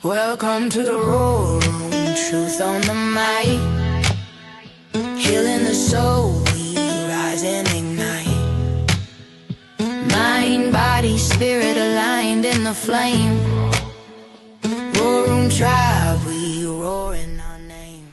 Welcome to the room, truth on the mic. Healing the soul, we rise and ignite. Mind, body, spirit aligned in the flame. War room tribe, we roar in our name.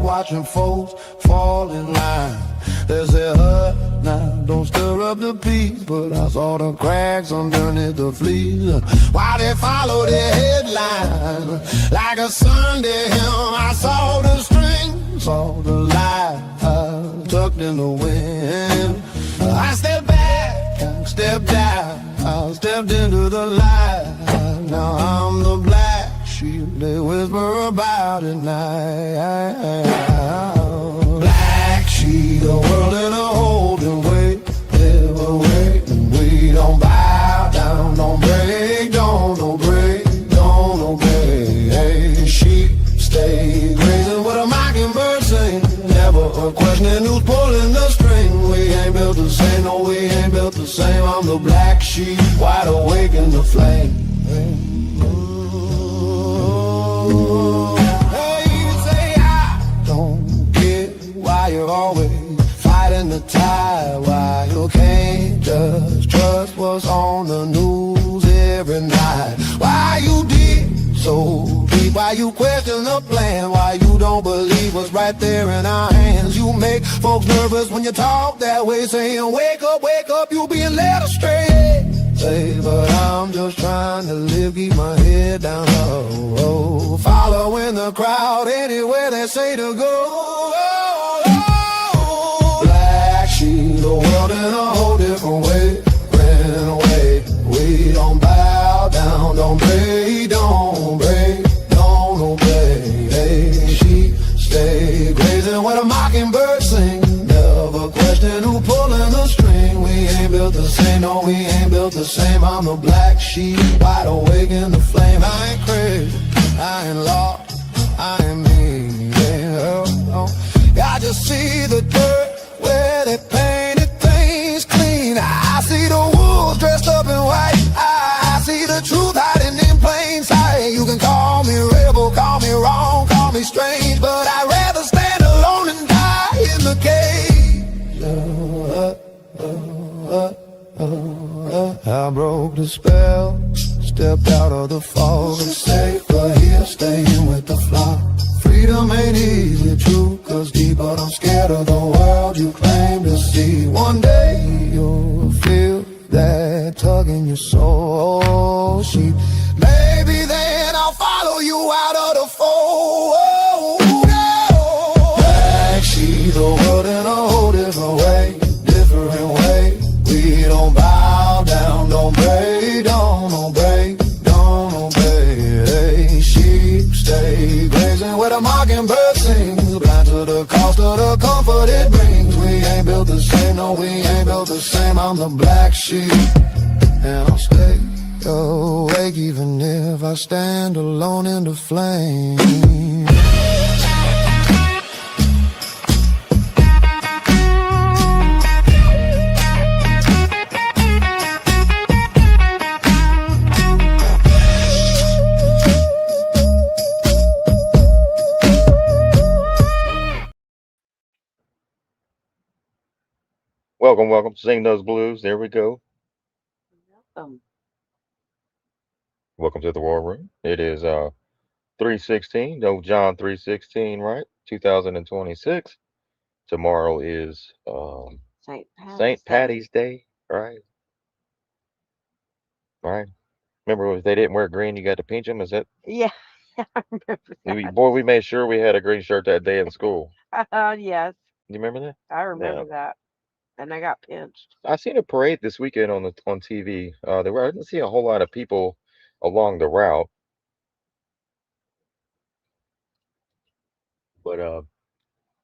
Watching folks fall in line. They say, now don't stir up the peace, but I saw the cracks underneath the fleas. Why they follow the headline like a Sunday hymn? I saw the string, saw the light tucked in the wind. I stepped back, I stepped out, I stepped into the light. Now I'm the black sheep they whisper about at night. Black sheep, the world in a holding weight, ever waiting. We don't bow down, don't break, don't break, don't obey. Hey, sheep stay grazing with a mockingbird sing. Never a questioning who's pulling the string. We ain't built the same, no, we ain't built the same. I'm the black sheep, wide awake in the flame. You're always fighting the tide. Why you can't just trust what's on the news every night? Why you dig so deep? Why you question the plan? Why you don't believe what's right there in our hands? You make folks nervous when you talk that way, saying wake up, you being led astray. Say, but I'm just trying to live, keep my head down low, following the crowd anywhere they say to go. The world in a whole different way, ran away. We don't bow down, don't break, don't break, don't obey. Hey, sheep stay grazing where the mockingbird sing. Never question who pulling the string. We ain't built the same, no, we ain't built the same. I'm the black sheep, wide awake in the flame. I ain't crazy, I ain't lost, I ain't me. Yeah, I just see the dirt where they painted things clean. I see the wolves dressed up in white. I see the truth hiding in plain sight. You can call me rebel, call me wrong, call me strange, but I'd rather stand alone and die in the cage. I broke the spell, stepped out of the fog. It's safer here, staying with the flock. Freedom ain't easy, true, cause deep, but I'm scared of the world you claim to see. One day you'll feel that tug in your soul, sheep. Maybe then I'll follow you out of the fold. Black sheep, the world in a whole different way, different way. We don't bow down, don't break, don't obey, don't obey. Hey, sheep stay grazing where the mockingbird sings, blind to the cost of the comfort it brings. We ain't built the same, no, we ain't built the same. I'm the black sheep, and I'll stay awake even if I stand alone in the flame. Welcome to Sing Those Blues. There we go. Welcome. Welcome to the War Room. It is 3:16. No, John 3:16, right? 2026. Tomorrow is St. St. Patty's Day. Patty's Day, right? Right. Remember if they didn't wear green, you got to pinch them. Is that Yeah, I remember that. boy? We made sure we had a green shirt that day in school. Yes, You remember that? I Yeah. remember that. And I got pinched. I seen a parade this weekend on TV. I didn't see a whole lot of people along the route, but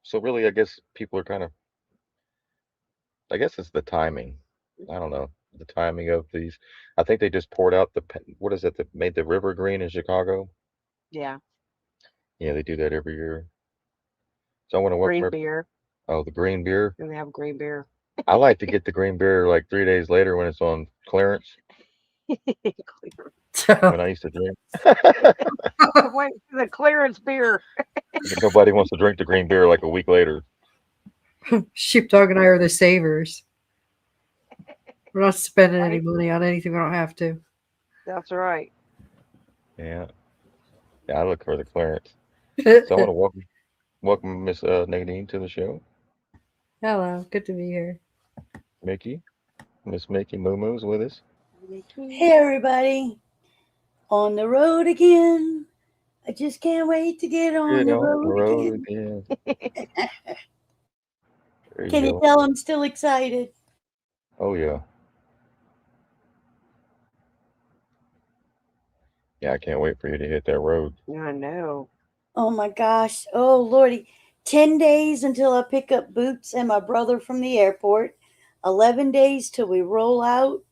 so really, I guess people are kind of. I guess it's the timing. I don't know the timing of these. I think they just poured out what is it that made the river green in Chicago? Yeah, Yeah, they do that every year. So I want to green welcome. beer. Oh, the green beer. And they have green beer. I like to get the green beer like 3 days later when it's on clearance. When I used to drink, Wait for the clearance beer. nobody wants to drink the green beer like a week later. Sheepdog and I are the savers. We're not spending any Right? money on anything we don't have to. That's right. Yeah, yeah, I look for the clearance. So I want to welcome Miss Nadine to the show. Hello, good to be here. Mickey, Miss Mickey Moo Moo's with us. Mickey. Hey everybody, on the road again. I just can't wait to get on Get the on the road road again. again. There you Can you go. tell I'm still excited? Oh yeah, yeah. I can't wait for you to hit that road. I know. Oh my gosh, oh lordy. 10 days until I pick up Boots and my brother from the airport. 11 days till we roll out.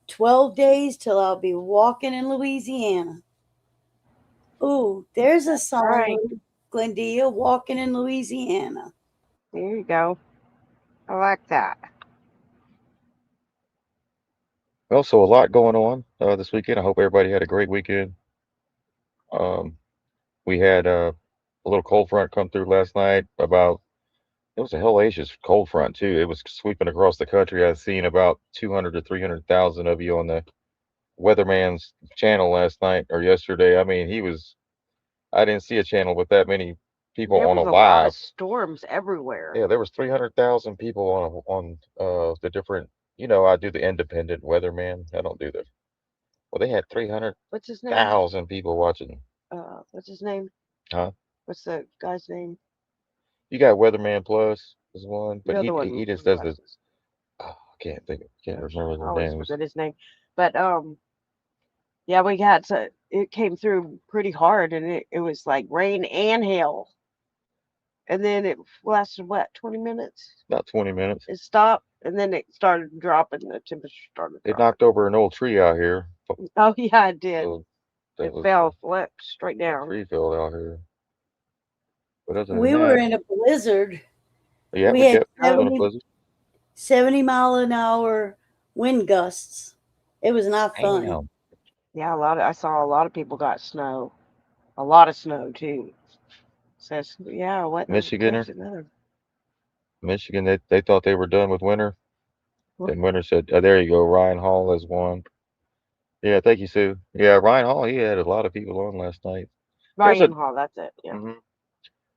12 days till I'll be walking in Louisiana. Ooh, there's a All right. song, Glendia, walking in Louisiana. There you go. I like that. Well, so a lot going on this weekend. I hope everybody had a great weekend. Um, we had a little cold front come through last night. It was a hellacious cold front too. It was sweeping across the country. I've seen about 200 to 300,000 of you on the weatherman's channel last night or yesterday. I mean, I didn't see a channel with that many people There on a was a lot of live. storms everywhere. Yeah, there was 300,000 people on the different. I do the independent weatherman. I don't do the. Well, they had What's his name? 300,000 people watching. What's his name? Huh? What's the guy's name? You got Weatherman Plus is one, but The other he one just with does the. glasses. Oh, I can't Gosh, remember I their always names. forget his name. But yeah, we had to. It came through pretty hard, and it was like rain and hail. And then it lasted what, 20 minutes? About 20 minutes. It stopped, and then it started dropping. The temperature started It dropping. knocked over an old tree out here. Oh yeah, it did. So that It was fell flat straight the down. tree fell out here. But other than We were that, in a blizzard. yeah, We we had kept doing a 70, blizzard. 70 mile an hour wind gusts. It was not fun. Damn. Yeah, I saw a lot of people got snow. A lot of snow too. Says yeah, what? Michiganer, There's another. Michigan, they thought they were done with winter. Then winter said, oh, there you go. Ryan Hall has won. Yeah, thank you, Sue. Yeah, Ryan Hall, he had a lot of people on last night. There's a Ryan Hall, that's it. Yeah. mhm.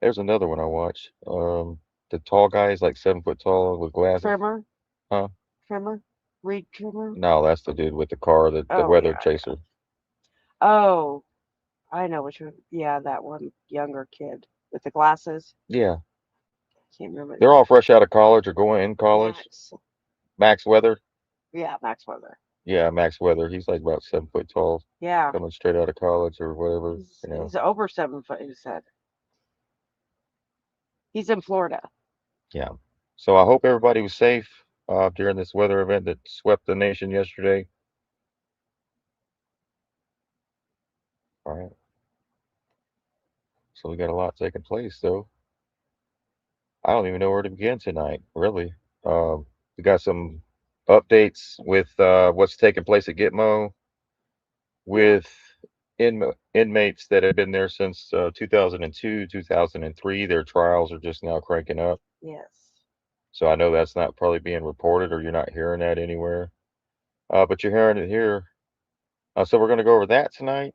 There's another one I watched. The tall guy is like 7 foot tall with glasses. Trimmer? Huh? Trimmer? Reed Trimmer? No, that's the dude with the car, the Oh, weather yeah. chaser. Oh, I know which one. Yeah, that one younger kid with the glasses. Yeah, Can't remember. they're all fresh out of college or going in college. Max. Max Weather. Yeah, Max Weather. Yeah, Max Weather. He's like about 7 foot tall, Yeah. coming straight out of college or whatever. He's over 7 foot, he said. He's in Florida. Yeah. So I hope everybody was safe during this weather event that swept the nation yesterday. All right. So we got a lot taking place, though. I don't even know where to begin tonight, really. We got some updates with what's taking place at Gitmo with inmates that have been there since 2002, 2003. Their trials are just now cranking up. Yes. So I know that's not probably being reported or you're not hearing that anywhere. But you're hearing it here. So we're going to go over that tonight.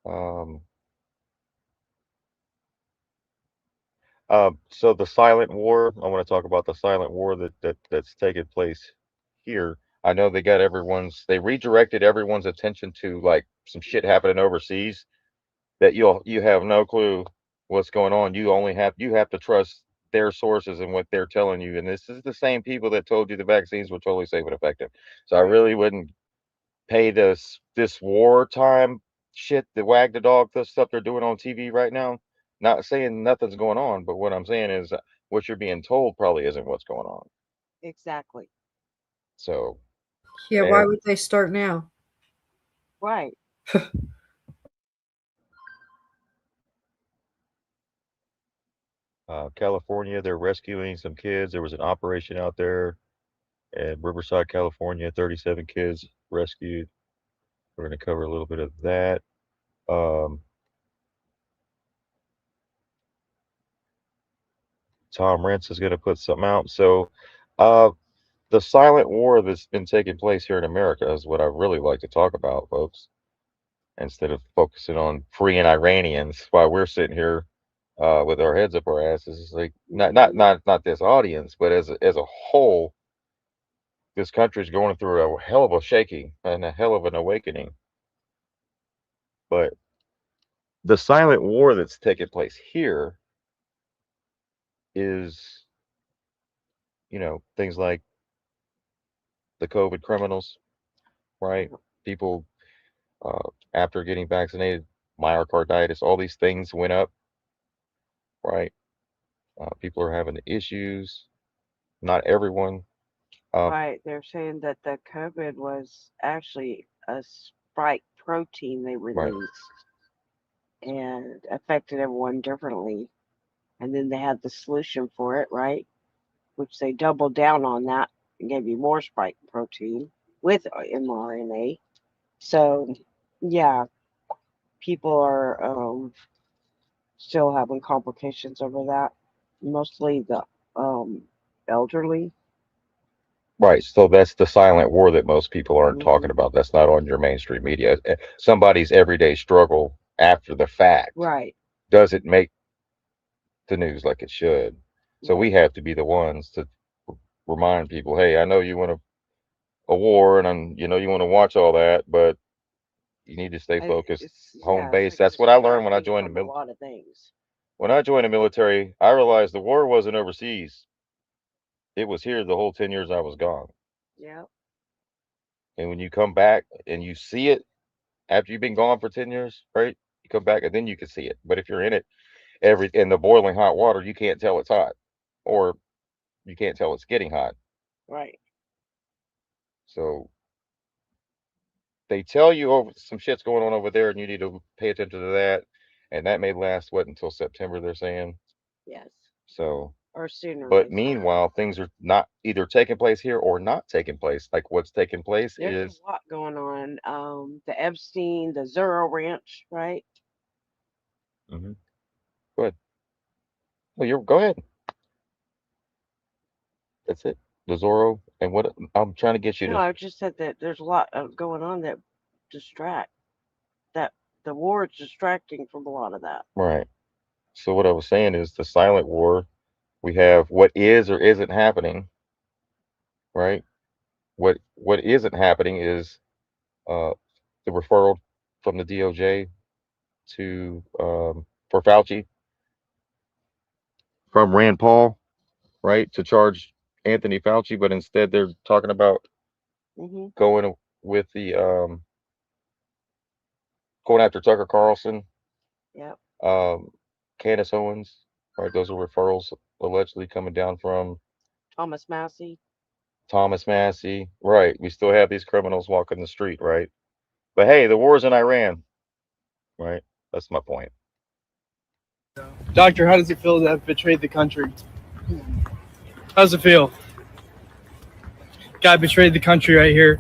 Um, So the silent war, I want to talk about the silent war that's taking place here. I know they redirected everyone's attention to like some shit happening overseas that you have no clue what's going on. You have to trust their sources and what they're telling you. And this is the same people that told you the vaccines were totally safe and effective. So I Right. really wouldn't pay this wartime shit, the wag the dog, the stuff they're doing on TV right now. Not saying nothing's going on, but what I'm saying is what you're being told probably isn't what's going on. Exactly. So Yeah, why and would they start now? Right. California, they're rescuing some kids. There was an operation out there in Riverside, California. 37 kids rescued. We're going to cover a little bit of that. Um, Tom Rentz is going to put something out. So, uh, the silent war that's been taking place here in America is what I really like to talk about, folks. Instead of focusing on freeing Iranians while we're sitting here with our heads up our asses, it's like not this audience, but as a whole, this country's going through a hell of a shaking and a hell of an awakening. But the silent war that's taking place here is, things like the COVID criminals, right? People after getting vaccinated, myocarditis, all these things went up, right? People are having issues. Not everyone. Um, Right. They're saying that the COVID was actually a spike protein they right, released and affected everyone differently. And then they had the solution for it, right? Which they doubled down on that and gave you more spike protein with mRNA. So, yeah, people are still having complications over that. Mostly the um, elderly. right. So that's the silent war that most people aren't Hmm. talking about. That's not on your mainstream media. Somebody's everyday struggle after the fact Right, doesn't make the news like it should. So we right. have to be the ones to remind people, hey, I know you want a war and you want to watch all that, but you need to stay focused, home It's base. like a That's what I learned when I distraction joined the from a military. lot of things. When I joined the military, I realized the war wasn't overseas. It was here the whole 10 years I was gone. Yep. And when you come back and you see it after you've been gone for 10 years, right? You come back and then you can see it. But if you're in it in the boiling hot water, you can't tell it's hot or you can't tell it's getting hot. Right. So they tell you over some shit's going on over there and you need to pay attention to that. And that may last what until September, they're saying. Yes. So, Or sooner, but they say. meanwhile, things are not either taking place here or not taking place. Like what's taking place There's is, a lot going on. The Epstein, the Zero Ranch, right? mhm, go ahead. Well, you're go ahead. That's it. The Zorro and what I'm trying to get you No, to I just said that there's a lot going on that distract. That the war is distracting from a lot of that. right. So what I was saying is the silent war. We have what is or isn't happening, right? What isn't happening is uh, the referral from the DOJ to for Fauci from Rand Paul, right, to charge Anthony Fauci, but instead they're talking about Hmm. going with the going after Tucker Carlson, Yep. um, Candace Owens, right? Those are referrals allegedly coming down from Thomas Massey. Thomas Massey, right? We still have these criminals walking the street, right? But hey, the war's in Iran, right? That's my point. Doctor, how does it feel to have betrayed the country? How does it feel? Guy betrayed the country right here,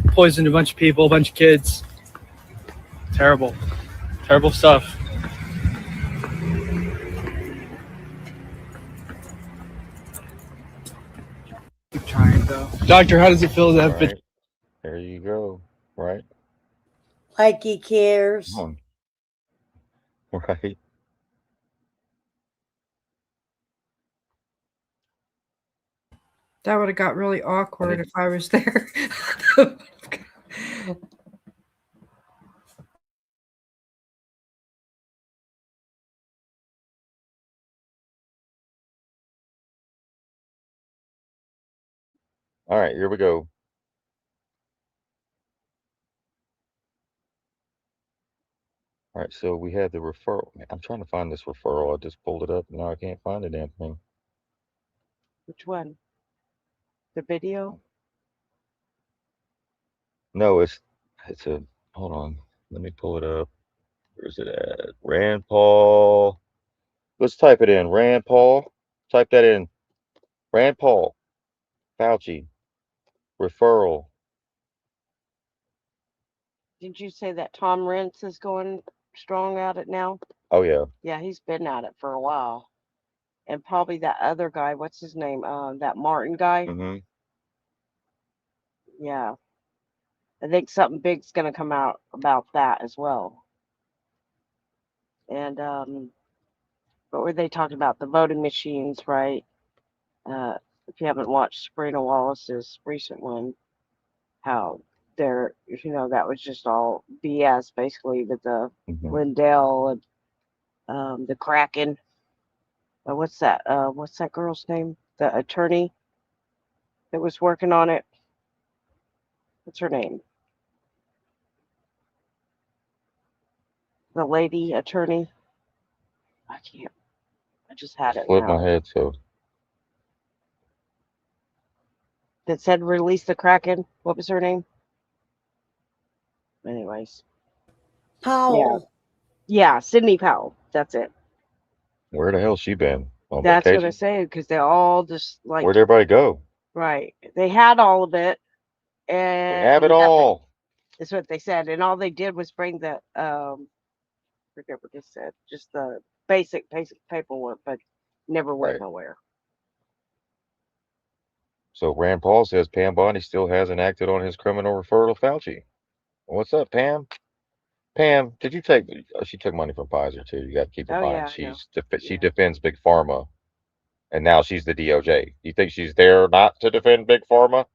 poisoned a bunch of people, a bunch of kids. Terrible. Terrible stuff. Keep trying though. Doctor, how does it feel to have betrayed? Right. There you go. Right. Like he cares. Come on. Right. That would have got really awkward did- if I was there. All right, here we go. All right, so we had the referral. I'm trying to find this referral. I just pulled it up, and now I can't find the damn thing. Which one? The video? No, it's a. Hold on, let me pull it up. Where's it at? Rand Paul. Let's type it in. Rand Paul. Type that in. Rand Paul. Fauci. Referral. Didn't you say that Tom Rentz is going strong at it now? Oh yeah. Yeah, he's been at it for a while. And probably that other guy, what's his name? That Martin guy. Mm-hmm. Yeah. I think something big's gonna come out about that as well. And what were they talking about? The voting machines, right? If you haven't watched Sabrina Wallace's recent one, how that was just all BS basically with the Mm-hmm. Lindell and the Kraken. What's that? What's that girl's name? The attorney that was working on it. What's her name? The lady attorney. I can't. I just had it Flip my now. head. So That said release the Kraken. What was her name? Anyways. Powell. Yeah, Sidney Powell. That's it. where the hell's she been? On That's what I vacation? say because they all just Where'd everybody go? right. They had all of it We have it and nothing. all. That's what they said, and all they did was bring the forget what they said, just the basic paperwork, but never went Right. nowhere. So Rand Paul says Pam Bondi still hasn't acted on his criminal referral to Fauci. What's up, Pam? Pam, did you take? She took money from Pfizer too. You got to keep in Oh mind yeah, I know. she Yeah. defends Big Pharma, and now she's the DOJ. You think she's there not to defend Big Pharma?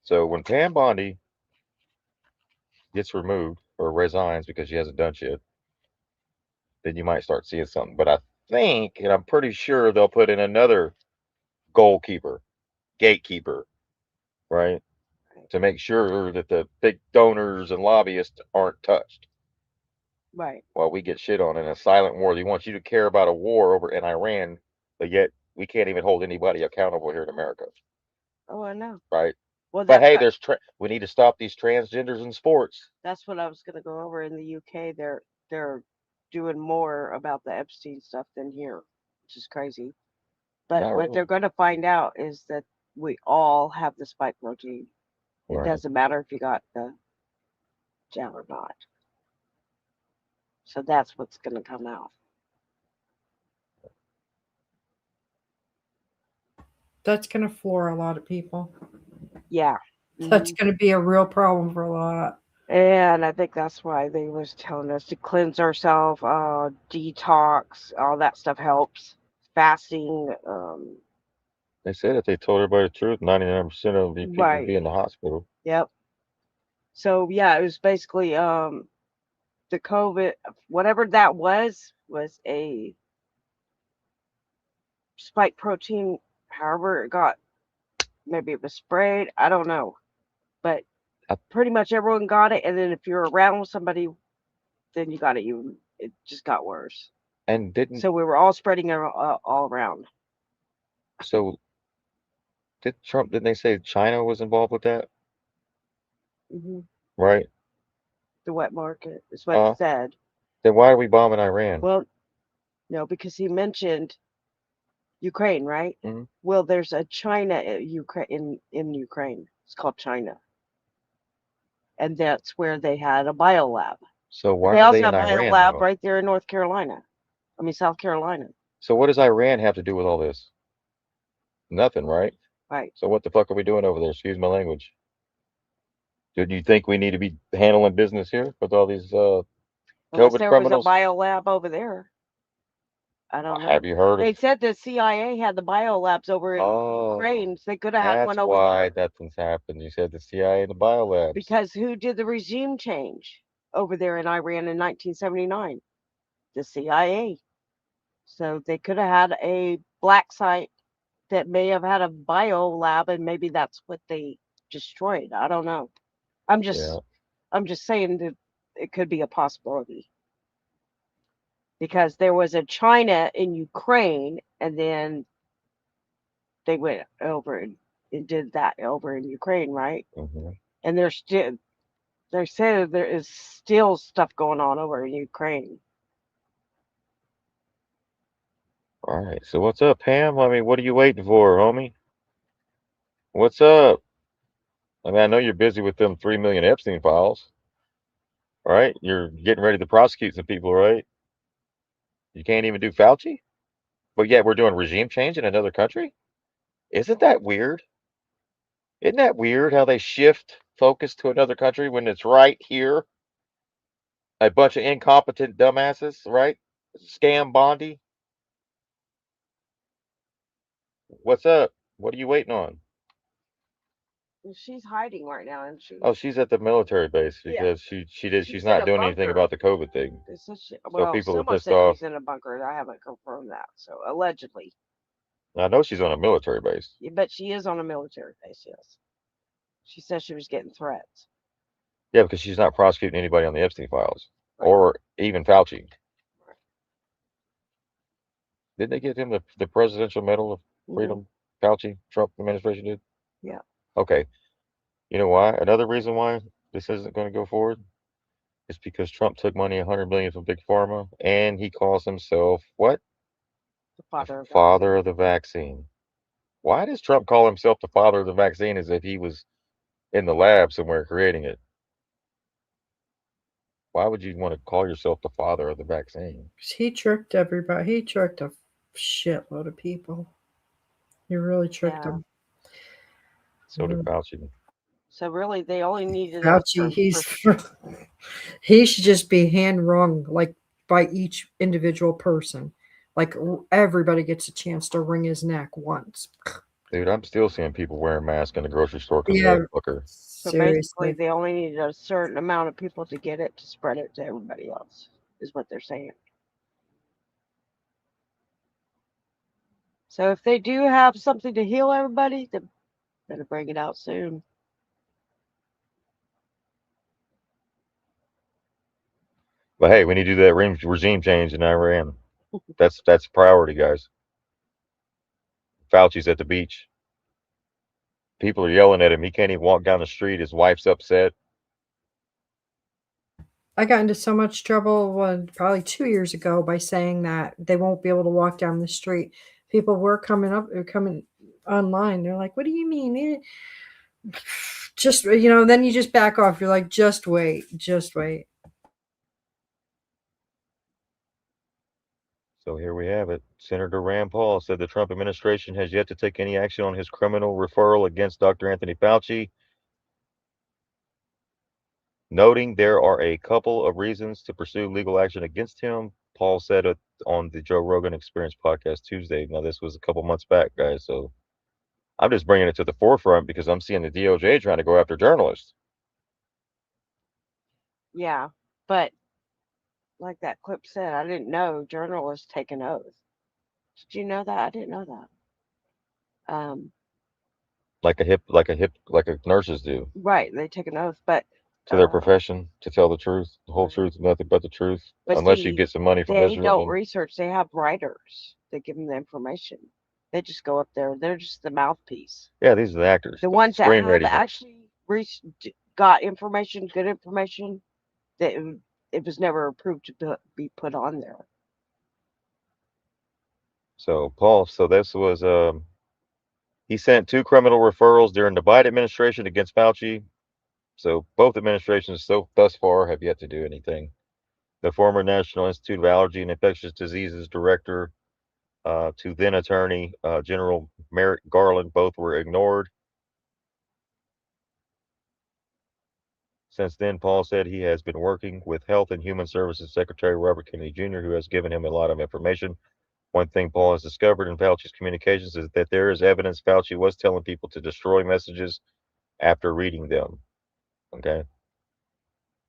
So when Pam Bondi gets removed or resigns because she hasn't done shit, then you might start seeing something. But I think, and I'm pretty sure they'll put in another goalkeeper, gatekeeper, right, to make sure that the big donors and lobbyists aren't touched. Right. While we get shit on in a silent war. They want you to care about a war over in Iran, but yet we can't even hold anybody accountable here in America, Oh, I know. right? Well, But hey, that's we need to stop these transgenders in sports. what I was gonna go over in the UK. They're doing more about the Epstein stuff than here, which is crazy. But Not what really. they're gonna find out is that we all have the spike protein. It Right. doesn't matter if you got the jab or not. So that's what's gonna come out. That's going to floor a lot of people. Yeah. That's going to be a real problem for a lot. And I think that's why they was telling us to cleanse ourselves, detox, all that stuff helps. Fasting, They said if they told everybody the truth, 99% of the people would right. be in the hospital. Yep. So yeah, it was basically the COVID, whatever that was a spike protein. However, it got, maybe it was sprayed. I don't know, but I- pretty much everyone got it. And then if you're around with somebody, then you got it. It just got worse. And didn't So we were all spreading it all around. so didn't they say China was involved with that? Hmm. Right? The wet market is what it said. Then why are we bombing Iran? Well, no, because he mentioned Ukraine, right? Mhm. Well, there's a China Ukraine in Ukraine. It's called China, and that's where they had a biolab. So But why they are also they in have a Iran biolab though? right there in North Carolina. I mean South Carolina. So what does Iran have to do with all this? Nothing, right? Right. So what the fuck are we doing over there? Excuse my language. Do you think we need to be handling business here with all these Unless COVID there was a criminals? biolab over there. I don't know. Have you heard They of? said the CIA had the biolabs over in Oh, Ukraine, so they could have had that's one over why there. nothing's happened. You said the CIA and the biolabs. Because who did the regime change over there in Iran in 1979? The CIA. So they could have had a black site that may have had a bio lab, and maybe that's what they destroyed. I don't know. I'm Yeah. just I'm just saying that it could be a possibility because there was a China in Ukraine, and then they went over and did that over in Ukraine, right? Hmm. And they said there is still stuff going on over in Ukraine. All right. So what's up, Pam? I mean, what are you waiting for, homie? What's up? I mean, I know you're busy with them 3 million Epstein files, right? You're getting ready to prosecute some people, right? You can't even do Fauci, but yet we're doing regime change in another country. Isn't that weird? Isn't that weird how they shift focus to another country when it's right here? A bunch of incompetent dumbasses, right? Scam Bondi. What's up? What are you waiting on? She's hiding right now, isn't she? Oh, she's at the military base Yeah. because she's She's in not a doing anything bunker. about the COVID thing. So Well, people are someone pissed said off. she's in a bunker. I haven't confirmed that. So allegedly. I know she's on a military base. Yeah, but she is on a military base, yes. She said she was getting threats. Yeah, because she's not prosecuting anybody on the Epstein files Right. or even Fauci. Right. Didn't they give him the Presidential Medal of Freedom? Fauci, Trump administration did? Yeah. Okay. You know why? Another reason why this isn't going to go forward is because Trump took money, 100 million from Big Pharma, and he calls himself what? The The father of father vaccine. of the vaccine. Why does Trump call himself the father of the vaccine as if he was in the lab somewhere creating it? Why would you want to call yourself the father of the vaccine? He tricked everybody. He tricked a shitload of people. He really tricked Yeah. them. So did Fauci. So really, they only needed a Fauci, certain he's person. he should just be hand wrung like by each individual person. Like everybody gets a chance to wring his neck once. Dude, I'm still seeing people wearing masks in the grocery store because of Yeah, that fucker. So basically, seriously. they only needed a certain amount of people to get it to spread it to everybody else, is what they're saying. So if they do have something to heal everybody, they better bring it out soon. But hey, we need to do that regime change in Iran. That's priority, guys. Fauci's at the beach. People are yelling at him. He can't even walk down the street. His wife's upset. I got into so much trouble probably 2 years ago by saying that they won't be able to walk down the street. People were coming online. They're like, "What do you mean?" Just then you just back off. You're like, just wait, just wait. So here we have it. Senator Rand Paul said the Trump administration has yet to take any action on his criminal referral against Dr. Anthony Fauci, noting there are a couple of reasons to pursue legal action against him. Paul said it on the Joe Rogan Experience podcast Tuesday. Now, this was a couple months back, guys. So I'm just bringing it to the forefront because I'm seeing the DOJ trying to go after journalists. Yeah, but like that clip said, I didn't know journalists take an oath. Did you know that? I didn't know that. Like nurses do Right, they take an oath, but to their uh, profession to tell the truth, the whole right. truth, nothing but the truth, But unless you see, get some money from they Israel. don't And research. They have writers that give them the information. They just go up there. They're just the mouthpiece. yeah, these are the actors, The the ones that have screenwriting. actually got information, good information, that it was never approved to be put on there. So Paul, so this was he sent 2 criminal referrals during the Biden administration against Fauci. So both administrations so thus far have yet to do anything. The former National Institute of Allergy and Infectious Diseases director to then Attorney General Merrick Garland both were ignored. Since then, Paul said he has been working with Health and Human Services Secretary Robert Kennedy Jr., who has given him a lot of information. One thing Paul has discovered in Fauci's communications is that there is evidence Fauci was telling people to destroy messages after reading them. Okay.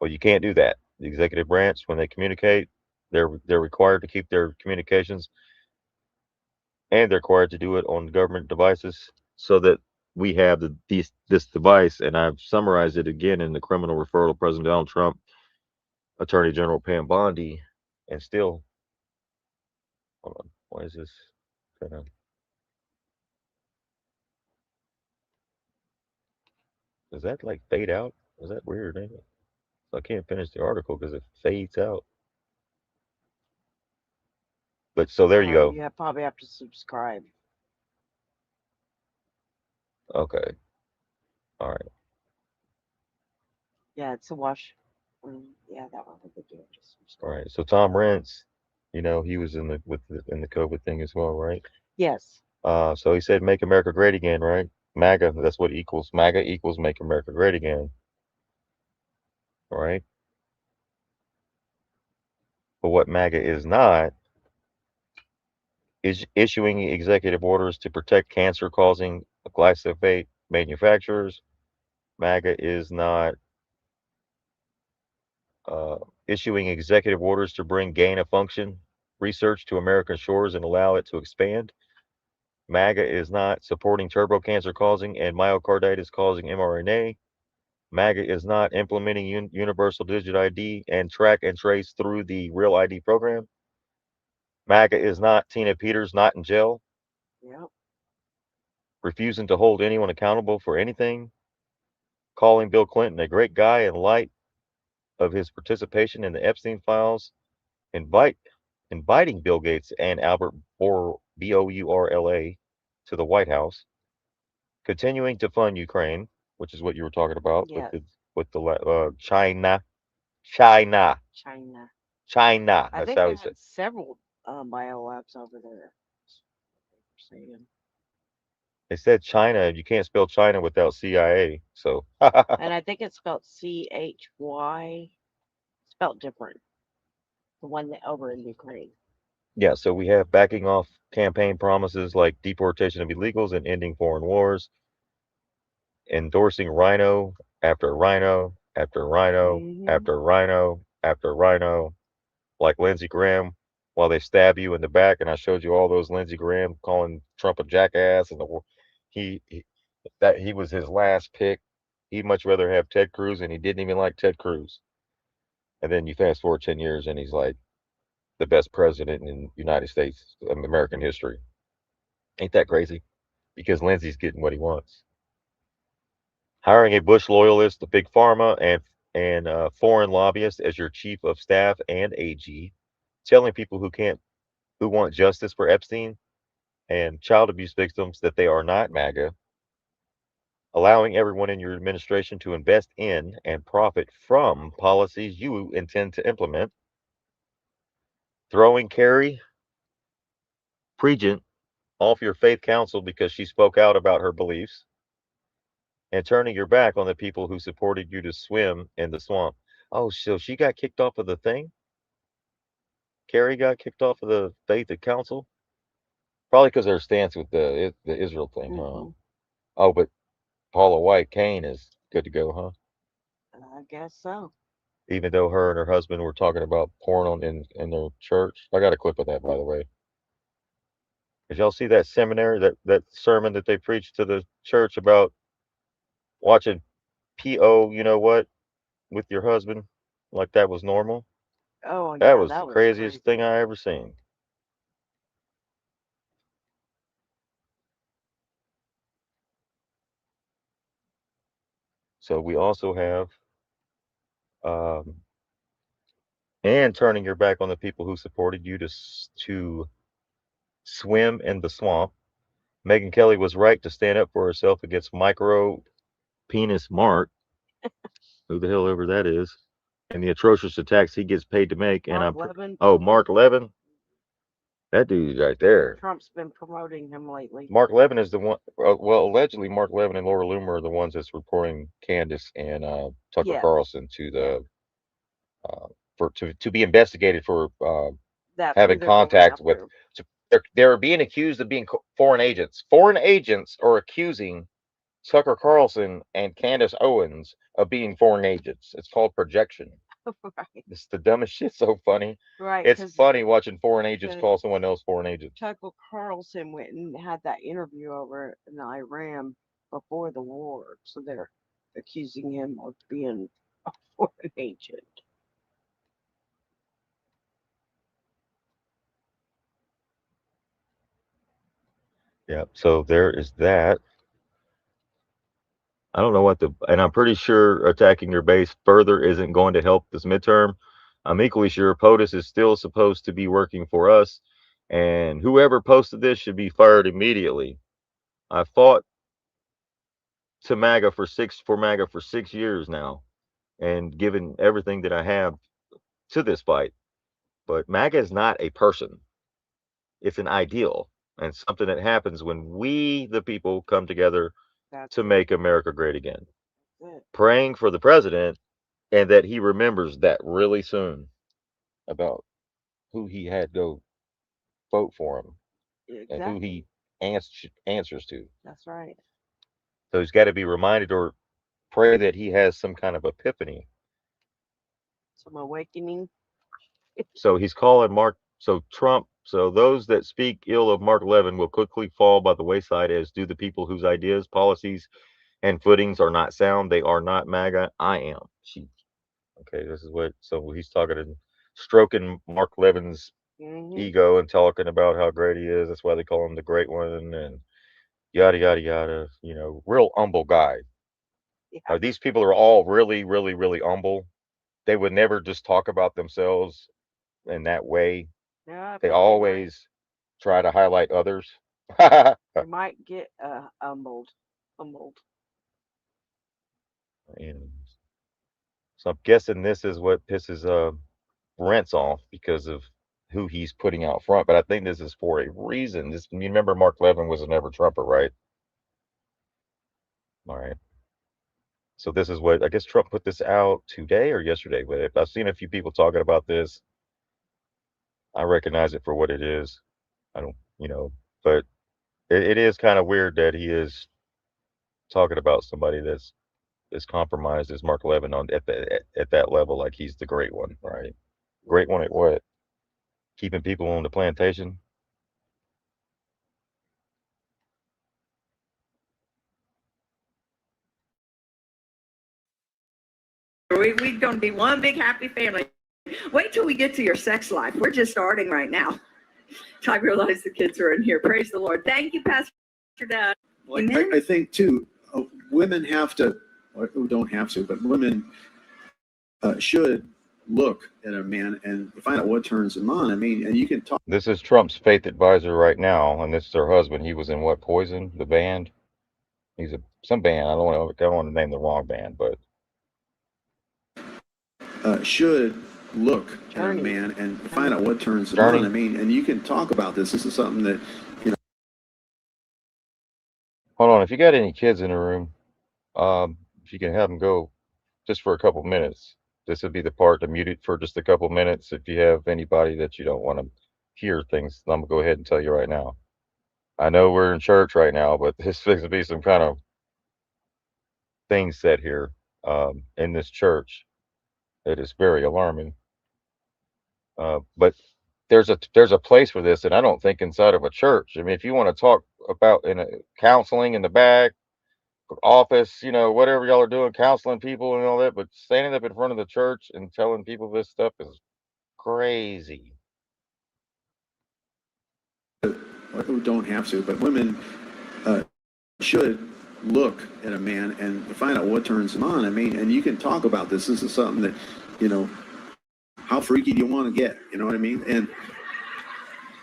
Well, you can't do that. The executive branch, when they communicate, they're required to keep their communications, and they're required to do it on government devices so that we have this device. And I've summarized it again in the criminal referral of President Donald Trump, Attorney General Pam Bondi, and still, hold on, why is this kind of, does that like fade out? Is that weird? Ain't it? I can't finish the article because it fades out. But so there you go. You probably have to subscribe. Okay. All right. Yeah, it's a wash. Yeah, that one would be good. Just All subscribe. right. So Tom Rentz, he was in the COVID thing as well, right? Yes. So he said, "Make America Great Again," right? MAGA. That's what equals MAGA equals Make America Great Again, all right? But what MAGA is not is issuing executive orders to protect cancer-causing glyphosate manufacturers. MAGA is not uh, issuing executive orders to bring gain-of-function research to American shores and allow it to expand. MAGA is not supporting turbo cancer causing and myocarditis causing mRNA. MAGA is not implementing universal digital ID and track and trace through the Real ID program. MAGA is not Tina Peters not in jail, Yep. refusing to hold anyone accountable for anything, calling Bill Clinton a great guy in light of his participation in the Epstein files, invite inviting Bill Gates and Albert Bourla to the White House, continuing to fund Ukraine, which is what you were talking about Yes. with the China, China, China. China. I That's think how they he said. had several biolabs over there. Saying. They said China. You can't spell China without CIA. So And I think it's spelled CHY, spelled different. The one that over in Ukraine. yeah. So we have backing off campaign promises like deportation of illegals and ending foreign wars, endorsing rhino after rhino after rhino Hmm. after rhino after rhino, like Lindsey Graham, while they stab you in the back. And I showed you all those Lindsey Graham calling Trump a jackass, and he that he was his last pick. He'd much rather have Ted Cruz, and he didn't even like Ted Cruz. And then you fast forward 10 years, and he's like the best president in United States, American history. Ain't that crazy? Because Lindsey's getting what he wants. Hiring a Bush loyalist, the big pharma, and foreign lobbyist as your chief of staff and AG, telling people who want justice for Epstein and child abuse victims that they are not MAGA, allowing everyone in your administration to invest in and profit from policies you intend to implement, throwing Carrie Pregent off your faith council because she spoke out about her beliefs, and turning your back on the people who supported you to swim in the swamp. Oh, so she got kicked off of the thing? Carrie got kicked off of the faith council? Probably because of her stance with the Israel thing, huh? Hmm. Oh, but Paula White Kane is good to go, huh? I guess so. Even though her and her husband were talking about porn in their church. I got a clip of that, by the way. Did y'all see that seminary, that sermon that they preached to the church about watching PO, you know what, with your husband? Like that was normal? Oh That yeah, was the that was craziest thing crazy. I ever seen. So we also have um, and turning your back on the people who supported you to swim in the swamp. Megyn Kelly was right to stand up for herself against micro penis Mark, who the hell ever that is, and the atrocious attacks he gets paid to make. And Mark Levin. Mark Levin, that dude right there. Trump's been promoting him lately. Mark Levin is the one. Well, allegedly, Mark Levin and Laura Loomer are the ones that's reporting Candace and Tucker Yes. Carlson to Yeah. the uh, to be investigated for That's who having they're going contact with after. they're being accused of being foreign agents. Foreign agents are accusing Tucker Carlson and Candace Owens of being foreign agents. It's called projection. Right. It's the dumbest shit. So funny. Right. It's 'Cause funny watching foreign agents the call someone else foreign agents. Tucker Carlson went and had that interview over in Iran before the war, so they're accusing him of being a foreign agent. Yeah. So there is that. I don't know what and I'm pretty sure attacking your base further isn't going to help this midterm. I'm equally sure POTUS is still supposed to be working for us, and whoever posted this should be fired immediately. I fought to MAGA for 6 years now, and given everything that I have to this fight. But MAGA is not a person; it's an ideal and something that happens when we, the people, come together That's to it. make America great again. That's it. Praying for the president and that he remembers that really soon about who he had go vote for him and who Exactly. he answers to. That's right. So he's got to be reminded or pray that he has some kind of epiphany. Some awakening. So he's calling Trump. So those that speak ill of Mark Levin will quickly fall by the wayside, as do the people whose ideas, policies, and footings are not sound. They are not MAGA. I am. Okay, this is what. So he's talking and stroking Mark Levin's ego and talking about how great he is. That's why they call him the great one, and yada yada yada. Real humble guy. Yeah. These people are all really, really, really humble. They would never just talk about themselves in that way. Yeah, They but always try to highlight others. they might get humbled. Humbled. And so I'm guessing this is what pisses Brent's off because of who he's putting out front. But I think this is for a reason. You remember Mark Levin was a never Trumper, right? All right. So this is what I guess Trump put this out today or yesterday. But if I've seen a few people talking about this, I recognize it for what it is. I don't, but it is kind of weird that he is talking about somebody that's as compromised as Mark Levin at that level, like he's the great one, right? Great one at what? Keeping people on the plantation. We're going to be one big happy family. Wait till we get to your sex life. We're just starting right now. I realize the kids are in here. Praise the Lord. Thank you, Pastor Dad. Well, I think, too, women have to, or who don't have to, but women should look at a man and find out what turns him on. I mean, and you can talk. This is Trump's faith advisor right now, and this is her husband. He was in what, Poison, the band? He's some band. I don't want to name the wrong band, but should look at a man and find out what turns him on. I mean, and you can talk about this. This is something that, Hold on. If you got any kids in the room, if you can have them go just for a couple minutes. This would be the part to mute it for just a couple minutes. If you have anybody that you don't want to hear things, I'm gonna go ahead and tell you right now. I know we're in church right now, but this is to be some kind of thing said here in this church that is very alarming. But there's a place for this, and I don't think inside of a church. I mean, if you want to talk about in a counseling in the back office, whatever y'all are doing, counseling people and all that, but standing up in front of the church and telling people this stuff is crazy. who don't have to, but women should look at a man and find out what turns him on. I mean, and you can talk about this. This is something that, how freaky do you want to get? You know what I mean? And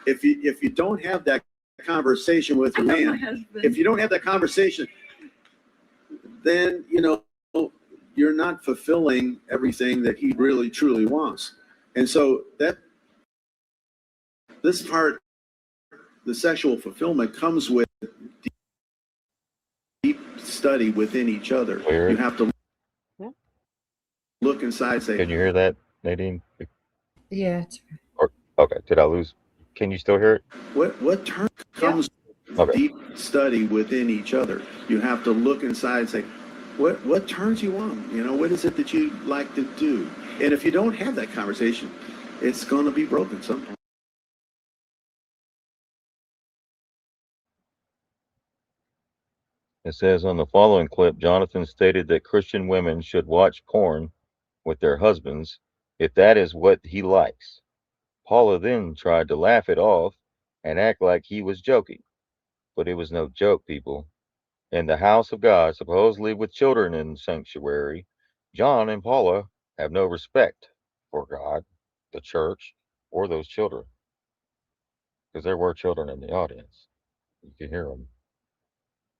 if you don't have that conversation with a man, if you don't have that conversation, then, you're not fulfilling everything that he really, truly wants. And so this part, the sexual fulfillment comes with deep study within each other. Weird. You have to look inside, say, Can you hear that, Nadine? Yeah. Okay, did I lose? Can you still hear it? What turn comes Okay. deep study within each other? You have to look inside and say, what turns you on? You know, what is it that you like to do? And if you don't have that conversation, it's going to be broken sometime. It says on the following clip, Jonathan stated that Christian women should watch porn with their husbands if that is what he likes. Paula then tried to laugh it off and act like he was joking, but it was no joke, people. In the house of God, supposedly with children in sanctuary, John and Paula have no respect for God, the church, or those children, because there were children in the audience. You can hear them.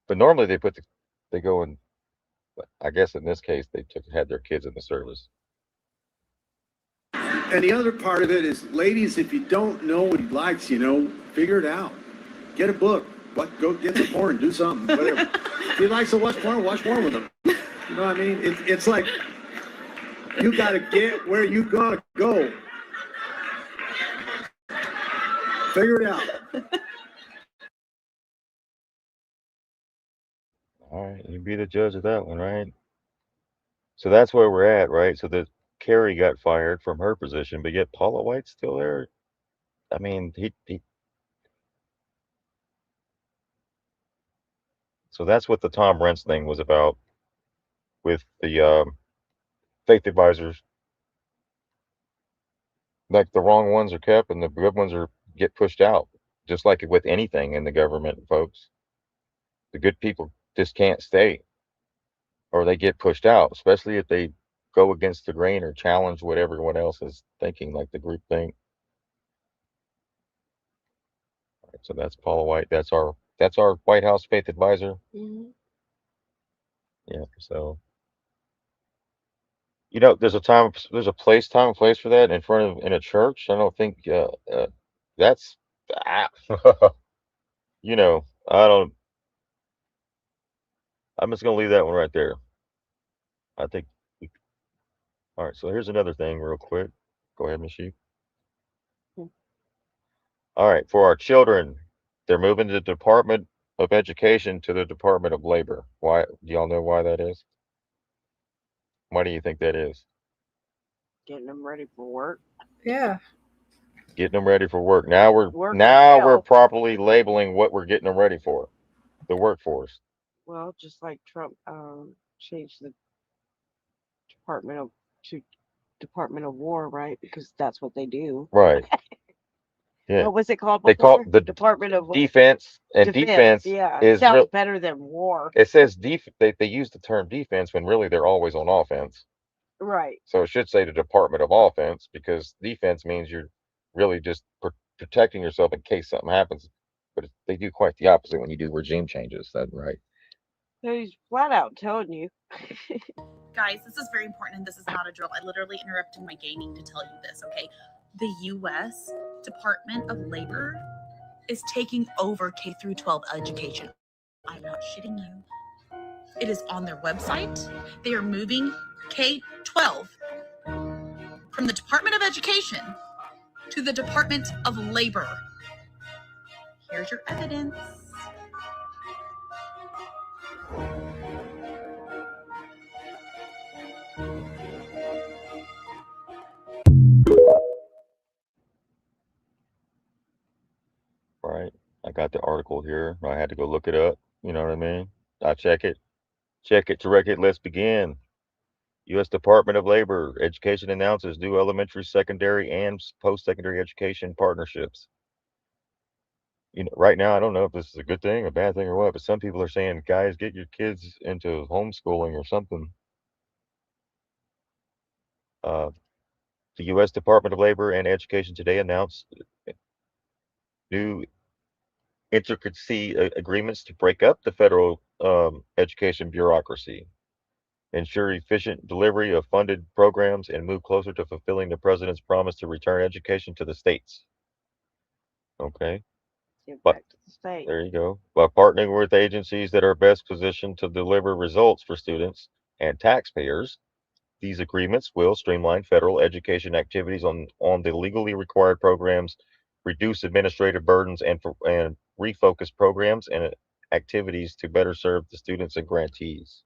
But normally they go in. But I guess in this case they had their kids in the service. And the other part of it is, ladies, if you don't know what he likes, you know, figure it out. Get a book. Go get some porn. Do something. Whatever. If he likes to watch porn with him. You know what I mean? It's like you got to get where you gotta go. Figure it out. All right, you be the judge of that one, right? So that's where we're at, right? So that Carrie got fired from her position, but yet Paula White's still there. I mean, he so that's what the Tom Rentz thing was about with the faith advisors. Like the wrong ones are kept and the good ones get pushed out, just like with anything in the government, folks. The good people just can't stay, or they get pushed out, especially if they go against the grain or challenge what everyone else is thinking, like the group think. So that's Paula White. That's our White House faith advisor. Mhm. Yeah. So you know, there's a place, time, and place for that in a church. I don't think that's ah, you know. I don't. I'm just gonna leave that one right there. I think. All right. So here's another thing, real quick. Go ahead, Miss Sheep. Hmm. All right. For our children, they're moving the Department of Education to the Department of Labor. Why? Do y'all know why that is? Why do you think that is? Getting them ready for work. Yeah. Getting them ready for work. Now we're Work or jail. properly labeling what we're getting them ready for. The workforce. Well, just like Trump changed the Department of to Department of War, right? Because that's what they do. Right. Yeah. What was it called They call before? the Department of defense, and Defense. defense Yeah, is sounds real. better than war. It says they use the term defense when really they're always on offense. Right. So it should say the Department of Offense, because defense means you're really just protecting yourself in case something happens. But they do quite the opposite when you do regime changes. That's right. So he's flat out telling you. Guys, this is very important and this is not a drill. I literally interrupted my gaming to tell you this, okay? The U.S. Department of Labor is taking over K through 12 education. I'm not shitting you. It is on their website. They are moving K-12 from the Department of Education to the Department of Labor. Here's your evidence. Right. I got the article here. I had to go look it up. You know what I mean? I check it. Check it to wreck it. Let's begin. U.S. Department of Labor. Education announces new elementary, secondary, and post-secondary education partnerships. You know, right now, I don't know if this is a good thing, a bad thing, or what, but some people are saying, guys, get your kids into homeschooling or something. The U.S. Department of Labor and Education today announced new intricacy agreements to break up the federal education bureaucracy, ensure efficient delivery of funded programs, and move closer to fulfilling the president's promise to return education to the states. Okay. Get But back to the state. there you go. By partnering with agencies that are best positioned to deliver results for students and taxpayers, these agreements will streamline federal education activities on the legally required programs, reduce administrative burdens, and refocus programs and activities to better serve the students and grantees.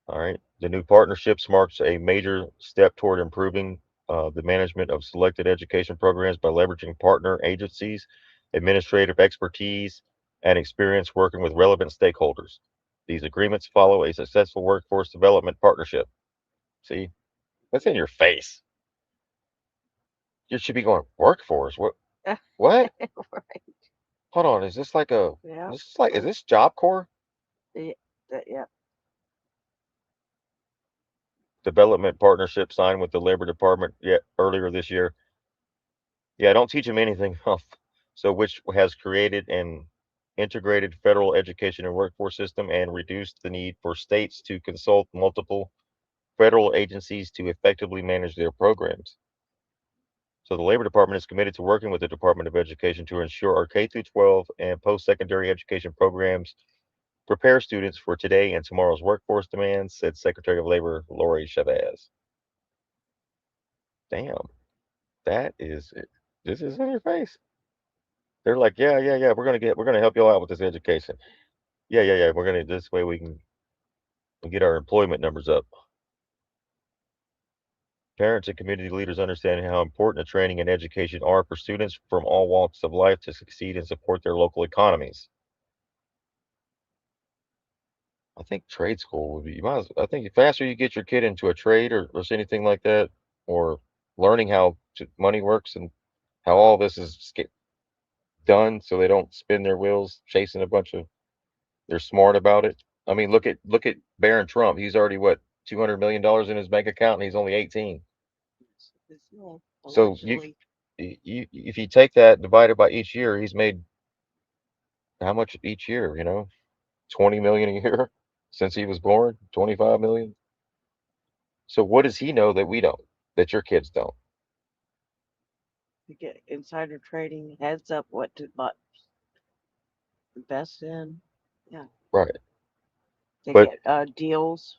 All right. The new partnerships marks a major step toward improving the management of selected education programs by leveraging partner agencies, administrative expertise, and experience working with relevant stakeholders. These agreements follow a successful workforce development partnership. See, that's in your face. You should be going workforce. What? What? Right. Hold on. Is this like a? Yeah. This is like? Is this Job Corps Yeah. Yeah. development partnership signed with the Labor Department yet earlier this year? Yeah, don't teach them anything else. So, which has created an integrated federal education and workforce system and reduced the need for states to consult multiple federal agencies to effectively manage their programs. So, the Labor Department is committed to working with the Department of Education to ensure our K through 12 and post-secondary education programs prepare students for today and tomorrow's workforce demands, said Secretary of Labor Lori Chavez. Damn, that is it. This is in your face. They're like, yeah, yeah, yeah. We're gonna help you all out with this education. Yeah, yeah, yeah. We're gonna this way we can get our employment numbers up. Parents and community leaders understand how important the training and education are for students from all walks of life to succeed and support their local economies. I think trade school would be. You might I think the faster you get your kid into a trade or anything like that, or learning how money works and how all this is done, so they don't spin their wheels chasing a bunch of. They're smart about it. I mean, look at Barron Trump. He's already what $200 million in his bank account, and he's only 18. So Allegedly. you if you take that divided by each year, he's made how much each year? 20 million a year since he was born, 25 million. So what does he know that we don't, that your kids don't? You get insider trading, heads up what to invest in. Yeah. Right. They But get deals.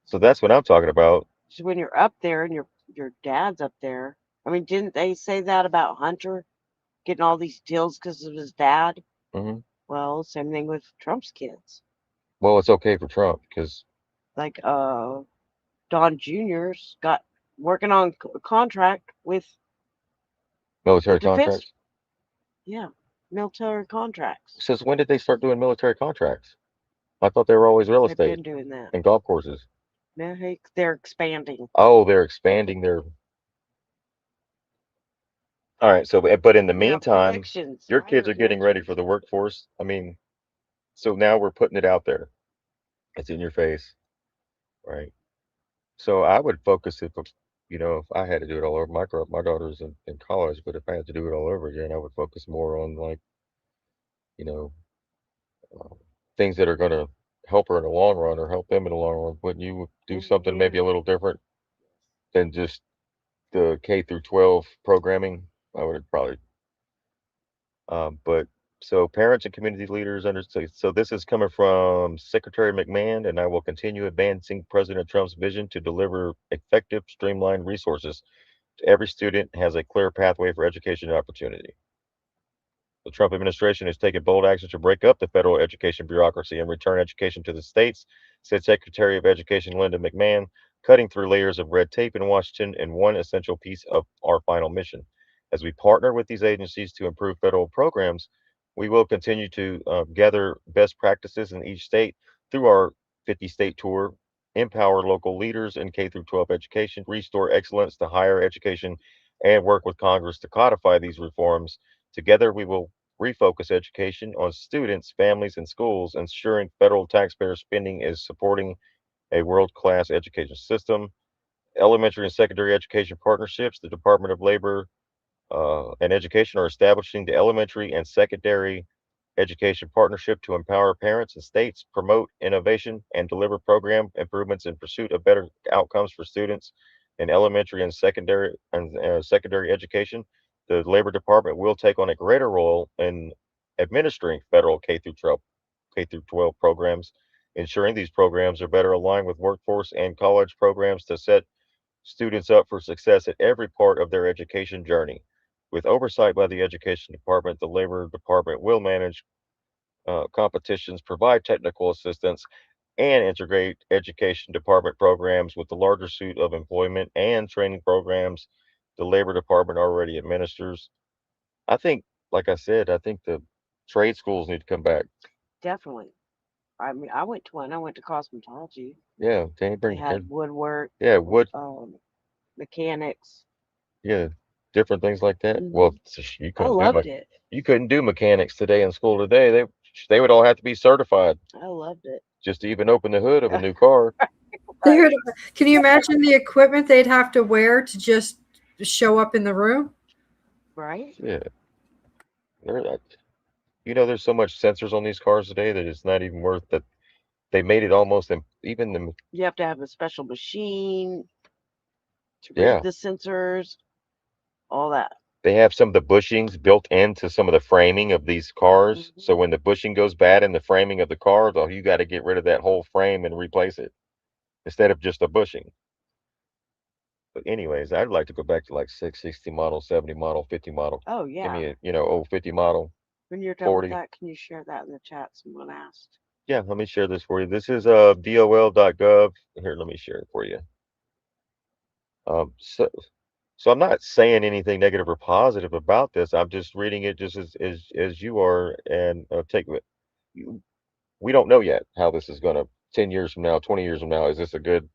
so that's what I'm talking about. So when you're up there and your dad's up there, I mean, didn't they say that about Hunter getting all these deals because of his dad? Hmm. Well, same thing with Trump's kids. Well, it's okay for Trump because Like Don Jr.'s got working on a contract with the military defense. contracts. Yeah, military contracts. Since when did they start doing military contracts? I thought they were always real They've estate been doing that. and golf courses. Now they're expanding. Oh, they're expanding their. All right. So, but in the Yeah, meantime, connections. your kids Fire are getting ready for connections. the workforce. I mean, so now we're putting it out there. It's in your face, right? So I would focus if I had to do it all over. My daughter's in college, but if I had to do it all over again, I would focus more on like you know uh, things that are going to help her in the long run or help them in the long run. Wouldn't you do something Yeah. maybe a little different than just the K through 12 programming? I would probably but so parents and community leaders understand. So this is coming from Secretary McMahon, and I will continue advancing President Trump's vision to deliver effective, streamlined resources to every student has a clear pathway for education and opportunity. The Trump administration has taken bold action to break up the federal education bureaucracy and return education to the states, said Secretary of Education Linda McMahon, cutting through layers of red tape in Washington and one essential piece of our final mission. As we partner with these agencies to improve federal programs, we will continue to gather best practices in each state through our 50 state tour, empower local leaders in K through 12 education, restore excellence to higher education, and work with Congress to codify these reforms. Together, we will refocus education on students, families, and schools, ensuring federal taxpayer spending is supporting a world class education system. Elementary and secondary education partnerships, the Department of Labor and Education are establishing the Elementary and Secondary Education Partnership to empower parents and states, promote innovation, and deliver program improvements in pursuit of better outcomes for students in elementary and secondary education. The Labor Department will take on a greater role in administering federal K through 12 programs, ensuring these programs are better aligned with workforce and college programs to set students up for success at every part of their education journey. With oversight by the Education Department, the Labor Department will manage competitions, provide technical assistance, and integrate education department programs with the larger suite of employment and training programs the Labor Department already administers. I think, like I said, I think the trade schools need to come back. Definitely. I mean, I went to one. I went to cosmetology. Yeah, they They bring, had woodwork, yeah, wood, mechanics. yeah, different things like that. Well, Hmm. you I couldn't do loved it. you couldn't do mechanics today in school today. They would all have to be certified I loved it. just to even open the hood of a new car. They're, Right. can you imagine the equipment they'd have to wear to just show up in the room? Right. Yeah, they're not. There's so much sensors on these cars today that it's not even worth that. They made it almost even the You have to have a special machine to read yeah. the sensors, all that. They have some of the bushings built into some of the framing of these cars. Hmm. So when the bushing goes bad in the framing of the car, though, you got to get rid of that whole frame and replace it instead of just a bushing. But anyways, I'd like to go back to like 660 model, 70 model, 50 model. Oh Give yeah. me a, old 50 model, When you're done with 40. that, can you share that in the chat? Someone asked. Yeah, let me share this for you. This is dol.gov. Here, let me share it for you. So I'm not saying anything negative or positive about this. I'm just reading it just as you are, and take it. you- We don't know yet how this is gonna 10 years from now, 20 years from now. Is this a good,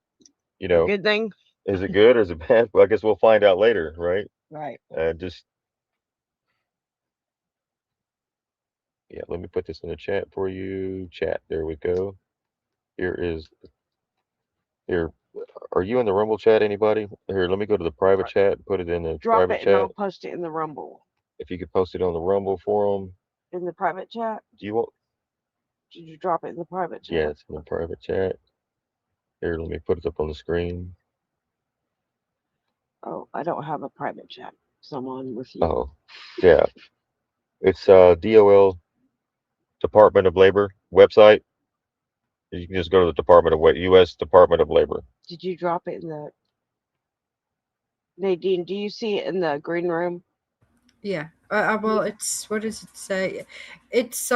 you A know, good thing. is it good or is it bad? Well, I guess we'll find out later, right? Right. Just yeah, let me put this in the chat for you. Chat. There we go. Here is here. Are you in the Rumble chat? Anybody? Here, let me go to the private Right. chat and put it in the Drop private it and chat. I'll post it in the Rumble. If you could post it on the Rumble forum. In the private chat. Do you want? Did you drop it in the private chat? Yeah, it's in the private chat. Here, let me put it up on the screen. Oh, I don't have a private chat. Someone with you. Oh, yeah. It's DOL Department of Labor website. You can just go to the U.S. Department of Labor. Did you drop it in the Nadine? Do you see it in the green room? Yeah. Well, it's, what does it say? It's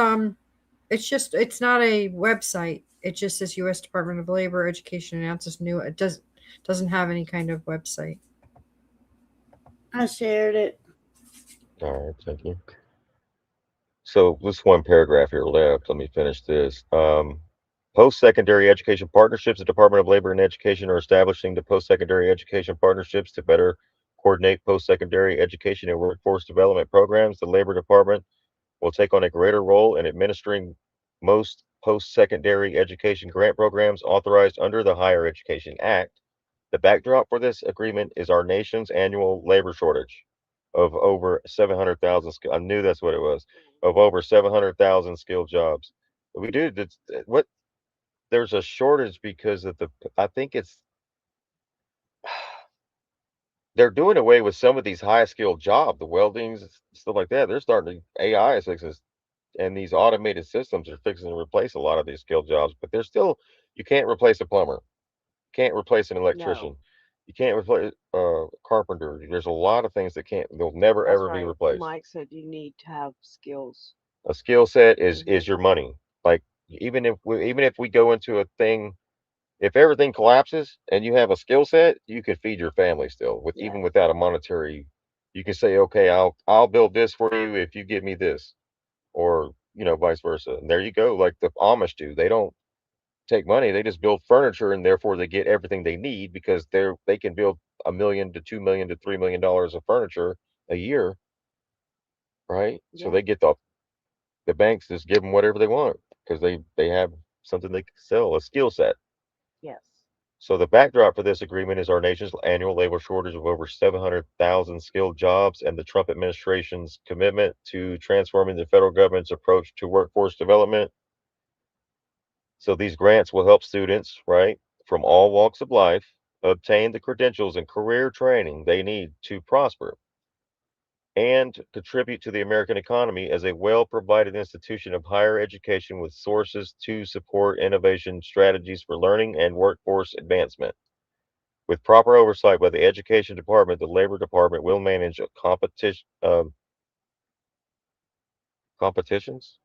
it's not a website. It just says U.S. Department of Labor Education announces new. It doesn't have any kind of website. I shared it. All right, thank you. So this one paragraph here left. Let me finish this. Post-secondary education partnerships. The Department of Labor and Education are establishing the post-secondary education partnerships to better coordinate post-secondary education and workforce development programs. The Labor Department will take on a greater role in administering most post-secondary education grant programs authorized under the Higher Education Act. The backdrop for this agreement is our nation's annual labor shortage of over 700,000. I knew that's what it was, of over 700,000 skilled jobs. We do what there's a shortage because of I think it's they're doing away with some of these high skilled jobs, the weldings, stuff like that. They're starting to AI fixes, and these automated systems are fixing to replace a lot of these skilled jobs. But there's still, you can't replace a plumber, can't replace an electrician, No. you can't replace carpenter. There's a lot of things that they'll never That's ever be right. replaced. Mike said you need to have skills. A skill set is Hmm. your money. Like even if we go into a thing, if everything collapses and you have a skill set, you can feed your family still with Yes. even without a monetary. You can say, okay, I'll build this for you if you give me this, or vice versa. And there you go. Like the Amish do, they don't take money; they just build furniture, and therefore they get everything they need because they can build $1 million to $2 million to $3 million of furniture a year, right? So Yeah. they get the banks just give them whatever they want because they have something they can sell, a skill set. Yes. So the backdrop for this agreement is our nation's annual labor shortage of over 700,000 skilled jobs and the Trump administration's commitment to transforming the federal government's approach to workforce development. So these grants will help students, right, from all walks of life obtain the credentials and career training they need to prosper and contribute to the American economy as a well-provided institution of higher education with sources to support innovation strategies for learning and workforce advancement. With proper oversight by the Education Department, the Labor Department will manage a competitions.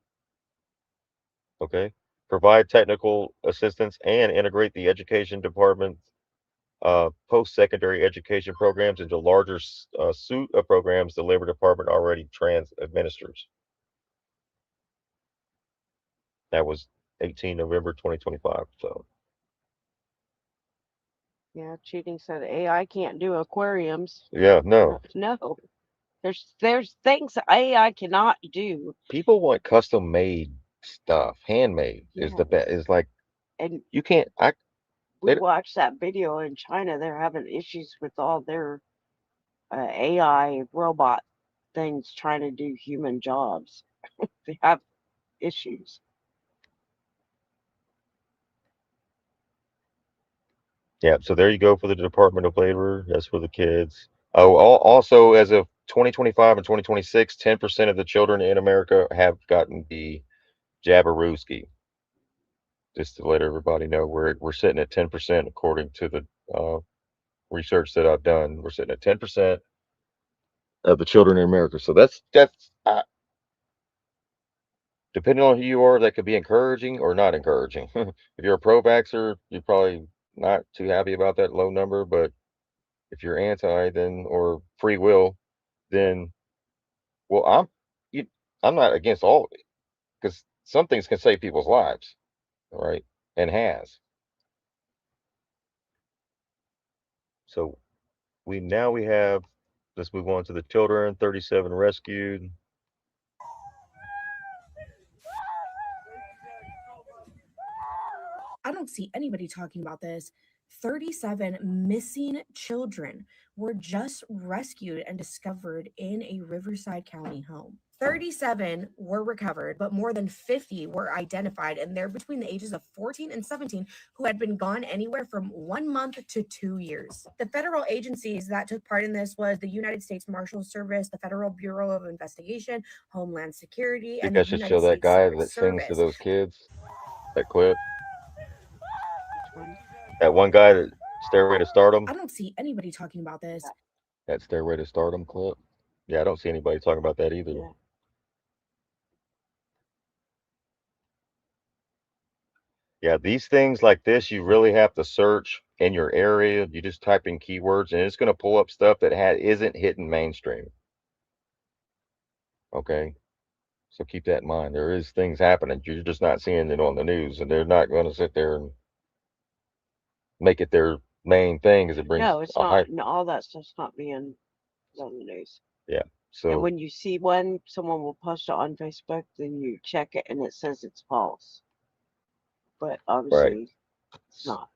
Okay. Provide technical assistance and integrate the Education Department's post-secondary education programs into larger suite of programs the Labor Department already administers. That was 18 November 2025. So Yeah, cheating said AI can't do aquariums. yeah, no. No. There's things AI cannot do. People want custom made stuff. Handmade is the best. Yes. Is like And you can't. we They, watched that video in China. They're having issues with all their AI robot things trying to do human jobs. They have issues. yeah. So there you go for the Department of Labor. That's for the kids. Oh, also as of 2025 and 2026, 10% of the children in America have gotten the Jabberwocky. Just to let everybody know, we're sitting at 10% according to the research that I've done. We're sitting at 10% of the children in America. So that's depending on who you are, that could be encouraging or not encouraging. If you're a pro-vaxxer, you're probably not too happy about that low number. But if you're anti, then or free will, then well, you, I'm not against all of it because some things can save people's lives, all right, and has. So we have. Let's move on to the children. 37 rescued. I don't see anybody talking about this. 37 missing children were just rescued and discovered in a Riverside County home. 37 were recovered, but more than 50 were identified, and they're between the ages of 14 and 17 who had been gone anywhere from 1 month to 2 years. The federal agencies that took part in this was the United States Marshals Service, the Federal Bureau of Investigation, Homeland Security, I think and the I should United show that States guy Secret that sings to Service. those kids. That clip. Which one? That one guy that Stairway to Stardom. I don't see anybody talking about this. That Stairway to Stardom clip. Yeah, I don't see anybody talking about that either. Yeah. Yeah, these things like this, you really have to search in your area. You just type in keywords, and it's going to pull up stuff that isn't hitting mainstream. Okay, so keep that in mind. There is things happening. You're just not seeing it on the news, and they're not going to sit there and make it their main thing because it brings No, it's a not. hype. No, all that stuff's not being on the news. Yeah. And So when you see one, someone will post it on Facebook, then you check it and it says it's false. But right. obviously it's not.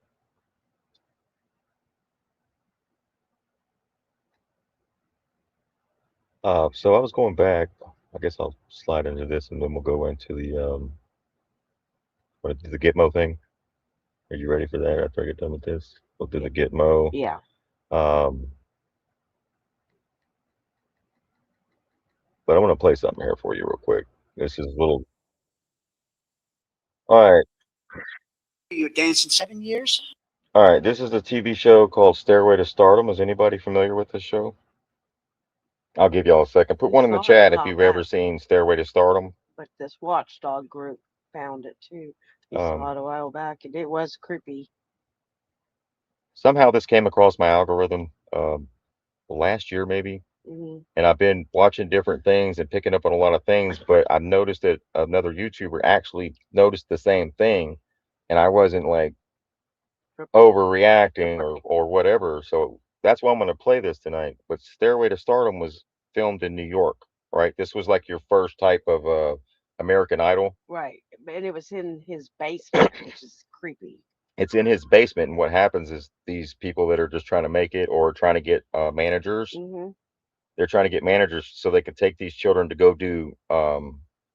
So I was going back. I guess I'll slide into this, and then we'll go into the Gitmo thing. Are you ready for that? After I get done with this, we'll do the Gitmo. Yeah. Um, but I want to play something here for you real quick. This is a little. All right. You danced in 7 years? All right. This is a TV show called Stairway to Stardom. Is anybody familiar with this show? I'll give y'all a second. Put I one in the saw it chat if pop you've ever up, seen Stairway to Stardom. but this watchdog group found it too. He saw it a while back and it was creepy. Somehow this came across my algorithm last year, maybe. Hmm. And I've been watching different things and picking up on a lot of things, but I've noticed that another YouTuber actually noticed the same thing, and I wasn't like overreacting or whatever. So that's why I'm going to play this tonight. But Stairway to Stardom was filmed in New York, right? This was like your first type of American Idol. Right. And it was in his basement, which is creepy. It's in his basement, and what happens is these people that are just trying to make it or trying to get managers, Hmm. they're trying to get managers so they can take these children to go do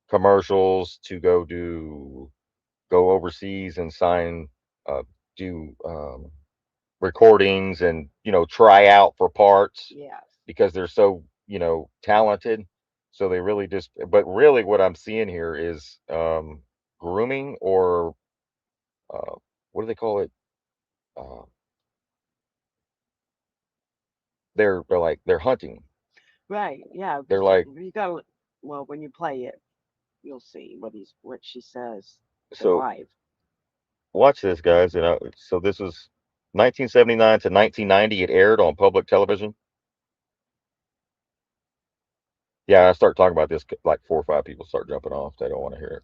commercials, to go overseas and sign, do recordings, and try out for parts Yes. because they're so talented. So they really but really what I'm seeing here is grooming, or what do they call it? Uh, they're hunting. Right. Yeah. They're like, You gotta. Well, when you play it, you'll see what she says so live. watch this, guys. And so this was 1979 to 1990. It aired on public television. Yeah, I start talking about this, like 4 or 5 people start jumping off. They don't want to hear it.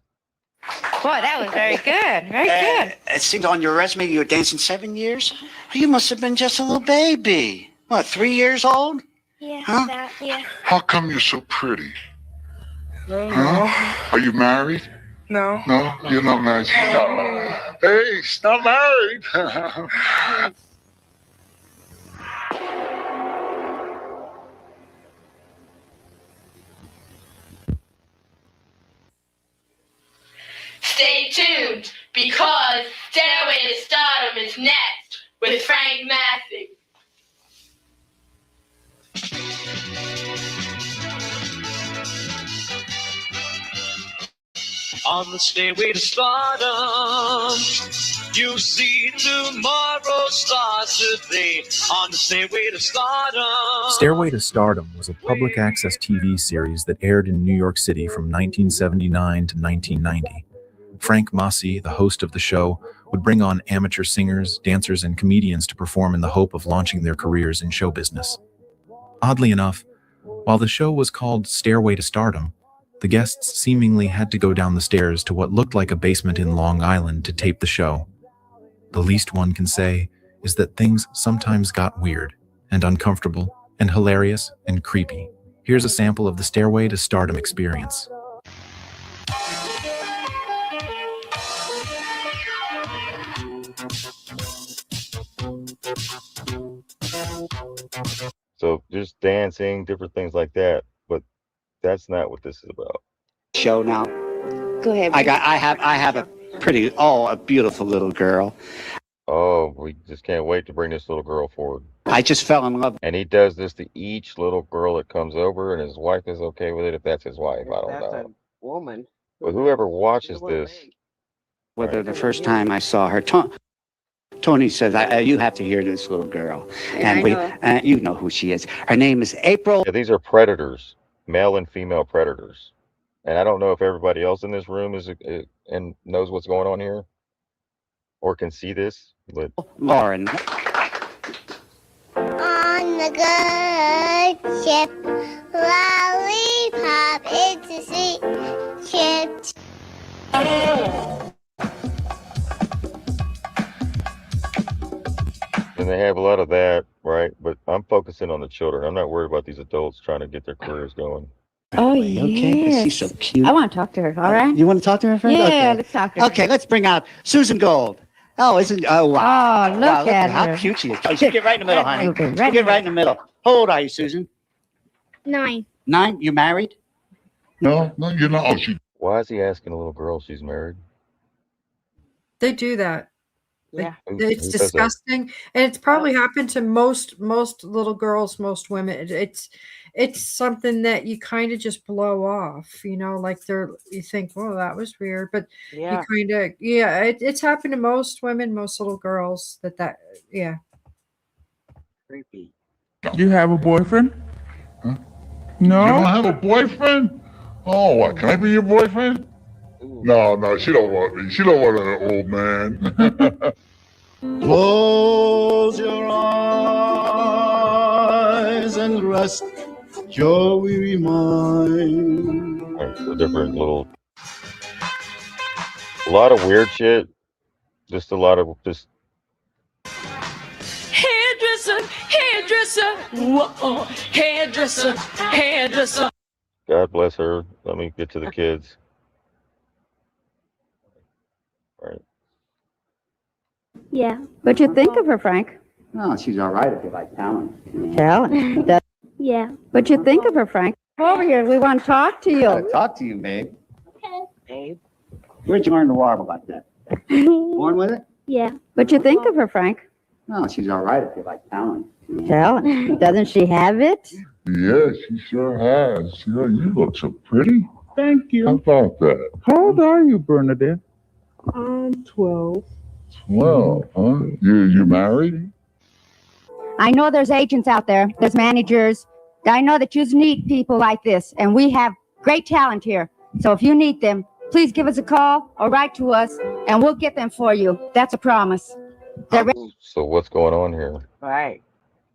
Boy, that was very good. Very good. It seems on your resume you were dancing 7 years. You must have been just a little baby. What, 3 years old? Yeah, Huh? yeah. How come you're so pretty? No. Huh? Are you married? No. No, you're not married. She's not married. Hey, she's not married. Stay tuned because Stairway to Stardom is next with Frank Massey. On the stairway to stardom, you see tomorrow's stars today. On the stairway to stardom. Stairway to Stardom was a public access TV series that aired in New York City from 1979 to 1990. Frank Massey, the host of the show, would bring on amateur singers, dancers, and comedians to perform in the hope of launching their careers in show business. Oddly enough, while the show was called Stairway to Stardom, the guests seemingly had to go down the stairs to what looked like a basement in Long Island to tape the show. The least one can say is that things sometimes got weird and uncomfortable and hilarious and creepy. Here's a sample of the Stairway to Stardom experience. So just dancing, different things like that. But that's not what this is about. Show now. Go ahead. I have a beautiful little girl. Oh, we just can't wait to bring this little girl forward. I just fell in love. And he does this to each little girl that comes over, and his wife is okay with it if that's his wife. I don't That's know. a woman. But whoever watches this, Whether the first time I saw her, Tony says, you have to hear this little girl. And you know who she is. Her name is April. yeah, these are predators, male and female predators. And I don't know if everybody else in this room is and knows what's going on here or can see this, but Lauren. On the good ship, lollipop, it's a sweet ship. and they have a lot of that, right? But I'm focusing on the children. I'm not worried about these adults trying to get their careers going. Oh, Okay, 'cause she's so cute. I want to talk to her. All right. You want to talk to her, friend? Yeah, Okay. let's talk to her. Okay, let's bring out Susan Gold. Oh, wow. Oh, Wow, look at how her. cute she is. Oh, you get right in the middle, honey. Okay, You right get right in the middle. How old are you, Susan? 9. 9? You married? No, you're not. Oh, Why is he asking a little girl if she's married? They do that. Yeah. It's Who does that? disgusting, and it's probably happened to most little girls, most women. It's something that you kind of just blow off, like you think, well, that was weird, but Yeah. you kind of, it's happened to most women, most little girls yeah. Creepy. You have a boyfriend? Huh? No. You don't have a boyfriend? Oh, what? Can I be your boyfriend? No, she don't want me. She don't want an old man. Close your eyes and rest your weary mind. Right, so different a lot of weird shit. Just a lot of Hairdresser, whoa, hairdresser. God bless her. Let me get to the kids. Right. Yeah. What you think of her, Frank? No, she's all right if you like talent. Talent. Yeah. What you think of her, Frank? Come over here. We want to talk to I you. gotta talk to you, babe. Babe. Where'd you learn to warble like that? Born with it? Yeah. What you think of her, Frank? No, she's all right if you like talent. Talent. Doesn't she have it? Yeah, she sure has. You look so pretty. Thank How you. about that? How old are you, Bernadette? 12. 12, huh? You married? I know there's agents out there, there's managers. I know that you need people like this, and we have great talent here. So if you need them, please give us a call or write to us, and we'll get them for you. That's a promise. So what's going on here? Right.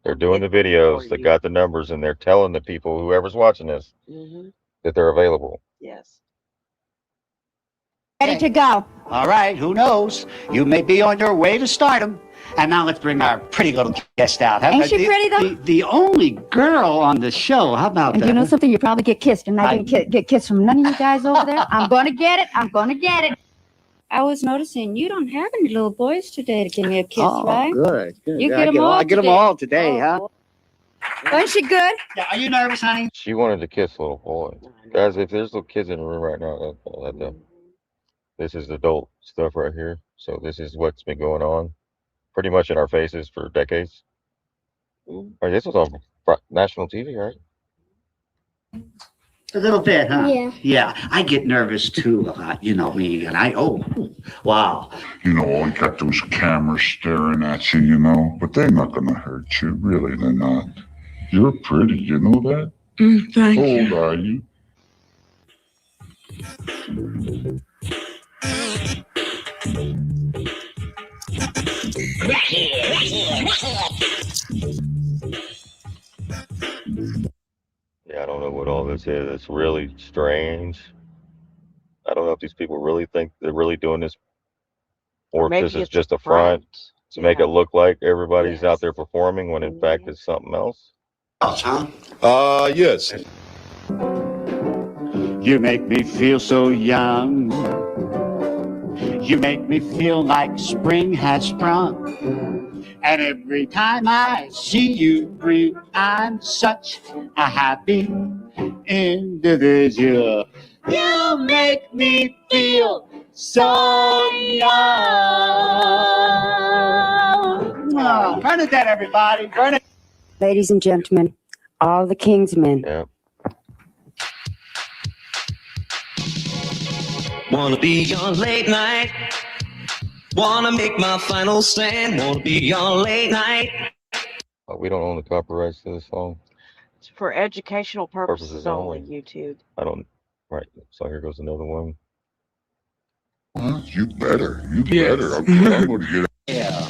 They're doing the videos. They got the numbers, and they're telling the people, whoever's watching this, that they're available. Yes. Ready to go. All right, who knows? You may be on your way to stardom. And now let's bring our pretty little guest out. Ain't she pretty, though? The only girl on the show. How about And that? you know something? You probably get kissed, and I didn't get kissed from none of you guys over there. I'm going to get it. I'm going to get it. I was noticing you don't have any little boys today to give me a kiss, right? Good. You get them all I get them today. all today, huh? Wasn't she good? Yeah, are you nervous, honey? She wanted to kiss little boy. Guys, if there's little kids in the room right now, this is adult stuff right here. So this is what's been going on pretty much in our faces for decades. Right, this was on national TV, right? A little bit, huh? Yeah. Yeah, I get nervous too a lot, you know me, and wow. You know, you got those cameras staring at you, you know, but they're not gonna hurt you. Really, they're not. You're pretty, you know that? Thank How you. old are you? Yeah, I don't know what all this is. It's really strange. I don't know if these people really think they're really doing this, or Maybe if this is it's just a front to make it look like everybody's out there performing when in fact it's something else. Huh? Yes. You make me feel so young. You make me feel like spring has sprung. And every time I see you breathe, I'm such a happy individual. You make me feel so young. Oh, Bernadette, everybody. Bernadette. Ladies and gentlemen, all the king's men. Yeah. Wanna be on late night. Wanna make my final stand. Wanna be on late night. We don't own the copyrights to this song. It's for educational purposes only, YouTube. I don't. Right. So here goes another one. You better. You better. I'm gonna get. Yeah.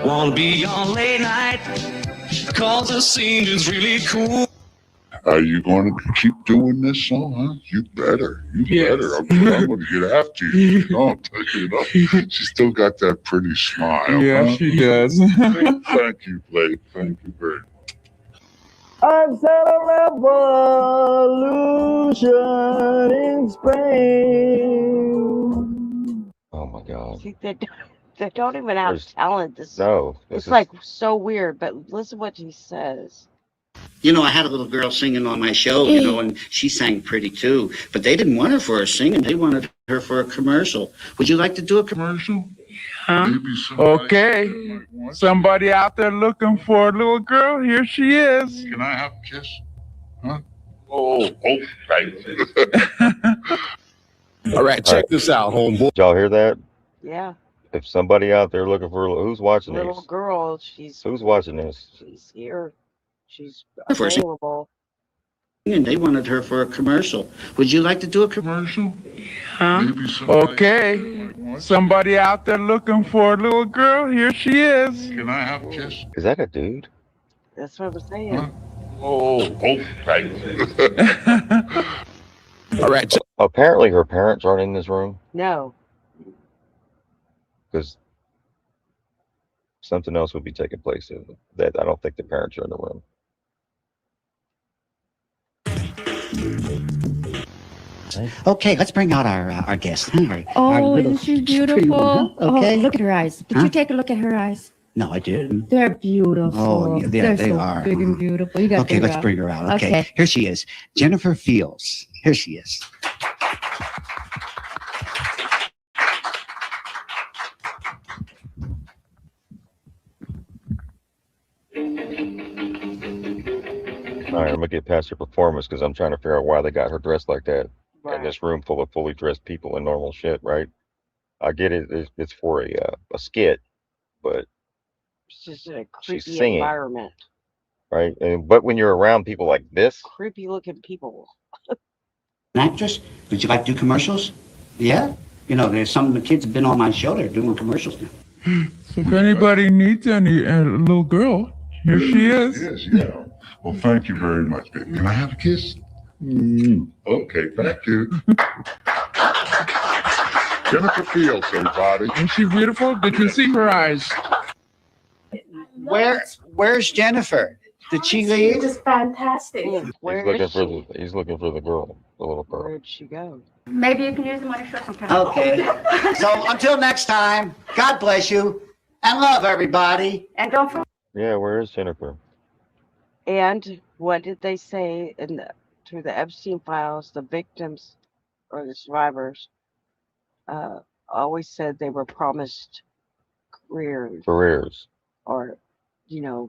Wanna be on late night. Cause the scene is really cool. Are you going to keep doing this song, huh? You better. You better. I'm going to get after you. You know, I'm telling you, she still got that pretty smile. Yeah, huh? she does. Thank you, Blake. Thank you very much. I've set a revolution in Spain. Oh my God. See, they don't even have talent. This No. it's like so weird. But listen what he says. You know, I had a little girl singing on my show, you know, and she sang pretty too. But they didn't want her for a singing. They wanted her for a commercial. Would you like to do a commercial? Huh? Okay. Somebody out there looking for a little girl. Here she is. Can I have a kiss? Huh? Oh, thank you. All right, check this out, homeboy. Did y'all hear that? Yeah. If somebody out there looking for who's watching Little these? girl, Who's watching this? she's here. She's For a sing- available. And they wanted her for a commercial. Would you like to do a commercial? Huh? Okay. Somebody out there looking for a little girl. Here she is. Can I have a kiss? Is that a dude? That's what I'm saying. Oh, thank you. All right. Apparently, her parents aren't in this room No. because something else would be taking place. That I don't think the parents are in the room. Okay, let's bring out our guest. Huh? Oh, Our little isn't she pretty beautiful? one, huh? Okay. Oh, look at her eyes. Did Huh? you take a look at her eyes? No, I didn't. They're beautiful. Oh, yeah, They're they so are. big and beautiful. You got Okay, let's bring her out. Okay, here she is. Jennifer Fields. Here she is. All right, I'm gonna get past her performance because I'm trying to figure out why they got her dressed like that in this room full of fully dressed people in normal shit. Right? I get it. It's for a skit, but just a She's creepy singing, environment. right? But when you're around people like this, Creepy looking people. An actress? Would you like to do commercials? Yeah. You know, there's some of the kids have been on my show. They're doing commercials now. So if anybody needs any little girl, here she is. Yes, yeah. Well, thank you very much, baby. Can I have a kiss? Okay, thank you. Jennifer Fields, everybody. Is she beautiful? Did you see her eyes? Where's Jennifer? Did she leave? Just fantastic. Where he's is looking she? he's looking for the girl, the little girl. Where'd she go? Maybe you can use them on your shirt sometime. Okay. So until next time, God bless you and love everybody. And don't forget. Yeah, where is Jennifer? And what did they say through the Epstein files? The victims or the survivors always said they were promised careers or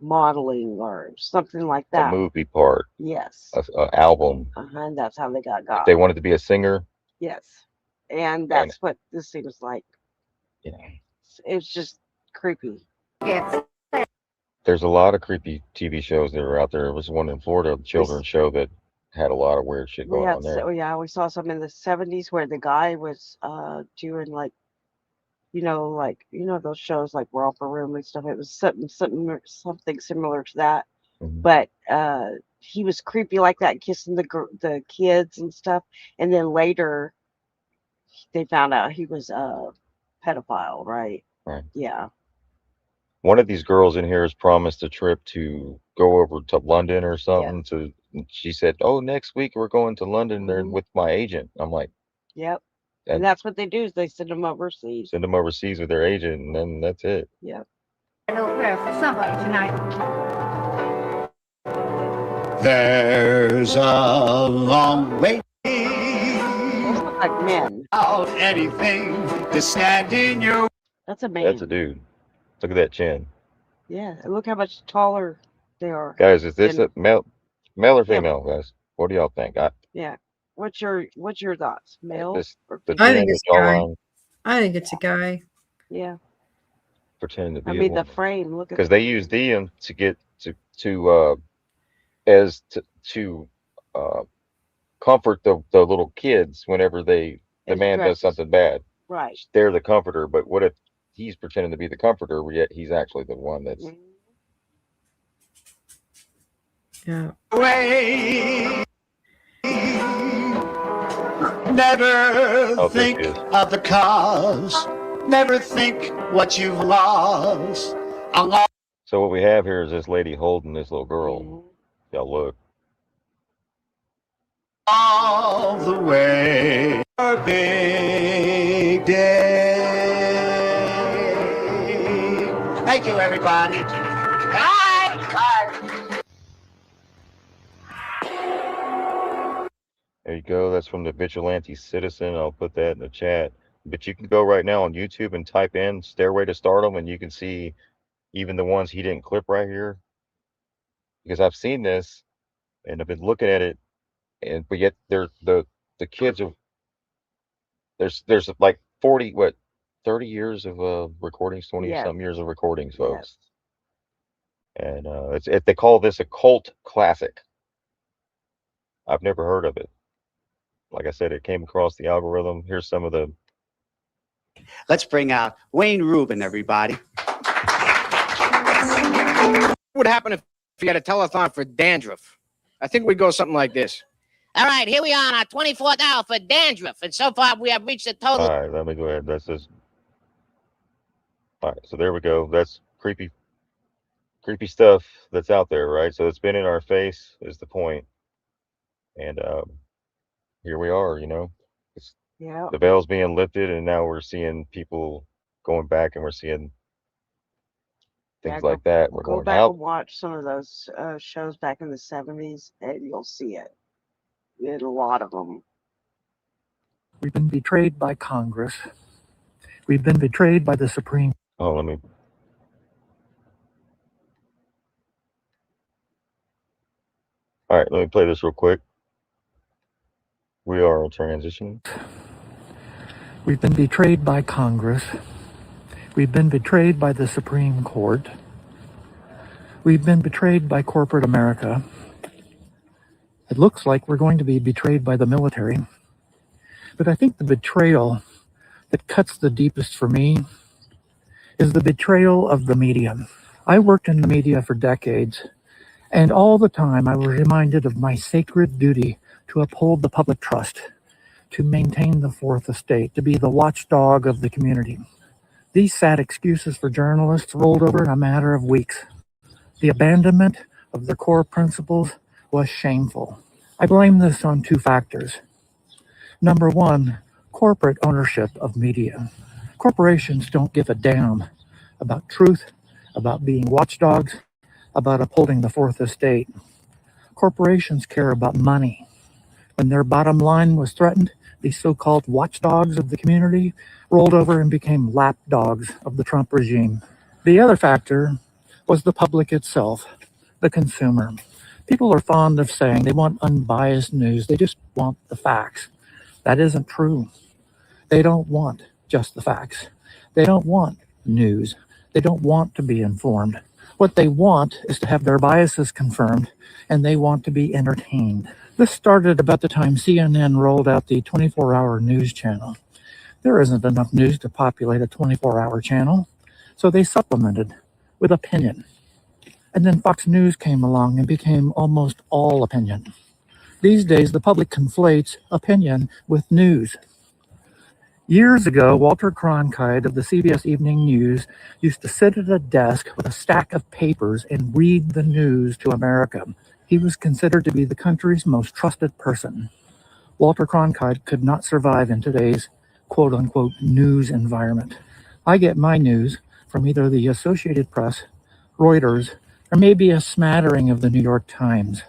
modeling or something like A that. movie part, Yes. a album. And that's how they got. If they wanted to be a singer. Yes. And that's what this seems like. Yeah. It's just creepy. Yes. There's a lot of creepy TV shows that are out there. There was one in Florida, a children's show that had a lot of weird shit going on there. We saw some in the 70s where the guy was doing those shows like Romper Room and stuff. It was something similar to that. Mm-hmm. But he was creepy like that, kissing the kids and stuff. And then later they found out he was a pedophile, right? Right. Yeah. One of these girls in here has promised a trip to go over to London or something. She said, "Oh, next week we're going to London there with my agent." I'm like, yep. And that's what they do is they send them overseas. Send them overseas with their agent, and then that's it. Yep. A little prayer for somebody tonight. There's a long way like men. out anything to stand in your. That's a man. That's a dude. Look at that chin. Yeah. And look how much taller they are. Guys, is this a male or female, guys? What do y'all think? Yeah. What's your thoughts? Male? I think it's a guy. I think it's a guy. Yeah. Pretending to be I a mean the woman. frame. Look at Because they use them to get to comfort the little kids whenever the man does something bad. Right. They're the comforter, but what if he's pretending to be the comforter, yet he's actually the one that's. Yeah. Way. Never think of the cause. Never think what you've lost. So what we have here is this lady holding this little girl. Y'all look. All the way. A big day. Thank you, everybody. Bye. Bye. There you go. That's from the Vigilante Citizen. I'll put that in the chat. But you can go right now on YouTube and type in Stairway to Stardom, and you can see even the ones he didn't clip right here. Because I've seen this, and I've been looking at it, but yet the kids are there's like 30 years of recordings, 20-something years of recordings, folks. And they call this a cult classic. I've never heard of it. Like I said, it came across the algorithm. Here's some of the. Let's bring out Wayne Rubin, everybody. What would happen if you had a telethon for dandruff? I think we'd go something like this. All right, here we are on our 24th hour for dandruff, and so far we have reached a total. All right, let me go ahead. That's just. All right, so there we go. That's creepy stuff that's out there, right? So it's been in our face is the point. And here we are, the veil's being lifted, and now we're seeing people going back, and we're seeing things like that. We're go going back out. and watch some of those shows back in the 70s, and you'll see it in a lot of them. We've been betrayed by Congress. We've been betrayed by the Supreme. Oh, let me. All right, let me play this real quick. We are transitioning. We've been betrayed by Congress. We've been betrayed by the Supreme Court. We've been betrayed by corporate America. It looks like we're going to be betrayed by the military. But I think the betrayal that cuts the deepest for me is the betrayal of the media. I worked in the media for decades, and all the time I was reminded of my sacred duty to uphold the public trust, to maintain the fourth estate, to be the watchdog of the community. These sad excuses for journalists rolled over in a matter of weeks. The abandonment of their core principles was shameful. I blame this on two factors. Number one, corporate ownership of media. Corporations don't give a damn about truth, about being watchdogs, about upholding the fourth estate. Corporations care about money. When their bottom line was threatened, these so-called watchdogs of the community rolled over and became lapdogs of the Trump regime. The other factor was the public itself, the consumer. People are fond of saying they want unbiased news. They just want the facts. That isn't true. They don't want just the facts. They don't want news. They don't want to be informed. What they want is to have their biases confirmed, and they want to be entertained. This started about the time CNN rolled out the 24-hour news channel. There isn't enough news to populate a 24-hour channel, so they supplemented with opinion. And then Fox News came along and became almost all opinion. These days, the public conflates opinion with news. Years ago, Walter Cronkite of the CBS Evening News used to sit at a desk with a stack of papers and read the news to America. He was considered to be the country's most trusted person. Walter Cronkite could not survive in today's quote-unquote news environment. I get my news from either the Associated Press, Reuters, or maybe a smattering of the New York Times.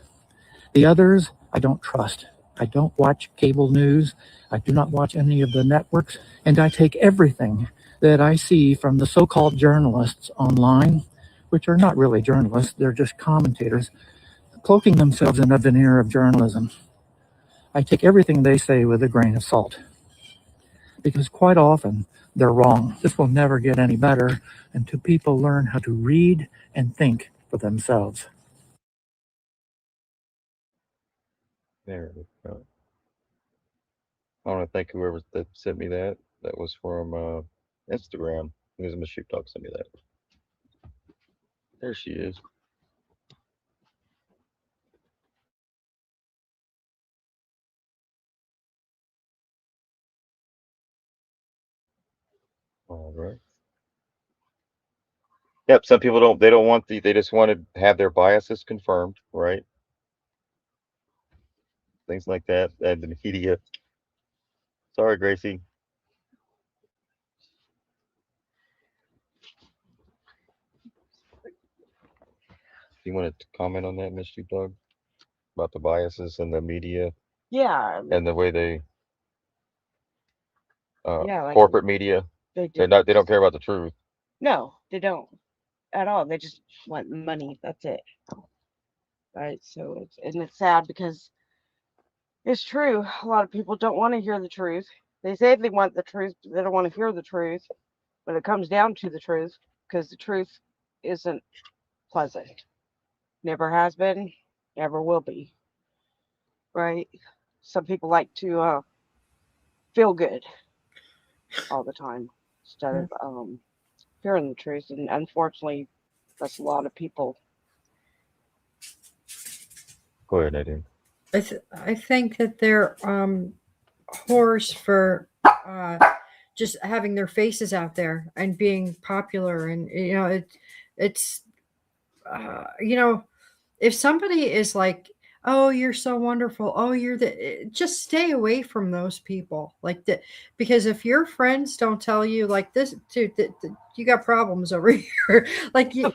The others I don't trust. I don't watch cable news. I do not watch any of the networks, and I take everything that I see from the so-called journalists online, which are not really journalists, they're just commentators, cloaking themselves in a veneer of journalism. I take everything they say with a grain of salt, because quite often they're wrong. This will never get any better until people learn how to read and think for themselves. There we go. I want to thank whoever that sent me that. That was from Instagram. It was Miss Sheepdog sent me that. There she is. All right. Yep. Some people don't. They don't want the. They just want to have their biases confirmed, right? Things like that. And the media. Sorry, Gracie. You wanted to comment on that, Miss Sheepdog, about the biases in the media Yeah, and the way they yeah, like corporate media. they They're do. not. They don't care about the truth. No, they don't at all. They just want money. That's it. Right. So it's sad because it's true. A lot of people don't want to hear the truth. They say they want the truth, but they don't want to hear the truth. But it comes down to the truth because the truth isn't pleasant. Never has been, never will be. Right. Some people like to feel good all the time instead of hearing the truth, and unfortunately, that's a lot of people. Go ahead, Nadine. I think that they're whores for just having their faces out there and being popular, and it's if somebody is like, oh, you're so wonderful, oh, you're just stay away from those people like that, because if your friends don't tell you like this, dude, you got problems over here. Like you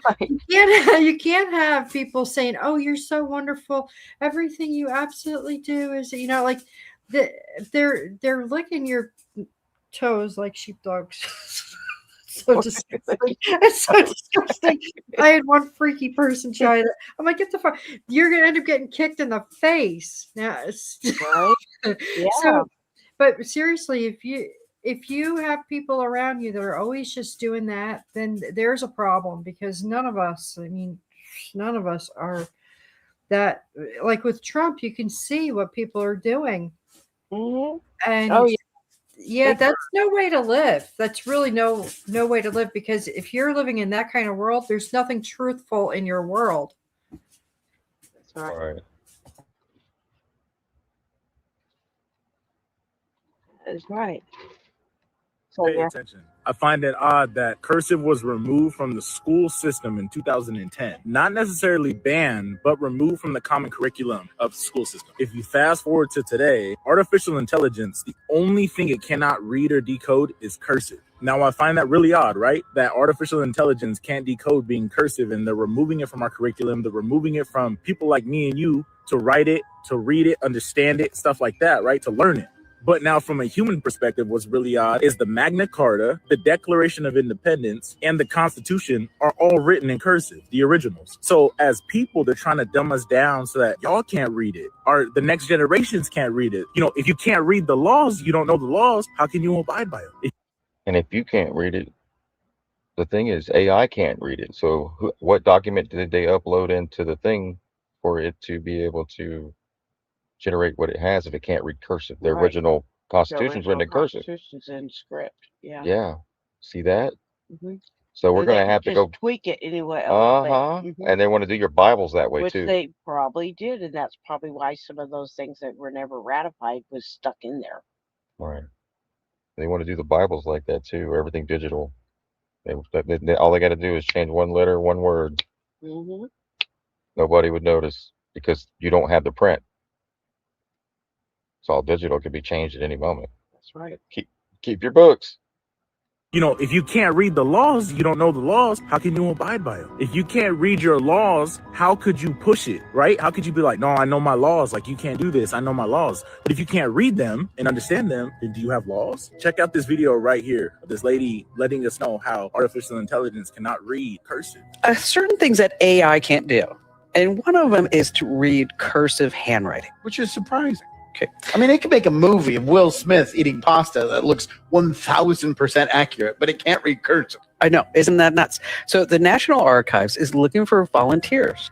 can't have people saying, oh, you're so wonderful, everything you absolutely do is like the, they're licking your toes like sheepdogs. So disgusting. It's so disgusting. I had one freaky person try it. I'm like, get the fuck. You're gonna end up getting kicked in the face. Now, Right? Yeah. so, but seriously, if you have people around you that are always just doing that, then there's a problem because none of us. I mean, none of us are that. Like with Trump, you can see what people are doing, Mm-hmm. and Oh yeah. yeah, Big that's no way to live. That's really no way to live, because if you're living in that kind of world, there's nothing truthful in your world. That's right. All right. That's right. So Pay yeah. attention. I find it odd that cursive was removed from the school system in 2010. Not necessarily banned, but removed from the common curriculum of the school system. If you fast forward to today, artificial intelligence, the only thing it cannot read or decode is cursive. Now, I find that really odd, right? That artificial intelligence can't decode being cursive, and they're removing it from our curriculum. They're removing it from people like me and you to write it, to read it, understand it, stuff like that, right? To learn it. But now, from a human perspective, what's really odd is the Magna Carta, the Declaration of Independence, and the Constitution are all written in cursive, the originals. So as people, they're trying to dumb us down so that y'all can't read it, or the next generations can't read it. You know, if you can't read the laws, you don't know the laws, how can you abide by them? And if you can't read it, the thing is AI can't read it. So what document did they upload into the thing for it to be able to generate what it has if it can't read cursive? The Right. original The Constitution's written original in cursive. Constitution's in script. Yeah. Yeah. See that? Mm-hmm. So we're And they going to can have to just go. tweak it anyway a little bit. Mm-hmm. And they want to do your Bibles that way Which too. they probably did, and that's probably why some of those things that were never ratified was stuck in there. Right. They want to do the Bibles like that too. Everything digital. All they got to do is change one letter, one word. Mm-hmm. Nobody would notice because you don't have the print. It's all digital. It can be changed at any moment. That's right. Keep your books. You know, if you can't read the laws, you don't know the laws, how can you abide by them? If you can't read your laws, how could you push it, right? How could you be like, no, I know my laws, like you can't do this, I know my laws. But if you can't read them and understand them, then do you have laws? Check out this video right here of this lady letting us know how artificial intelligence cannot read cursive. Certain things that AI can't do. And one of them is to read cursive handwriting. Which is surprising. Okay. I mean, it can make a movie of Will Smith eating pasta that looks 1,000% accurate, but it can't read cursive. I know, isn't that nuts? So the National Archives is looking for volunteers,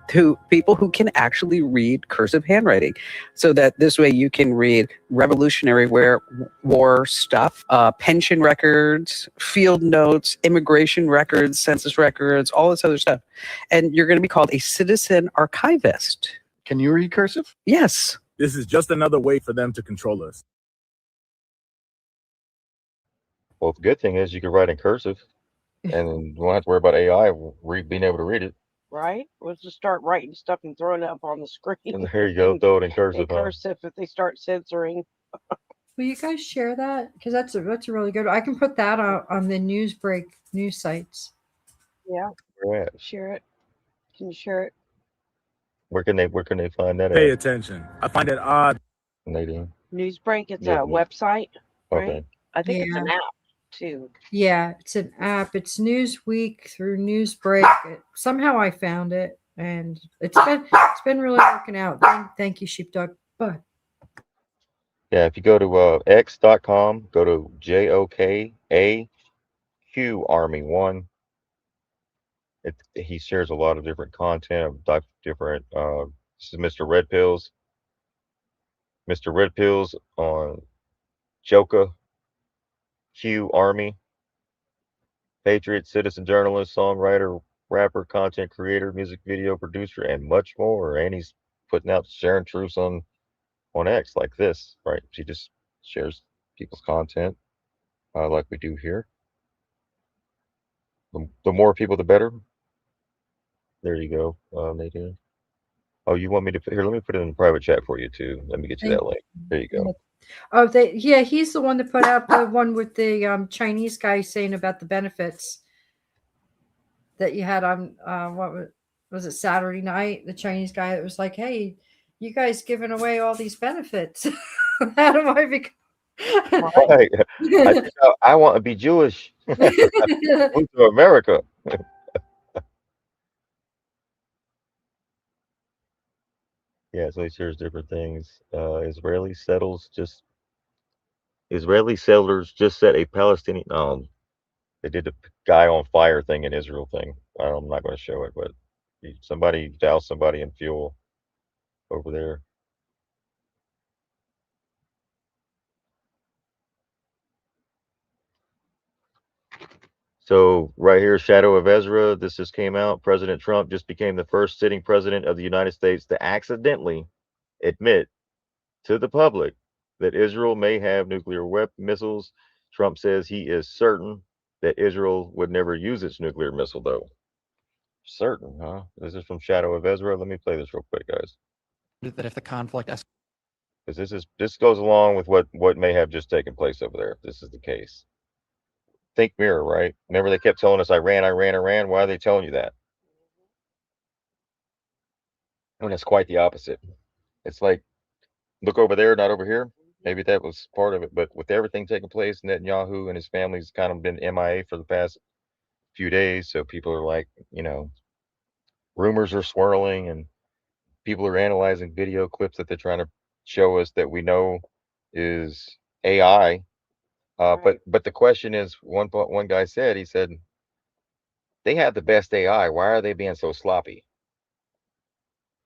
people who can actually read cursive handwriting, so that this way you can read Revolutionary War stuff, pension records, field notes, immigration records, census records, all this other stuff. And you're going to be called a citizen archivist. Can you read cursive? Yes. This is just another way for them to control us. Well, the good thing is you can write in cursive, and you won't have to worry about AI being able to read it. Right? We'll just start writing stuff and throwing it up on the screen. And there you go, throw it in cursive. Cursive if they start censoring. Will you guys share that? Because that's a really good. I can put that on the Newsbreak news sites. Yeah. Where at? Share it. Can you share it? Where can they find that Pay at? attention. I find it odd. Nadine. Newsbreak, it's Yeah, a website, right? Okay. I think it's an Yeah. app too. Yeah, it's an app. It's Newsweek through Newsbreak. Somehow I found it, and it's been really working out. Thank you, Sheepdog. But Yeah, if you go to x.com, go to JOKAQ Army 1. He shares a lot of different content of different. This is Mr. Red Pills. Mr. Red Pills on Joka Q Army. Patriot, citizen journalist, songwriter, rapper, content creator, music video producer, and much more. And he's putting out sharing truths on X like this, right? She just shares people's content like we do here. The more people, the better. There you go, Nadine. Oh, you want me to here? Let me put it in the private chat for you too. Let me get you that link. There you go. oh, he's the one that put out the one with the Chinese guy saying about the benefits that you had on what was it, Saturday night? The Chinese guy that was like, "Hey, you guys giving away all these benefits. How do I become?" Right. I want to be Jewish. Move to America. Yeah, so he shares different things. Israeli settlers just set a Palestinian. They did the guy on fire thing in Israel thing. I'm not going to show it, but Somebody doused somebody in fuel over there. So right here, Shadow of Ezra. This just came out. President Trump just became the first sitting president of the United States to accidentally admit to the public that Israel may have nuclear missiles. Trump says he is certain that Israel would never use its nuclear missile, though. Certain, huh? This is from Shadow of Ezra. Let me play this real quick, guys. That if the conflict Because this goes along with what may have just taken place over there, if this is the case. Think mirror, right? Remember they kept telling us Iran, Iran, Iran. Why are they telling you that? When it's quite the opposite. It's like, look over there, not over here. Maybe that was part of it, but with everything taking place, Netanyahu and his family's kind of been MIA for the past few days. So people are like, rumors are swirling and people are analyzing video clips that they're trying to show us that we know is AI. But the question is, one guy said, he said, they have the best AI. Why are they being so sloppy?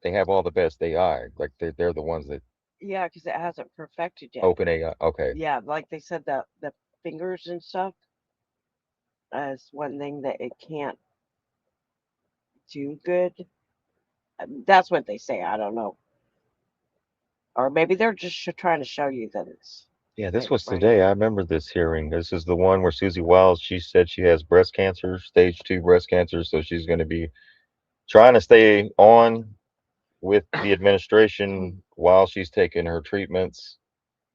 They have all the best AI. Like they're the ones that Yeah, because it hasn't perfected yet. open AI. Okay. Yeah, like they said that the fingers and stuff is one thing that it can't do good. That's what they say. I don't know. Or maybe they're just trying to show you that it's Yeah, this fake, was right? today. I remember this hearing. This is the one where Susie Wiles, she said she has breast cancer, stage 2 breast cancer. So she's going to be trying to stay on with the administration while she's taking her treatments.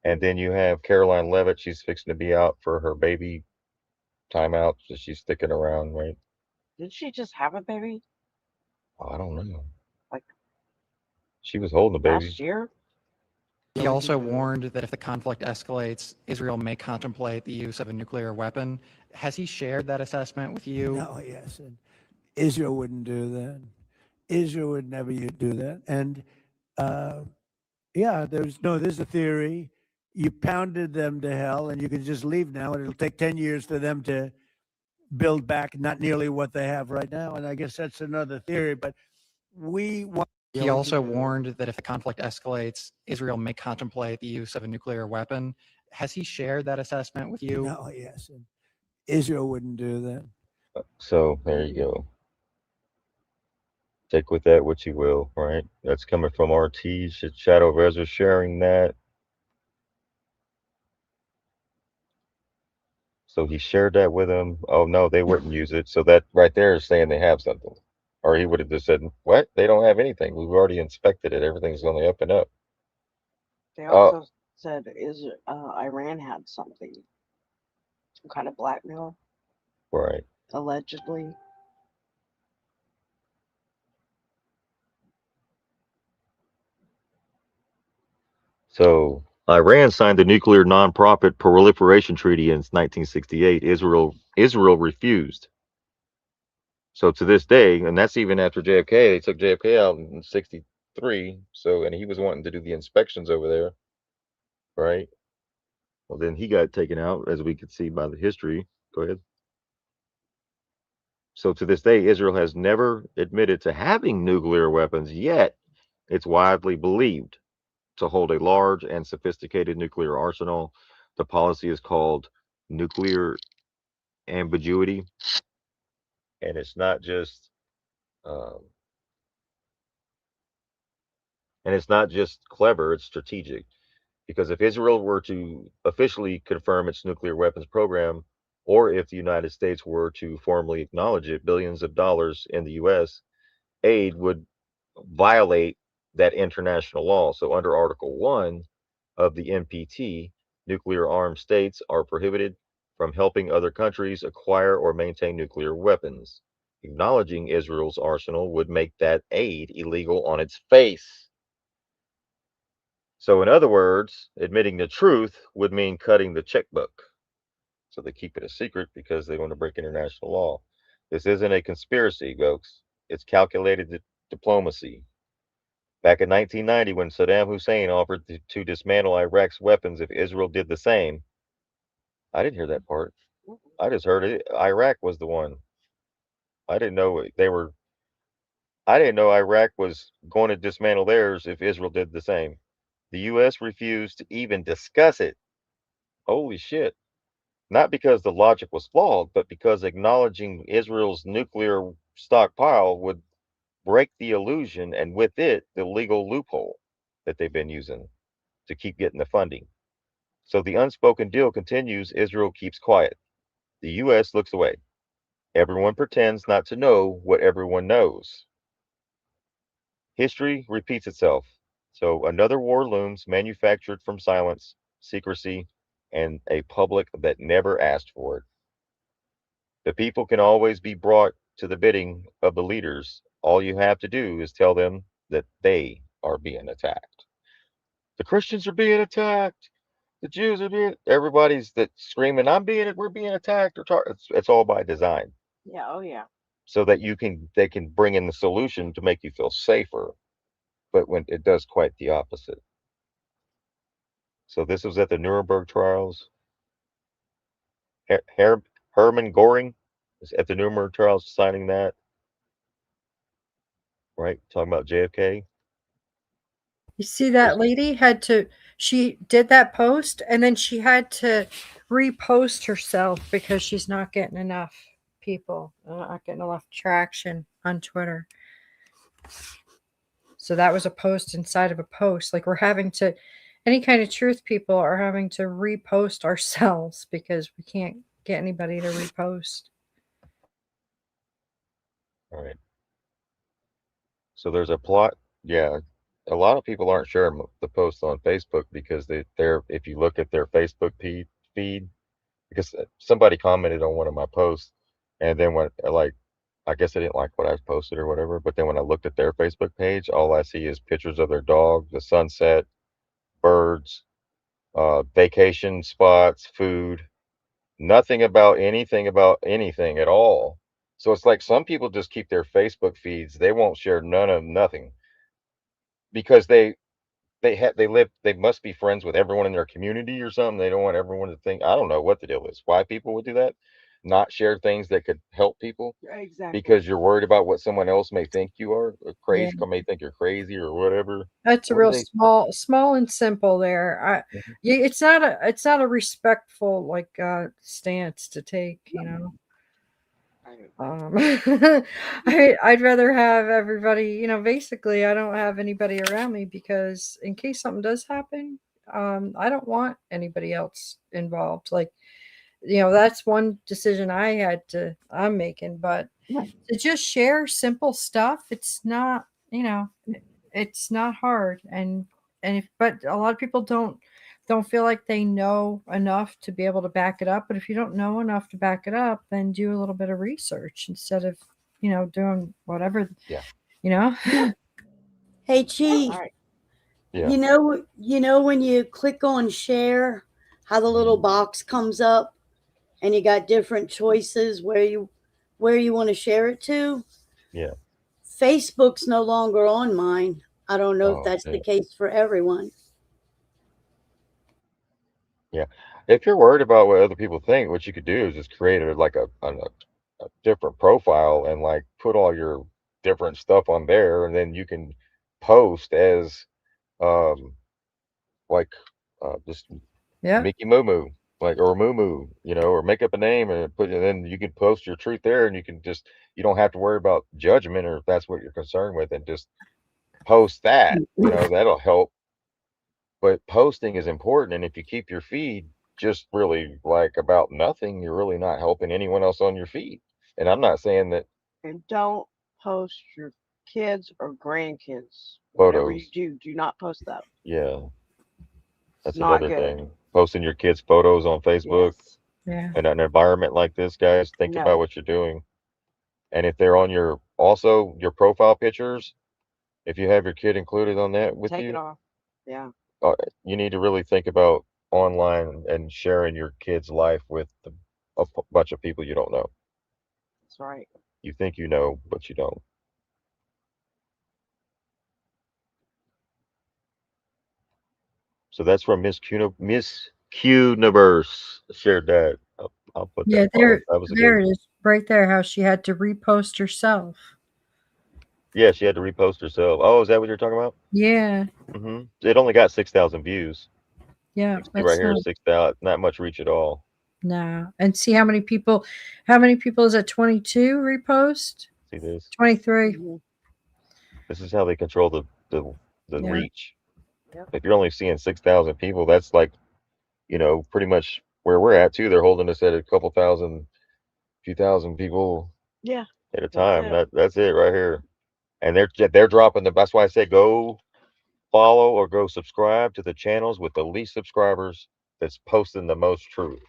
And then you have Caroline Levitt. She's fixing to be out for her baby timeout. So she's sticking around, right? Did she just have a baby Oh, I don't know. like She was holding the baby. last year? He also warned that if the conflict escalates, Israel may contemplate the use of a nuclear weapon. Has he shared that assessment with you? No, yes. And Israel wouldn't do that. Israel would never do that. And yeah, there's a theory. You pounded them to hell and you can just leave now, and it'll take 10 years for them to build back not nearly what they have right now. And I guess that's another theory, but we want. He also warned that if the conflict escalates, Israel may contemplate the use of a nuclear weapon. Has he shared that assessment with you? No, yes. And Israel wouldn't do that. So there you go. Take with that what you will, right? That's coming from RT. Shadow of Ezra sharing that. So he shared that with him. Oh no, they wouldn't use it. So that right there is saying they have something. Or he would have just said, what? They don't have anything. We've already inspected it. Everything's on the up and up. They also said Iran had something, some kind of blackmail, Right. allegedly. So Iran signed the Nuclear Nonprofit Proliferation Treaty in 1968. Israel refused. So to this day, and that's even after JFK, they took JFK out in 63. So, and he was wanting to do the inspections over there, right? Well, then he got taken out, as we could see by the history. Go ahead. So to this day, Israel has never admitted to having nuclear weapons, yet it's widely believed to hold a large and sophisticated nuclear arsenal. The policy is called nuclear ambiguity, and it's not just um, clever; it's strategic. Because if Israel were to officially confirm its nuclear weapons program, or if the United States were to formally acknowledge it, billions of dollars in the U.S. aid would violate that international law. So under Article 1 of the NPT, nuclear armed states are prohibited from helping other countries acquire or maintain nuclear weapons. Acknowledging Israel's arsenal would make that aid illegal on its face. So in other words, admitting the truth would mean cutting the checkbook. So they keep it a secret because they want to break international law. This isn't a conspiracy, folks. It's calculated diplomacy. Back in 1990, when Saddam Hussein offered to dismantle Iraq's weapons if Israel did the same, I didn't hear that part. I just heard it. Iraq was the one. I didn't know they were. I didn't know Iraq was going to dismantle theirs if Israel did the same. The U.S. refused to even discuss it. Holy shit. Not because the logic was flawed, but because acknowledging Israel's nuclear stockpile would break the illusion and with it, the legal loophole that they've been using to keep getting the funding. So the unspoken deal continues. Israel keeps quiet. The U.S. looks away. Everyone pretends not to know what everyone knows. History repeats itself. So another war looms, manufactured from silence, secrecy, and a public that never asked for it. The people can always be brought to the bidding of the leaders. All you have to do is tell them that they are being attacked. The Christians are being attacked. The Jews are being. Everybody's that screaming, we're being attacked." It's all by design, Yeah. Oh yeah. so that they can bring in the solution to make you feel safer. But when it does quite the opposite. So this was at the Nuremberg trials. Hermann Göring is at the Nuremberg trials signing that. Right, talking about JFK. You see that lady she did that post and then she had to repost herself because she's not getting enough people, not getting enough traction on Twitter. So that was a post inside of a post. Like any kind of truth people are having to repost ourselves because we can't get anybody to repost. All right. So there's a plot. Yeah, a lot of people aren't sharing the post on Facebook because they're if you look at their Facebook feed, because somebody commented on one of my posts, and then when I guess they didn't like what I posted or whatever, but then when I looked at their Facebook page, all I see is pictures of their dog, the sunset, birds, vacation spots, food, nothing about anything at all. So it's like some people just keep their Facebook feeds. They won't share nothing because they must be friends with everyone in their community or something. They don't want everyone to think. I don't know what the deal is. Why people would do that? Not share things that could help people. Exactly. Because you're worried about what someone else may think you are crazy, Yeah. may think you're crazy or whatever. That's a What do real they? small and simple there. Yeah, it's not a respectful stance to take, you know. I'd rather have everybody, basically I don't have anybody around me because in case something does happen, I don't want anybody else involved. Like, that's one decision I'm making, but to just share simple stuff, it's not, it's not hard. But a lot of people don't feel like they know enough to be able to back it up. But if you don't know enough to back it up, then do a little bit of research instead of, doing whatever, Yeah. Hey, Chief. Yeah. You know when you click on share, how the little box comes up and you got different choices where you want to share it to? Yeah. Facebook's no longer on mine. I don't know if Oh, that's the shit. case for everyone. Yeah. If you're worried about what other people think, what you could do is just create a different profile and put all your different stuff on there, and then you can post as um just Yeah. Mickey Moo Moo, or Moo Moo, or make up a name and then you can post your truth there, and you don't have to worry about judgment, or if that's what you're concerned with, and just post that. That'll help. But posting is important, and if you keep your feed just really about nothing, you're really not helping anyone else on your feed. And I'm not saying that And don't post your kids or grandkids. Whatever you photos. do not post that. Yeah, that's not another good. thing. Posting your kids' photos on Facebook. Yes. Yeah. In an environment like this, guys, think No. about what you're doing. And if they're on your profile pictures, if you have your kid included on that with Take it you, off. Yeah. you need to really think about online and sharing your kid's life with a bunch of people you don't know. That's right. You think you know, but you don't. So that's from Miss Universe shared that. I'll put Yeah, that. That was a good there one. it is, right there. How she had to repost herself. Yeah, she had to repost herself. Oh, is that what you're talking about? Yeah, It only got 6,000 views. yeah, You see right that's here, not 6,000, not much reach at all. nah. And see how many people? How many people is it? 22 repost. See this? 23. This is how they control the Yeah. reach. If you're only seeing 6,000 people, that's like, pretty much where we're at too. They're holding us at a couple thousand, few thousand people Yeah. at a time. it. That's it right here. And they're dropping the. That's why I say go follow or go subscribe to the channels with the least subscribers that's posting the most truth.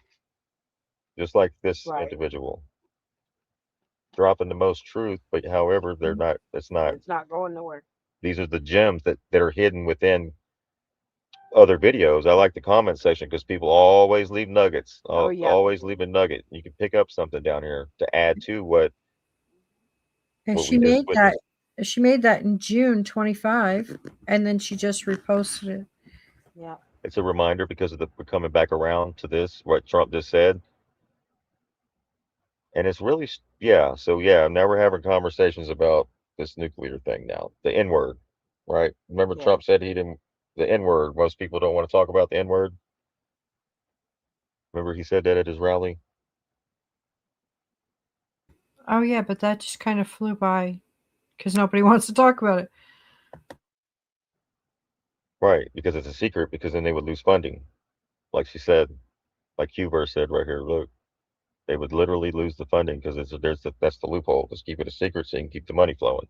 Just like this individual dropping the most truth, but however they're not. It's not. It's not going nowhere. These are the gems that are hidden within other videos. I like the comment section because people always leave nuggets. Oh, yeah. Always leave a nugget. You can pick up something down here to add to what. And what she we just made witnessed. that. She made that in June 25, and then she just reposted it. Yeah. It's a reminder because of we're coming back around to this, what Trump just said. And it's really, yeah. So, yeah, now we're having conversations about this nuclear thing now, the N word, right? Remember, Yeah. Trump said he didn't, the N word, most people don't want to talk about the N word. Remember, he said that at his rally? Oh yeah, but that just kind of flew by because nobody wants to talk about it. Right, because it's a secret, because then they would lose funding. Like she said, like Huber said right here, look, they would literally lose the funding because that's the loophole. Just keep it a secret so you can keep the money flowing.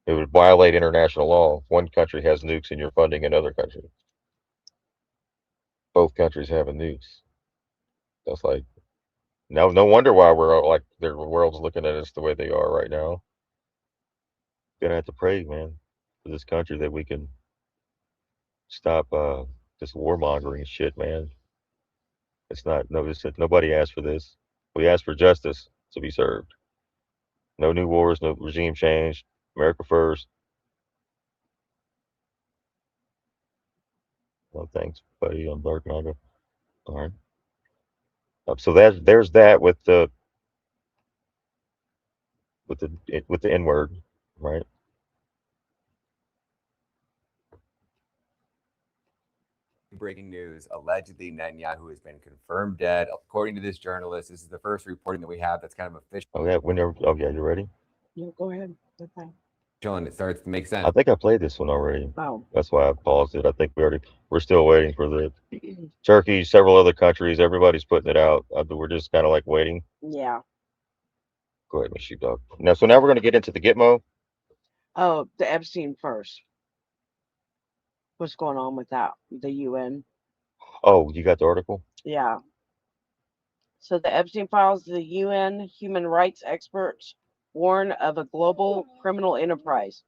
It would violate international law if one country has nukes and you're funding another country. Both countries having nukes. That's like, no wonder why we're all like, the world's looking at us the way they are right now. Gonna have to pray, man, for this country that we can stop this warmongering shit, man. It's not, nobody asked for this. We asked for justice to be served. No new wars, no regime change. America first. Well, thanks, buddy. I'm Dark Naga. All right. So there's that with the N word, right? Breaking news. Allegedly, Netanyahu has been confirmed dead. According to this journalist, this is the first reporting that we have that's kind of official. Oh yeah, you ready? Yeah, go ahead. Okay. And it starts to make sense. I think I played this one already. Oh. That's why I paused it. I think we're still waiting for the Turkey, several other countries. Everybody's putting it out. We're just kind of like waiting. Yeah. Go ahead, Miss Sheepdog. Now we're going to get into the Gitmo. Oh, the Epstein first. What's going on with that? The UN. Oh, you got the article? Yeah. So the Epstein files, the UN human rights experts warn of a global criminal enterprise,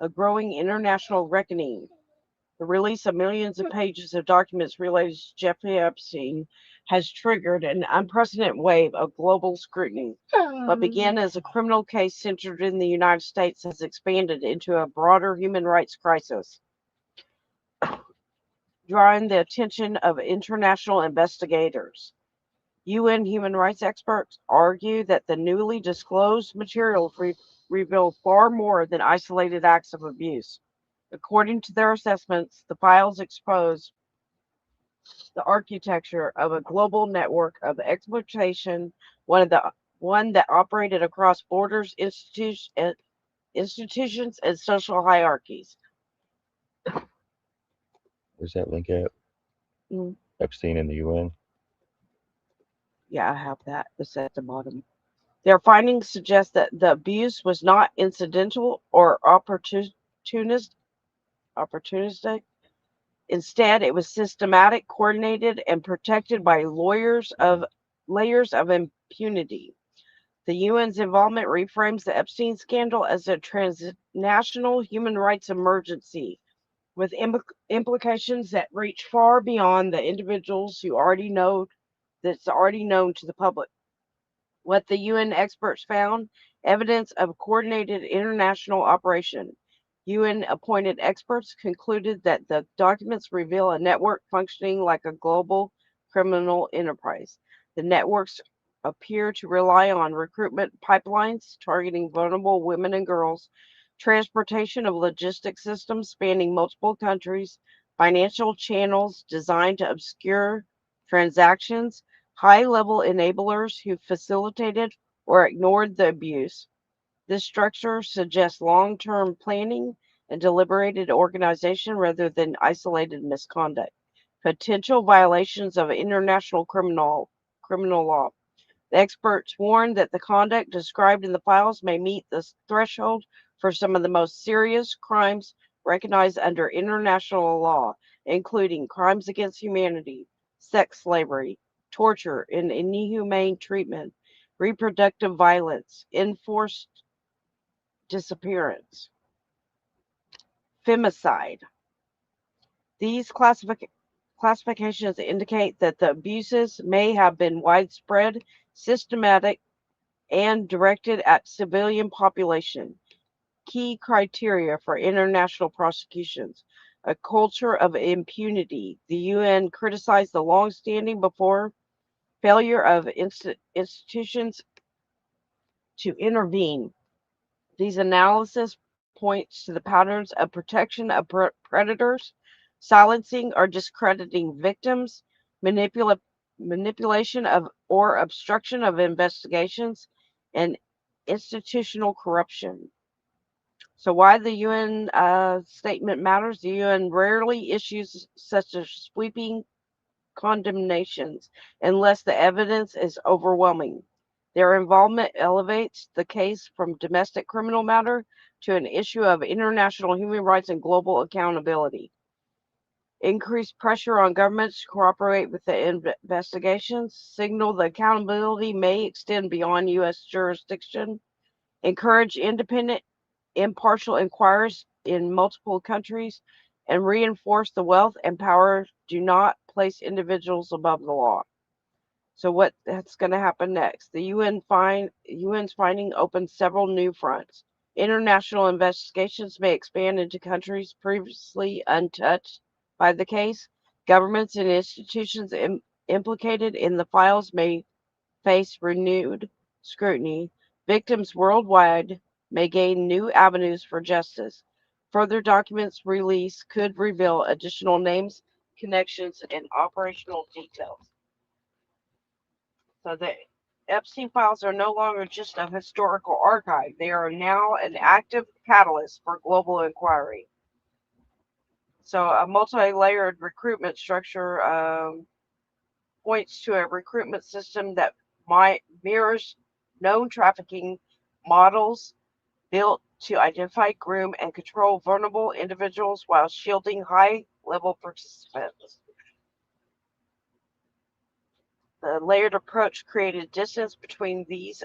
a growing international reckoning. The release of millions of pages of documents related to Jeffrey Epstein has triggered an unprecedented wave of global scrutiny. What began as a criminal case centered in the United States has expanded into a broader human rights crisis, drawing the attention of international investigators. UN human rights experts argue that the newly disclosed materials reveal far more than isolated acts of abuse. According to their assessments, the files expose the architecture of a global network of exploitation, one that operated across borders, institutions, and social hierarchies. Where's that link at? Epstein in the UN. Yeah, I have that. It's at the bottom. Their findings suggest that the abuse was not incidental or opportunistic. Instead, it was systematic, coordinated, and protected by layers of impunity. The UN's involvement reframes the Epstein scandal as a transnational human rights emergency, with implications that reach far beyond the individuals that's already known to the public. What the UN experts found: evidence of coordinated international operation. UN appointed experts concluded that the documents reveal a network functioning like a global criminal enterprise. The networks appear to rely on recruitment pipelines targeting vulnerable women and girls transportation of logistics systems spanning multiple countries, financial channels designed to obscure transactions, high level enablers who facilitated or ignored the abuse. This structure suggests long term planning and deliberated organization rather than isolated misconduct. Potential violations of international criminal law. The experts warn that the conduct described in the files may meet the threshold for some of the most serious crimes recognized under international law, including crimes against humanity, sex slavery, torture and inhumane treatment, reproductive violence, enforced disappearance, femicide. These classifications indicate that the abuses may have been widespread, systematic, and directed at civilian population. Key criteria for international prosecutions. A culture of impunity. The UN criticized the long-standing before failure of institutions to intervene. These analysis points to the patterns of protection of predators, silencing or discrediting victims, manipulation of or obstruction of investigations, and institutional corruption. So, why the UN statement matters? The UN rarely issues such a sweeping condemnations unless the evidence is overwhelming. Their involvement elevates the case from domestic criminal matter to an issue of international human rights and global accountability. Increased pressure on governments to cooperate with the investigations, signal the accountability may extend beyond U.S. jurisdiction, encourage independent, impartial inquiries in multiple countries, and reinforce the wealth and power do not place individuals above the law. So that's going to happen next? The UN's finding opens several new fronts. International investigations may expand into countries previously untouched by the case. Governments and institutions implicated in the files may face renewed scrutiny. Victims worldwide may gain new avenues for justice. Further documents released could reveal additional names, connections, and operational details. So the Epstein files are no longer just a historical archive. They are now an active catalyst for global inquiry. So a multi-layered recruitment structure points to a recruitment system that mirrors known trafficking models built to identify, groom, and control vulnerable individuals while shielding high-level participants. The layered approach created distance between these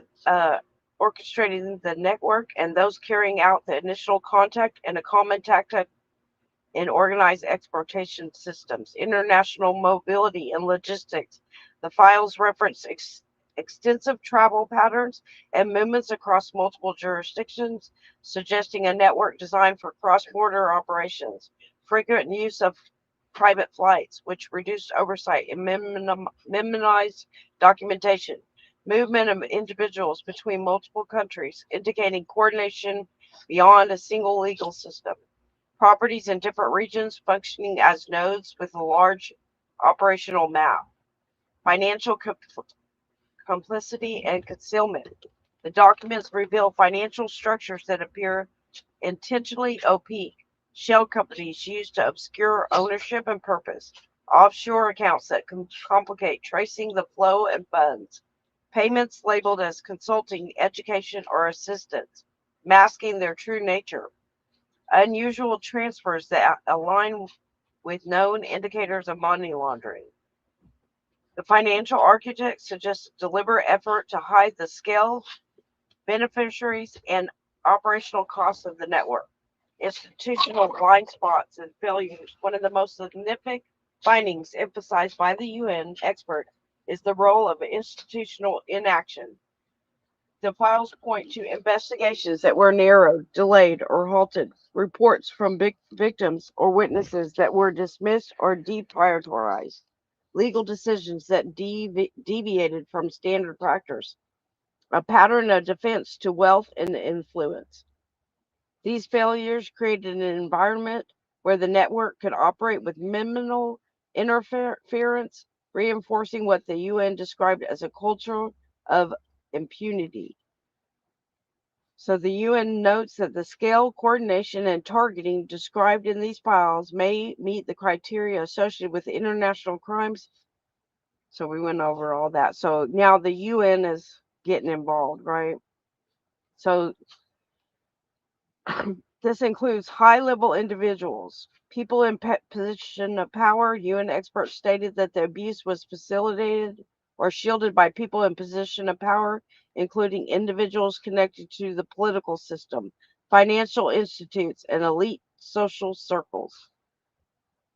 orchestrating the network and those carrying out the initial contact, and a common tactic in organized exploitation systems, international mobility, and logistics. The files reference extensive travel patterns and movements across multiple jurisdictions, suggesting a network designed for cross-border operations. Frequent use of private flights, which reduced oversight and minimized documentation. Movement of individuals between multiple countries, indicating coordination beyond a single legal system. Properties in different regions functioning as nodes with a large operational map. Financial complicity and concealment. The documents reveal financial structures that appear intentionally opaque. Shell companies used to obscure ownership and purpose. Offshore accounts that complicate tracing the flow and funds. Payments labeled as consulting, education, or assistance, masking their true nature. Unusual transfers that align with known indicators of money laundering. The financial architect suggests a deliberate effort to hide the scale, beneficiaries, and operational costs of the network. Institutional blind spots and failures. One of the most significant findings emphasized by the UN expert is the role of institutional inaction. The files point to investigations that were narrowed, delayed, or halted, reports from victims or witnesses that were dismissed or deprioritized, legal decisions that deviated from standard practice, a pattern of defense to wealth and influence. These failures created an environment where the network could operate with minimal interference, reinforcing what the UN described as a culture of impunity. So the UN notes that the scale, coordination, and targeting described in these files may meet the criteria associated with international crimes. So we went over all that. So now the UN is getting involved, right? So this includes high-level individuals, people in position of power. UN experts stated that the abuse was facilitated or shielded by people in position of power, including individuals connected to the political system, financial institutes, and elite social circles.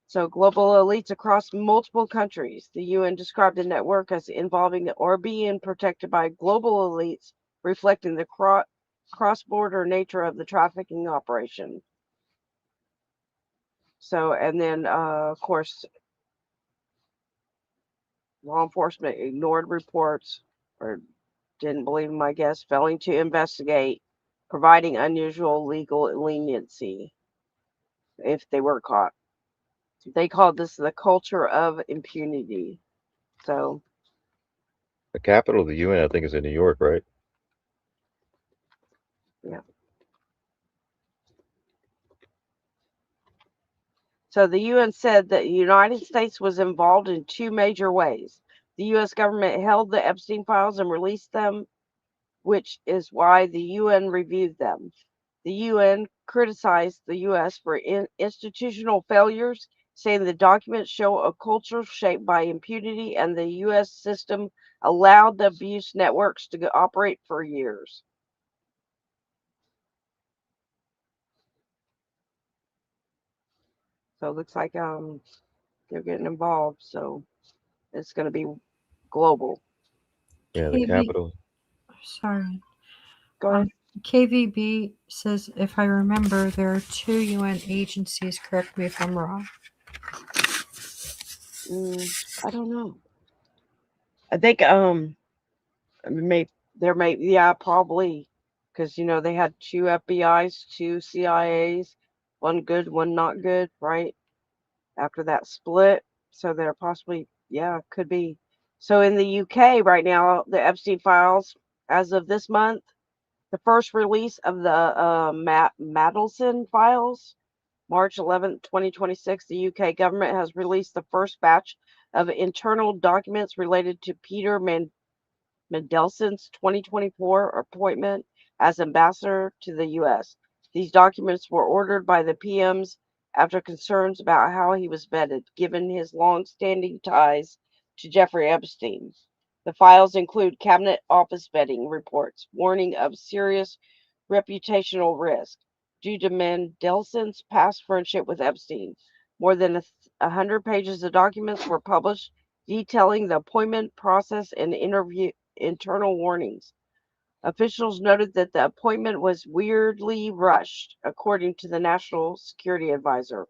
So global elites across multiple countries. The UN described the network as involving or being protected by global elites, reflecting the cross-border nature of the trafficking operation. So, and then, of course, law enforcement ignored reports or didn't believe them, I guess, failing to investigate, providing unusual legal leniency if they were caught. They called this the culture of impunity. So, The capital of the UN, I think, is in New York, right? yeah. So the UN said that the United States was involved in two major ways. The U.S. government held the Epstein files and released them, which is why the UN reviewed them. The UN criticized the U.S. for institutional failures, saying the documents show a culture shaped by impunity and the U.S. system allowed the abuse networks to operate for years. So it looks like they're getting involved. So it's going to be global. Yeah, the capital. Sorry. Go ahead. KVB says, if I remember, there are 2 UN agencies. Correct me if I'm wrong. I don't know. I think yeah, probably, because they had 2 FBI's, 2 CIA's, one good, one not good, right? After that split, so they're possibly, yeah, could be. So in the UK right now, the Epstein files, as of this month, the first release of the Mandelson files, March 11th, 2026, the UK government has released the first batch of internal documents related to Peter Mandelson's 2024 appointment as ambassador to the U.S. These documents were ordered by the PMs after concerns about how he was vetted, given his long-standing ties to Jeffrey Epstein. The files include cabinet office vetting reports, warning of serious reputational risk due to Mandelson's past friendship with Epstein. More than 100 pages of documents were published detailing the appointment process and internal warnings. Officials noted that the appointment was weirdly rushed, according to the National Security Advisor.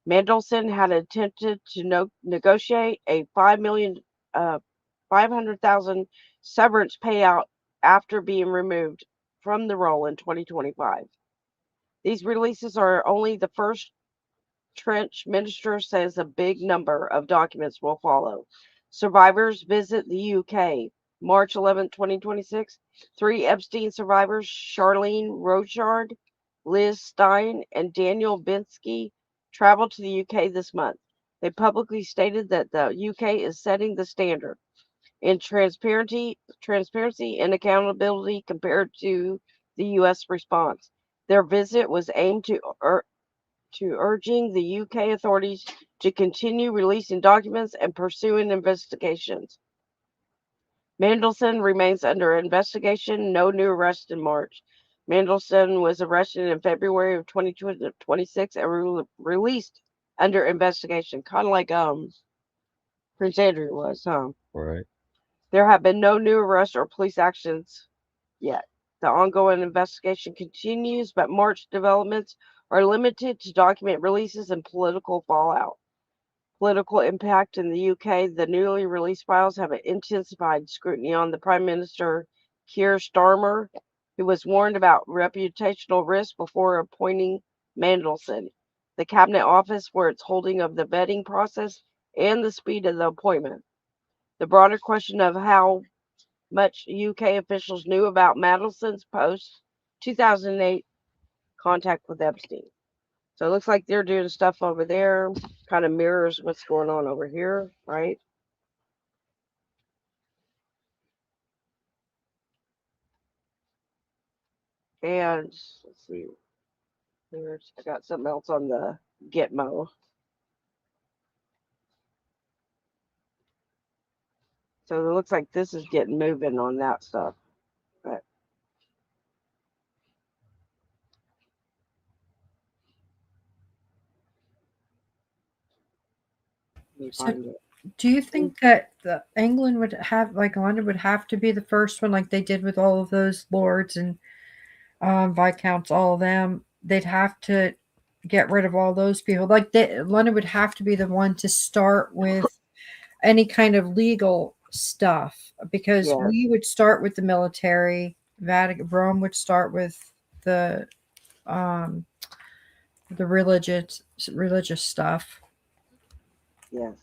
Mandelson had attempted to negotiate a $500,000 severance payout after being removed from the role in 2025. These releases are only the first. Trench minister says a big number of documents will follow. Survivors visit the UK. March 11, 2026. 3 Epstein survivors, Charlene Rochard, Liz Stein, and Daniel Binsky, traveled to the UK this month. They publicly stated that the UK is setting the standard in transparency and accountability compared to the US response. Their visit was aimed to urging the UK authorities to continue releasing documents and pursuing investigations. Mandelson remains under investigation. No new arrest in March. Mandelson was arrested in February of 2026 and released under investigation, kind of like Prince Andrew was, huh? Right. There have been no new arrests or police actions yet. The ongoing investigation continues, but March developments are limited to document releases and political fallout. Political impact in the UK. The newly released files have intensified scrutiny on the Prime Minister Keir Starmer who was warned about reputational risk before appointing Mandelson. The Cabinet Office for its holding of the vetting process and the speed of the appointment. The broader question of how much UK officials knew about Mandelson's post 2008 contact with Epstein. So it looks like they're doing stuff over there, kind of mirrors what's going on over here, right? And let's see, I got something else on the Gitmo. So it looks like this is getting moving on that stuff. But let me So, find it. do you think that England would have, like, London would have to be the first one, like they did with all of those lords and viscounts, all of them? They'd have to get rid of all those people. Like, London would have to be the one to start with any kind of legal stuff, because Yes. we would start with the military. Rome would start with the um, religious stuff. Yes.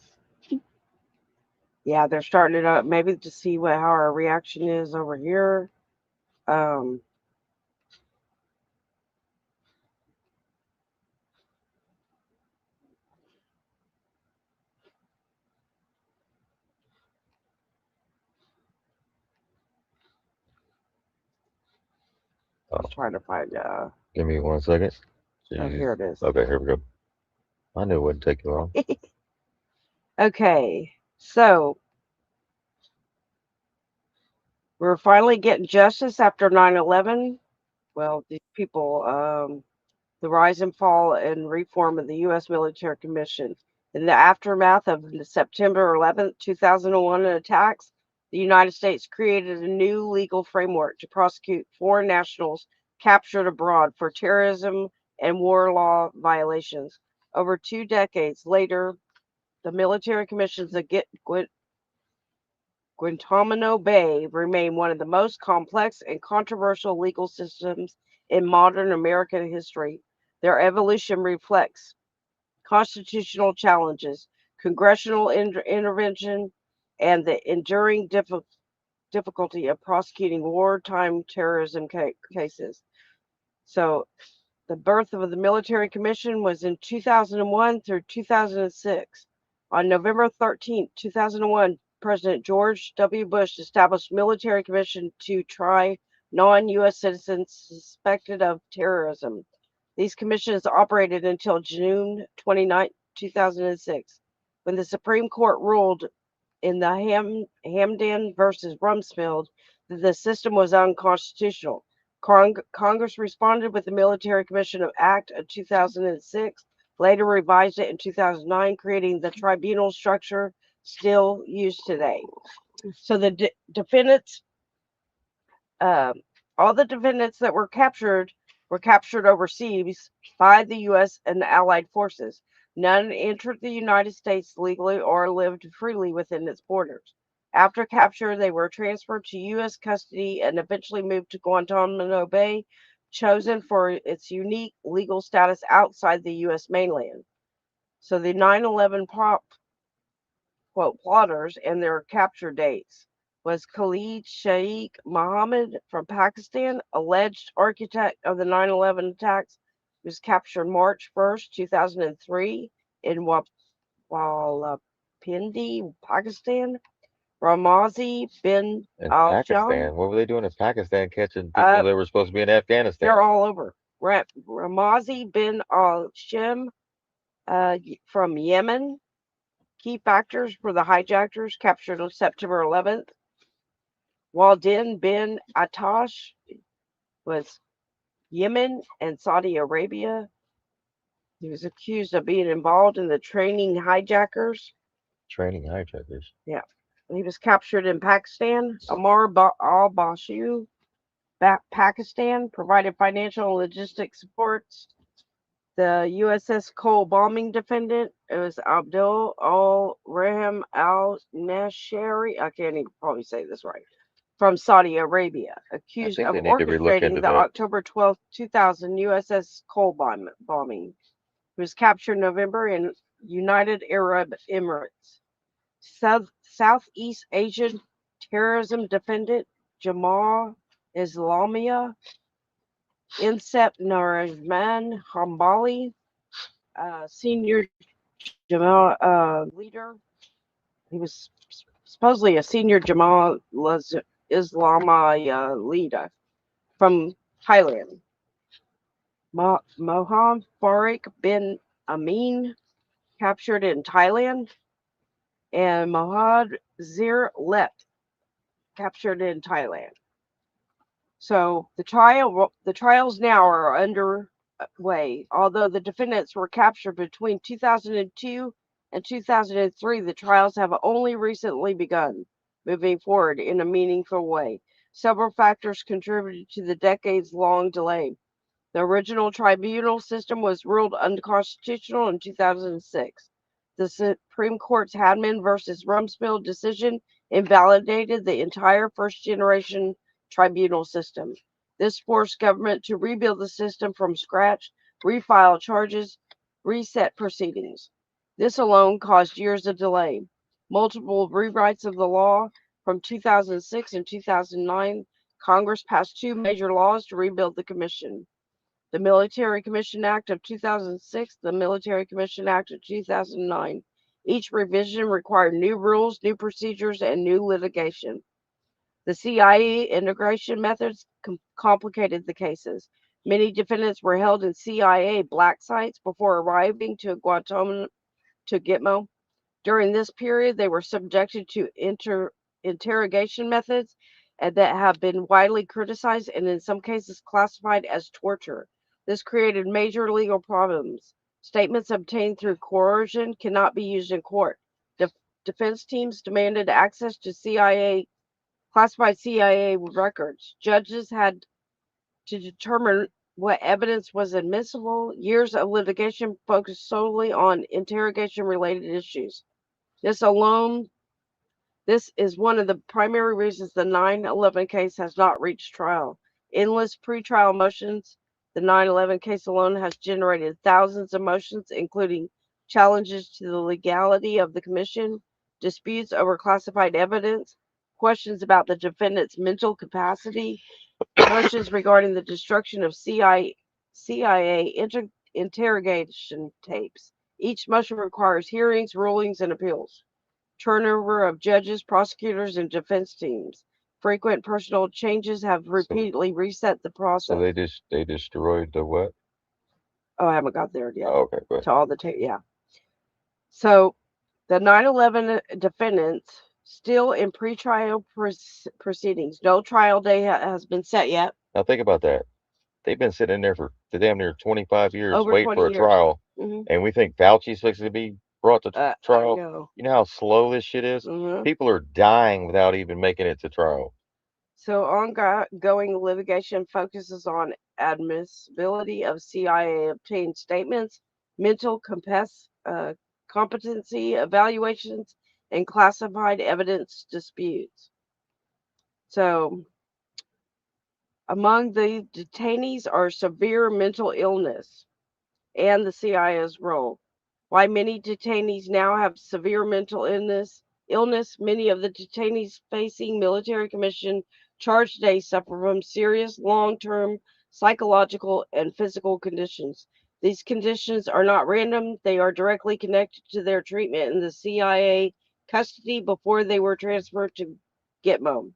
Yeah, they're starting it up maybe to see how our reaction is over here. I'm trying to find Give me 1 second. Oh, here it is. Okay, here we go. I knew it wouldn't take you long. Okay, so we're finally getting justice after 9/11. Well, these people, the rise and fall and reform of the U.S. Military Commission. In the aftermath of the September 11th, 2001 attacks, the United States created a new legal framework to prosecute foreign nationals captured abroad for terrorism and war law violations. Over 2 decades later, the military commissions of Guantanamo Bay remain one of the most complex and controversial legal systems in modern American history. Their evolution reflects constitutional challenges, congressional intervention, and the enduring difficulty of prosecuting wartime terrorism cases. So, the birth of the Military Commission was in 2001 through 2006. On November 13, 2001, President George W. Bush established Military Commission to try non-U.S. citizens suspected of terrorism. These commissions operated until June 29, 2006, when the Supreme Court ruled in the Hamdan versus Rumsfeld that the system was unconstitutional. Congress responded with the Military Commission Act of 2006, later revised it in 2009, creating the tribunal structure still used today. So the defendants, all the defendants that were captured overseas by the U.S. and the Allied forces. None entered the United States legally or lived freely within its borders. After capture, they were transferred to U.S. custody and eventually moved to Guantanamo Bay, chosen for its unique legal status outside the U.S. mainland. So the 9/11 plotters and their capture dates was Khalid Sheikh Mohammed from Pakistan, alleged architect of the 9/11 attacks, was captured March 1st, 2003 in Rawalpindi, Pakistan. Ramazi bin In al-Jam. Pakistan? What were they doing in Pakistan catching people that were supposed to be in Afghanistan? They're all over. Ramazi bin al-Shim from Yemen. Key factors for the hijackers captured on September 11th. Waldin bin Atash was Yemen and Saudi Arabia. He was accused of being involved in the training hijackers. Training hijackers. Yeah. He was captured in Pakistan. Amar al-Bashu, Pakistan, provided financial and logistic supports. The USS Cole bombing defendant, it was Abdul al-Rahim al-Nashari. I can't even probably say this right. from Saudi Arabia, I accused think of they need to relook orchestrating into the that. October 12, 2000 USS Cole bombing. He was captured in November in United Arab Emirates. Southeast Asian terrorism defendant Jamal Islamia Insep Narajman Hambali, senior Jamal leader. He was supposedly a senior Jamal Islamia leader from Thailand. Mohammed Farik bin Amin, captured in Thailand, and Mohad Zir Let, captured in Thailand. So the trials now are underway. Although the defendants were captured between 2002 and 2003, the trials have only recently begun moving forward in a meaningful way. Several factors contributed to the decades-long delay. The original tribunal system was ruled unconstitutional in 2006. The Supreme Court's Handmade versus Rumsfeld decision invalidated the entire first-generation tribunal system. This forced government to rebuild the system from scratch, refile charges, reset proceedings. This alone caused years of delay. Multiple rewrites of the law from 2006 and 2009, Congress passed two major laws to rebuild the commission. The Military Commission Act of 2006, the Military Commission Act of 2009. Each revision required new rules, new procedures, and new litigation. The CIA integration methods complicated the cases. Many defendants were held in CIA black sites before arriving to Gitmo. During this period, they were subjected to interrogation methods that have been widely criticized and in some cases classified as torture. This created major legal problems. Statements obtained through coercion cannot be used in court. Defense teams demanded access to classified CIA records. Judges had to determine what evidence was admissible. Years of litigation focused solely on interrogation-related issues. This is one of the primary reasons the 9/11 case has not reached trial. Endless pretrial motions. The 9/11 case alone has generated thousands of motions, including challenges to the legality of the commission, disputes over classified evidence, questions about the defendant's mental capacity, motions regarding the destruction of CIA interrogation tapes. Each motion requires hearings, rulings, and appeals. Turnover of judges, prosecutors, and defense teams. Frequent personnel changes have repeatedly reset the So process. they destroyed the what? Oh, I haven't got there yet. Oh, okay, go ahead. To all the yeah. So the 9/11 defendants still in pretrial proceedings. No trial day has been set yet. Now think about that. They've been sitting in there for damn near 25 years Over waiting 20 for a years. trial, Mhm. and we think Fauci's fixing to be brought to I trial. know. You know how slow this shit is? Mhm. People are dying without even making it to trial. So ongoing litigation focuses on admissibility of CIA obtained statements, mental competency evaluations, and classified evidence disputes. So among the detainees are severe mental illness and the CIA's role. Why many detainees now have severe mental illness, many of the detainees facing military commission charge today suffer from serious long-term psychological and physical conditions. These conditions are not random, they are directly connected to their treatment in the CIA custody before they were transferred to Gitmo.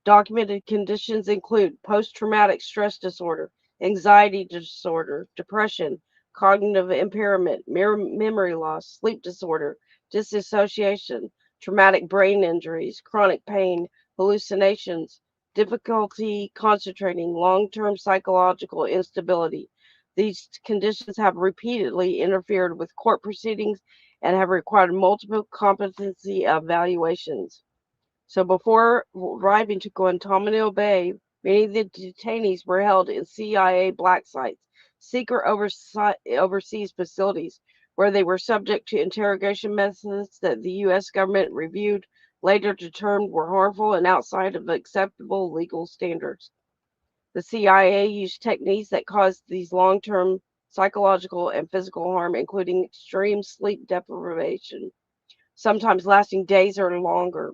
Documented conditions include post-traumatic stress disorder, anxiety disorder, depression, cognitive impairment, memory loss, sleep disorder, disassociation, traumatic brain injuries, chronic pain, hallucinations, difficulty concentrating, long-term psychological instability. These conditions have repeatedly interfered with court proceedings and have required multiple competency evaluations. So before arriving to Guantanamo Bay, many of the detainees were held in CIA black sites, secret overseas facilities, where they were subject to interrogation methods that the U.S. government reviewed later determined were harmful and outside of acceptable legal standards. The CIA used techniques that caused these long-term psychological and physical harm, including extreme sleep deprivation, sometimes lasting days or longer,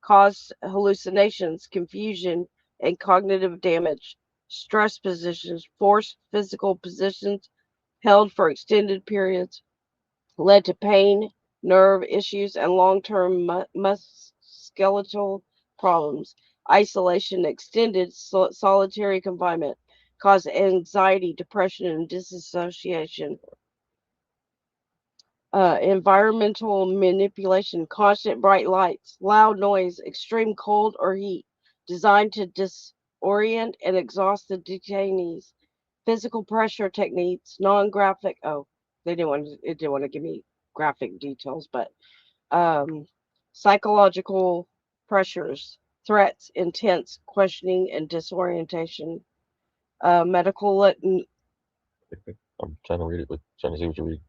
caused hallucinations, confusion, and cognitive damage, stress positions, forced physical positions held for extended periods, led to pain, nerve issues, and long-term musculoskeletal problems. Isolation, extended solitary confinement, caused anxiety, depression, and disassociation. Environmental manipulation, constant bright lights, loud noise, extreme cold or heat, designed to disorient and exhaust the detainees. Physical pressure techniques, non-graphic. Oh, it didn't want to give me graphic details, but um, psychological pressures, threats, intense questioning, and disorientation. Medical I'm trying to read it, but trying to see what you read.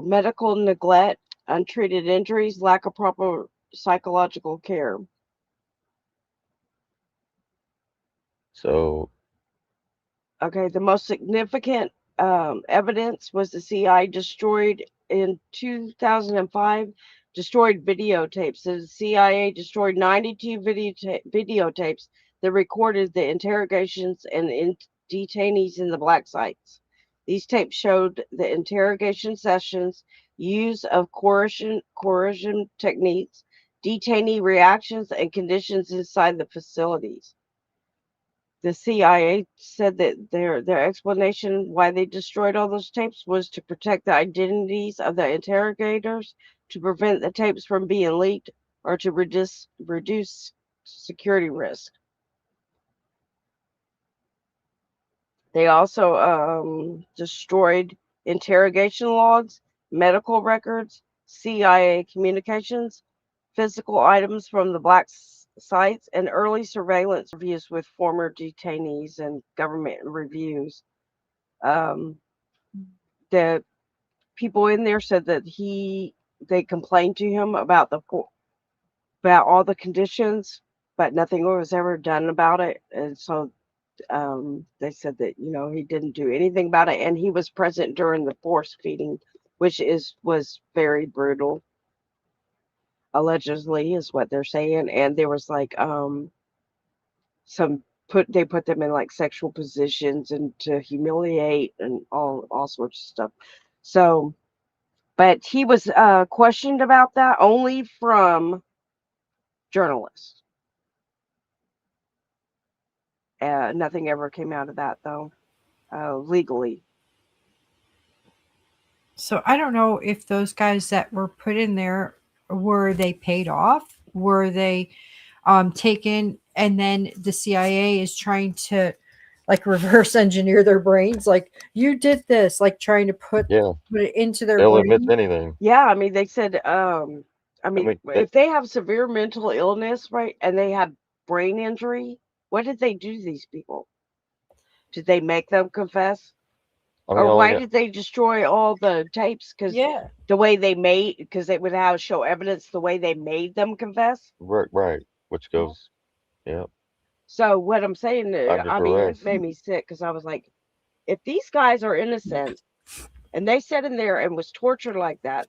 medical neglect, untreated injuries, lack of proper psychological care. So Okay, the most significant evidence was the CIA destroyed in 2005, destroyed videotapes. The CIA destroyed 92 videotapes that recorded the interrogations and detainees in the black sites. These tapes showed the interrogation sessions, use of coercion techniques, detainee reactions, and conditions inside the facilities. The CIA said that their explanation why they destroyed all those tapes was to protect the identities of the interrogators, to prevent the tapes from being leaked, or to reduce security risk. They also destroyed interrogation logs, medical records, CIA communications, physical items from the black sites, and early surveillance reviews with former detainees and government reviews. The people in there said that they complained to him about about all the conditions, but nothing was ever done about it, and so they said that he didn't do anything about it, and he was present during the force feeding, which was very brutal. Allegedly, is what they're saying, and there was like they put them in like sexual positions and to humiliate and all sorts of stuff. So, but he was questioned about that only from journalists. Nothing ever came out of that though, legally. So I don't know if those guys that were put in there, were they paid off? Were they taken, and then the CIA is trying to like reverse engineer their brains, like you did this, like trying to put it into their they'll admit brain. anything. Yeah, I mean, they said, if they have severe mental illness, right, and they have brain injury, what did they do to these people? Did they make them confess? I mean, Or all why I did they destroy all the tapes? Because the way because they would have show evidence the way they made them confess. right, which goes, yeah, So what I'm saying, under I mean, it duress. made me sick because I was like, if these guys are innocent and they sat in there and was tortured like that,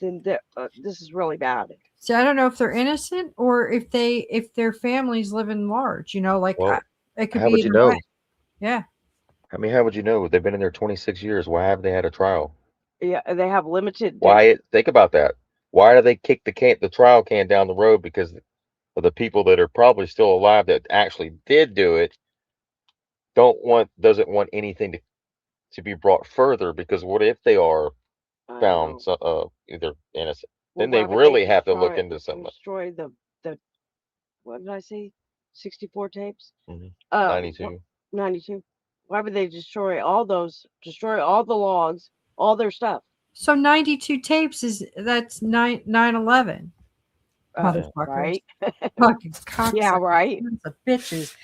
then this is really bad. So I don't know if they're innocent or if their families live in large, like Well, it could how be would you either way. know? Yeah. I mean, how would you know? They've been in there 26 years. Why haven't they had a trial? Yeah, they have limited. Why? Think about that. Why do they kick the trial can down the road? Because of the people that are probably still alive that actually did do it doesn't want anything to be brought further, because what if they are found either innocent? Well, Then they why would they really have to look into something. destroy the what did I say? 64 tapes. 92. 92. Why would they destroy all those? Destroy all the logs, all their stuff. So 92 tapes that's 9/11. Motherfuckers. Right. Fucking cocksuckers. Yeah, right. Sons of bitches.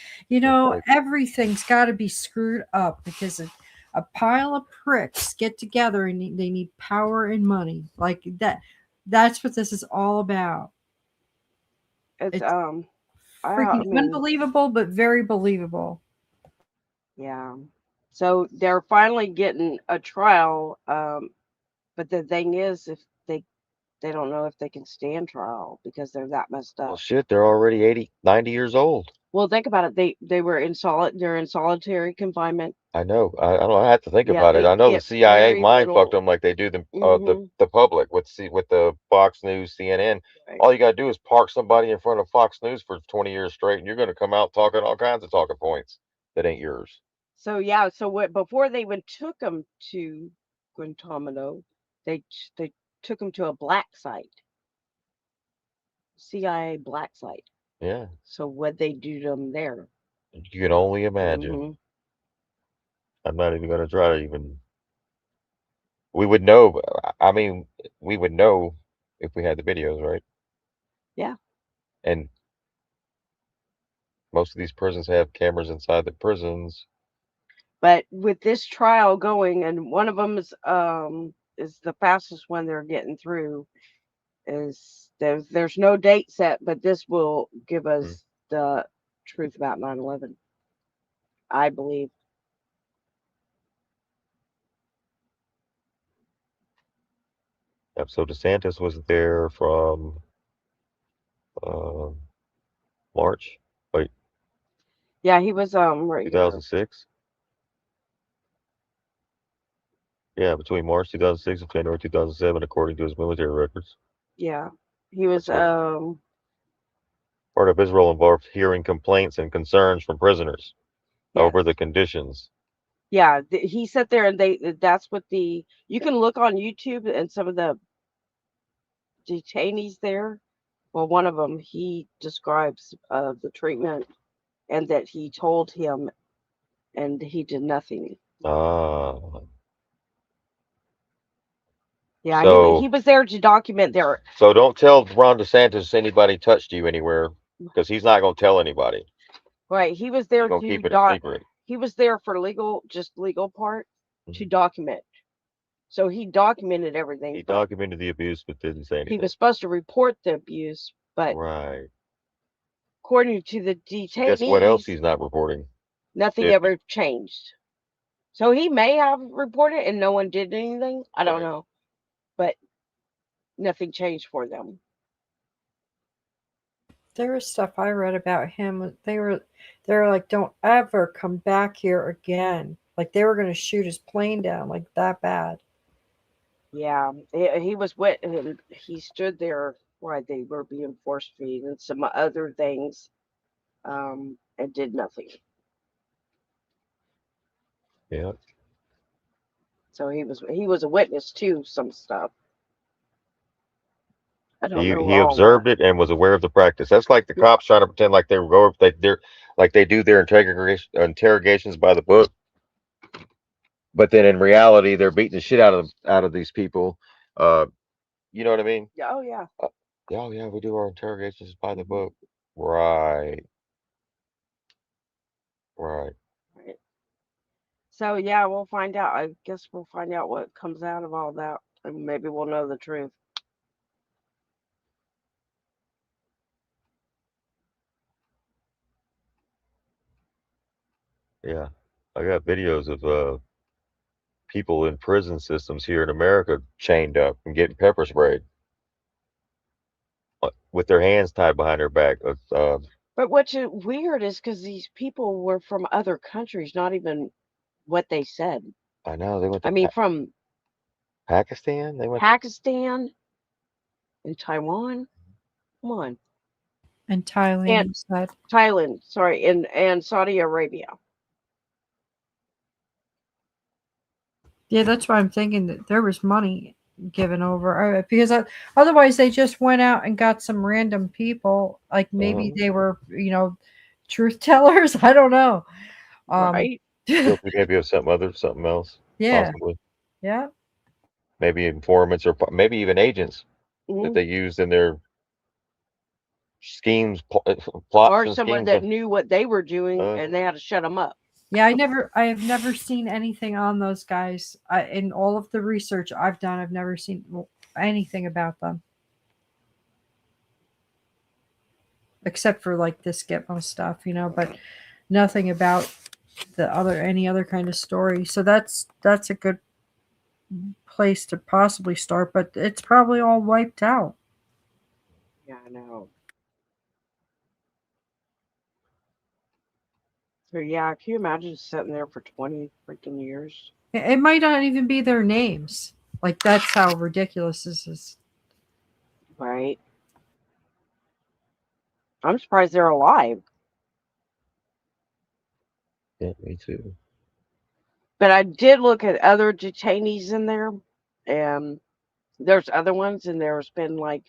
Everything's got to be screwed up because a pile of pricks get together and they need power and money. Like that. That's what this is all about. It's I freaking mean, unbelievable, but very believable. yeah. So they're finally getting a trial, but the thing is, if they don't know if they can stand trial because they're that messed Well, up. shit, they're already 80, 90 years old. Well, think about it. They were in they're in solitary confinement. I know. I don't have to think Yeah, about it. they I know the get CIA very mind fucked little. them like they do Hmm. the public with the Fox News, CNN. Right. All you gotta do is park somebody in front of Fox News for 20 years straight, and you're gonna come out talking all kinds of talking points that ain't yours. So yeah, so what before they even took them to Guantanamo, they took them to a black site, CIA black site. Yeah, So what they do to them there? you can only imagine. Hmm. I'm not even gonna try to even. We would know. I mean, we would know if we had the videos, right? Yeah. And most of these prisons have cameras inside the prisons. But with this trial going, and one of them is the fastest one they're getting through. Is there's no date set, but this will give us the truth about 9/11. I believe. Yep, so DeSantis was there from uh, March, wait, Yeah, he was right here. 2006. Yeah, between March 2006 and January 2007, according to his military records. Yeah, he was Part of his role involved hearing complaints and concerns from prisoners over the conditions. yeah. He sat there and that's what you can look on YouTube and some of the detainees there. Well, one of them he describes the treatment and that he told him and he did nothing. Ah, Yeah, so he was there to document their so don't tell Ron DeSantis anybody touched you anywhere, because he's not going to tell anybody. right. He was He's there going to to keep it a secret. he was there for just legal part to document. So he documented everything. He but documented the abuse, but didn't say he anything. was supposed to report the abuse, but Right. according to the Guess what else detainees, he's not reporting? nothing If ever changed. So he may have reported and no one did anything. I don't know. But nothing changed for them. There was stuff I read about him. They were like, don't ever come back here again. Like they were going to shoot his plane down, like that bad. Yeah, he was wet and he stood there while they were being force feed and some other things, and did nothing. yeah, So he was a witness to some stuff. I don't know he all what. observed it and was aware of the practice. That's like the cops trying to pretend like they were they're like they do their interrogations by the book, but then in reality they're beating the shit out of these people. You know what I mean? Oh yeah. Yeah, yeah, we do our interrogations by the book. Right, right. Right. So yeah, we'll find out. I guess we'll find out what comes out of all that, and maybe we'll know the truth. Yeah, I got videos of people in prison systems here in America chained up and getting pepper sprayed with their hands tied behind their back. But what's weird is because these people were from other countries, not even what they said. I know they went to I mean, from Pakistan. They went Pakistan and Taiwan. Come on. And Thailand, And you said. Thailand, sorry, and Saudi Arabia. Yeah, that's why I'm thinking that there was money given over because otherwise they just went out and got some random people. Like maybe they were, truth tellers. I don't know. Right. maybe of something else. Yeah. Possibly. Yeah. Maybe informants or maybe even agents that they used in their schemes, plots, Or and someone schemes. that knew what they were doing and they had to shut them up. Yeah, I have never seen anything on those guys. In all of the research I've done, I've never seen anything about them. except for like this Gitmo stuff, but nothing about any other kind of story. So that's a good place to possibly start, but it's probably all wiped out. Yeah, I know. So yeah, can you imagine sitting there for 20 freaking years? It might not even be their names. Like, that's how ridiculous this is. Right. I'm surprised they're alive. Yeah, me too. But I did look at other detainees in there, and there's other ones, and there's been like,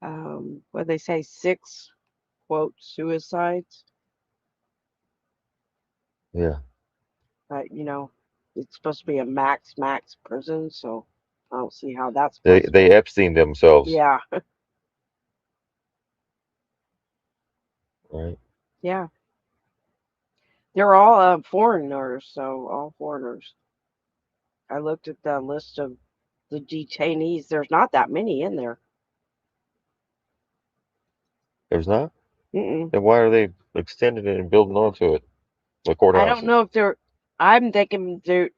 what they say, 6 quote suicides. Yeah. But it's supposed to be a max prison, so I don't see how that's They possible. Epstein themselves. Yeah. Right. Yeah. They're all foreigners, so all foreigners. I looked at the list of the detainees. There's not that many in there. There's not? Mm-mm. Then why are they extending it and building onto it? The I don't courthouses. know if they're. I'm thinking they're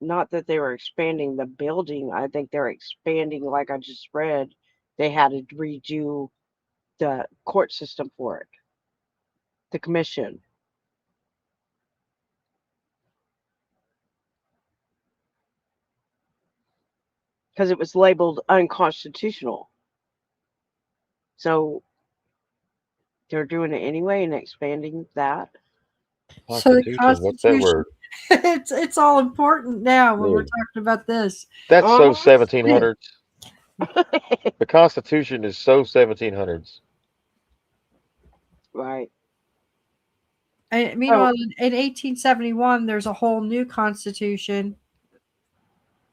not that they were expanding the building. I think they're expanding, like I just read. They had to redo the court system for it, the commission. Because it was labeled unconstitutional. So they're doing it anyway and expanding that. So the Constitution, what's that Constitution, word? it's all important now when we're Yeah. talking about this. That's so Uh-huh. 1700s. The Constitution is so 1700s. Right. And meanwhile, in 1871, there's a whole new constitution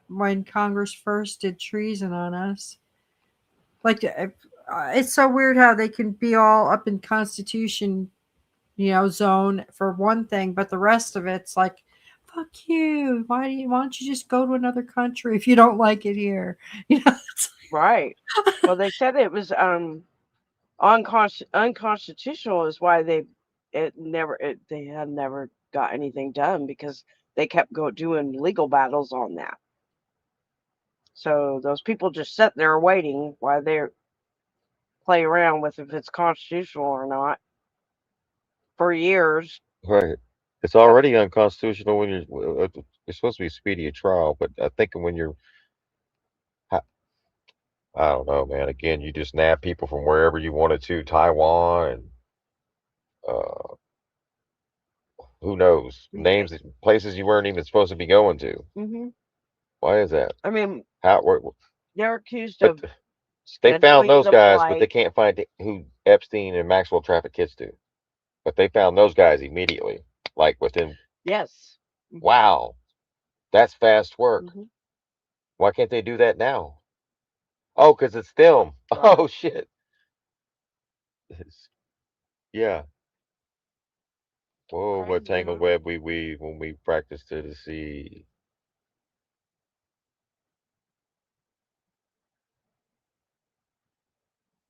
when Congress first did treason on us. Like, it's so weird how they can be all up in Constitution, zone for one thing, but the rest of it's like, fuck you. Why don't you just go to another country if you don't like it here? Right. Well, they said it was unconstitutional is why they had never got anything done because they kept doing legal battles on that. So those people just sit there waiting while they play around with if it's constitutional or not for years. Right. It's already unconstitutional when you're supposed to be speedy of trial, but I think when you're, I don't know, man. Again, you just nab people from wherever you wanted to, Taiwan, and uh, who knows, names, places you weren't even supposed to be going to. Mm-hmm. Why is that? I mean, How? they're accused But of they found scheduling those the guys, but they flight. can't find who Epstein and Maxwell trafficked kids to. But they found those guys immediately, like within. Yes. Wow, that's fast work. Mm-hmm. Why can't they do that now? Oh, because it's film. Right. Oh shit. Yeah. Whoa, what Crazy, tangled huh? web we weave when we practice to the sea.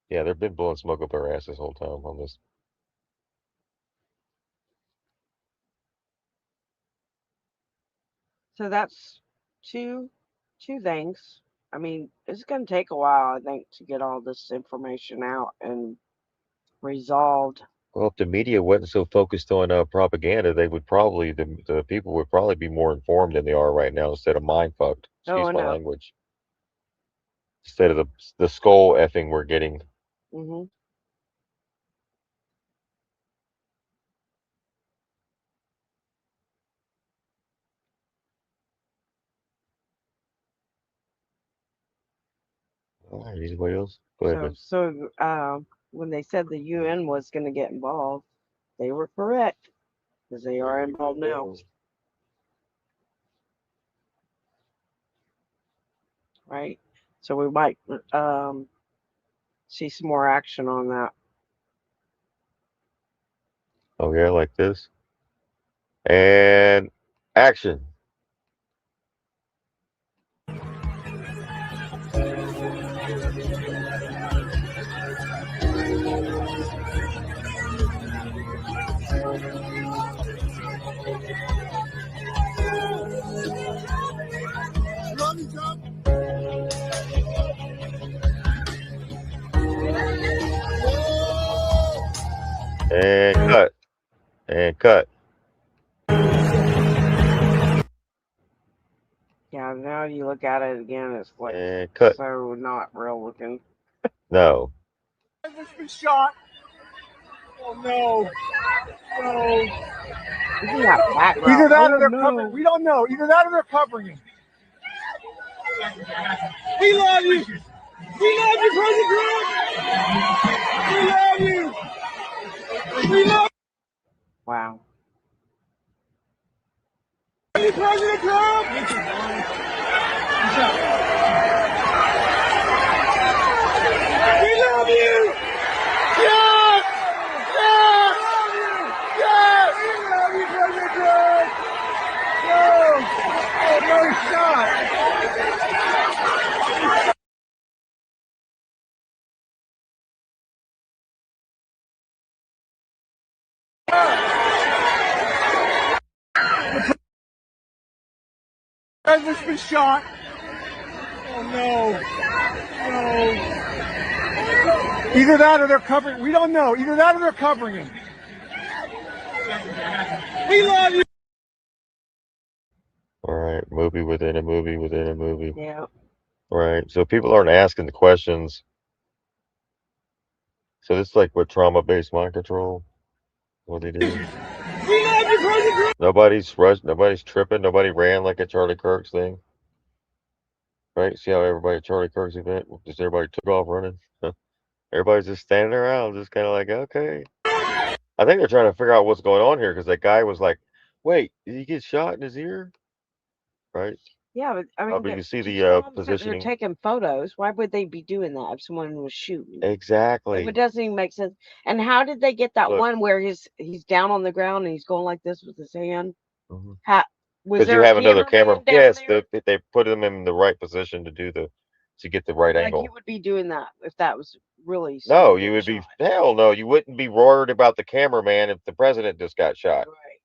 Yeah, they've been blowing smoke up our ass this whole time on this. So that's two things. I mean, it's going to take a while, I think, to get all this information out and resolved. Well, if the media wasn't so focused on propaganda, they would probably the people would probably be more informed than they are right now instead of mind fucked. Oh, Excuse I my know. language. Instead of the skull effing we're getting. Mm-hmm. All right, anybody else? Go ahead, Miss. So when they said the UN was going to get involved, they were correct because they are involved now. Right. So we might see some more action on that. Oh yeah, like this. And action. cut. Yeah, now you look at it again, it's like And cut. so not real looking. No. Has been shot. Oh no. No. Look at that background. Either that Oh or they're no. covering. We don't know. Either that or they're covering him. We love you. We love you, President Trump. We love you. We love Wow. you, President Trump. We love you. Yes. Yes. Yes. We love you, President Trump. No. Oh, no, he's shot. President's been shot. Oh no. No. Either that or they're covering. We don't know. Either that or they're covering him. We love you. All right. Movie within a movie within a movie. Yeah. Right. So people aren't asking the questions. So this is like what trauma-based mind control. What they do. We love you, President. Nobody's rushed. Nobody's tripping. Nobody ran like at Charlie Kirk's thing. Right? See how everybody at Charlie Kirk's event, just everybody took off running. Everybody's just standing around, just kind of like, okay. I think they're trying to figure out what's going on here because that guy was like, "Wait, did he get shot in his ear?" Right? Yeah, but I mean, But you see two the moms sitting there positioning. taking photos. Why would they be doing that if someone was shooting? Exactly. It doesn't even make sense. And how did they get that Look. one where he's down on the ground and he's going like this with his hand? Mhm. Was Because you there a have another camera. cameraman down Yes, there? they put him in the right position to get the right Like angle. you would be doing that if that was really No, someone you getting would be shot. hell no, you wouldn't be worried about the cameraman if the president just got shot. Right.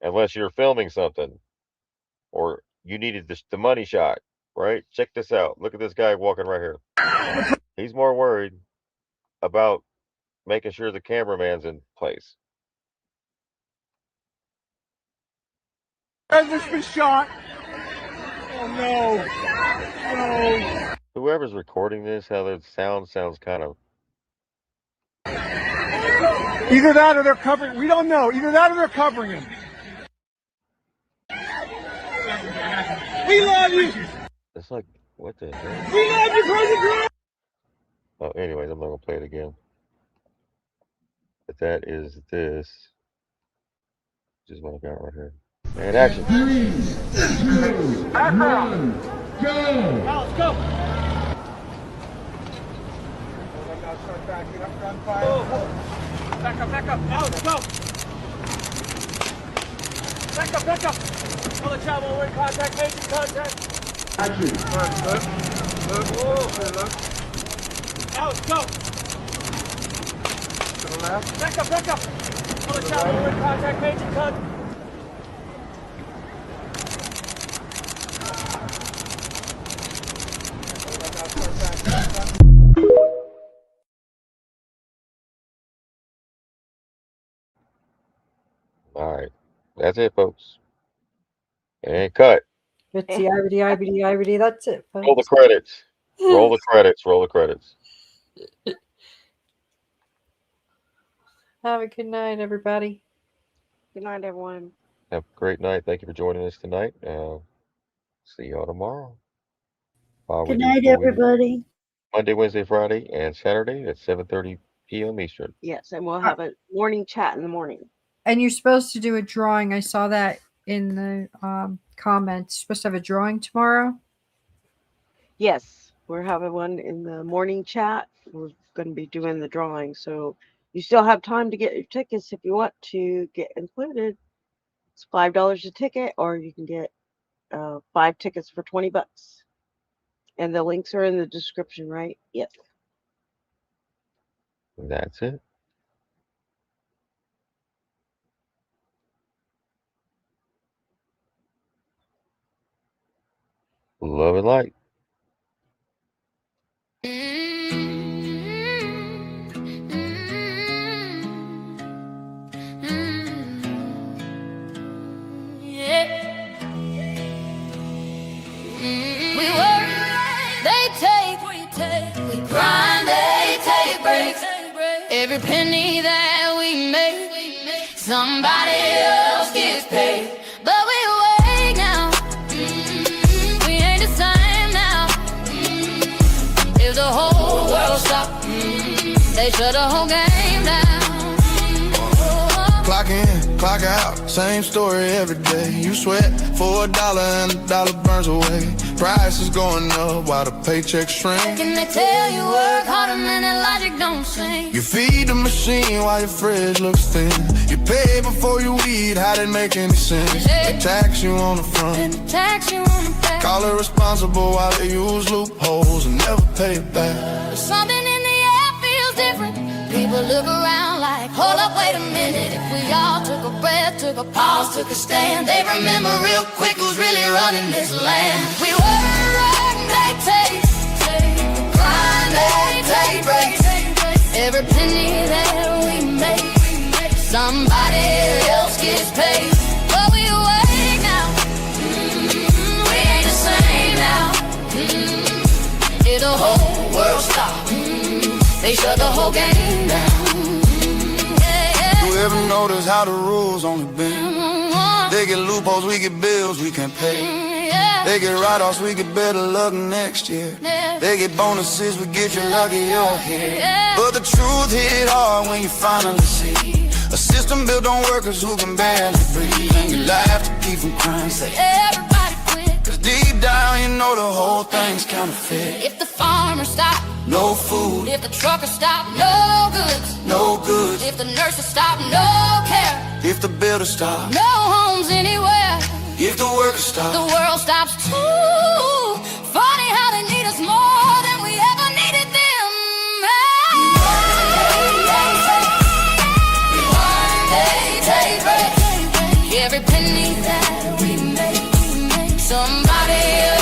Unless you're filming something or you needed the money shot, right? Check this out. Look at this guy walking right here. He's more worried about making sure the cameraman's in place. President's been shot. Oh no. No. Whoever's recording this, how the sound sounds kind of Either that or they're covering. We don't know. Either that or they're covering him. We love you. it's like what the hell? We love you, President. Oh, anyways, I'm not gonna play it again. But that is this. Which is what I got right here. And action. 3, 2, 1, go! Alex, go! Back up, back up. Alex, go! Back up. Pull the travel, we're in contact, making contact. Action. Look. Alex, go! To the left. Back up. Pull the travel, we're in contact, making contact. All right. That's it, folks. And cut. It's the IBD. That's it, Roll the folks. credits. Roll the credits. Roll the credits. Have a good night, everybody. Good night, everyone. Have a great night. Thank you for joining us tonight. See y'all tomorrow. Good night, everybody. Monday, Wednesday, Friday, and Saturday at 7:30 p.m. Eastern. Yes, and we'll have a morning chat in the morning. And you're supposed to do a drawing. I saw that in the comments. You're supposed to have a drawing tomorrow. Yes, we're having one in the morning chat. We're going to be doing the drawing, so you still have time to get your tickets if you want to get included. It's $5 a ticket, or you can get 5 tickets for $20. And the links are in the description, right? Yes. That's it. Love and light. Every penny that we make, somebody else gets paid. But we awake now. We ain't the same now. If the whole world stopped, they shut the whole game down. Clock in, clock out, same story every day. You sweat for $1 and $1 burns away. Price is going up while the paychecks shrink. Can they tell you work harder than that logic don't sink? You feed the machine while your fridge looks thin. You pay before you eat, how that make any sense? They tax you on the front, Tax you on the back. call it responsible while they use loopholes and never pay it back. Something in the air feels different. People look around like, hold up, wait a minute. If we all took a breath, took a pause, took a stand, they remember real quick who's really running this land. We work, they take, grind, they take breaks. Every penny that we make, somebody else gets paid. But we awake now. We ain't the same now. If the whole world stopped, they shut the whole game down. You ever notice how the rules only bend? They get loopholes, we get bills we can't pay. They get write-offs, we get better luck next year. They get bonuses, we get you lucky you're here. But the truth hit hard when you finally see a system built on workers who can barely breathe. And you laugh to keep from crying, say everybody quit. Cause deep down you know the whole thing's counterfeit. If the farmer stopped, no food. If the trucker stopped, no goods. No goods. If the nurses stopped, no care. If the builder stops, No homes anywhere. if the workers stop, The world stops too. Funny how they need us more than we ever needed them. Every penny that we make, somebody else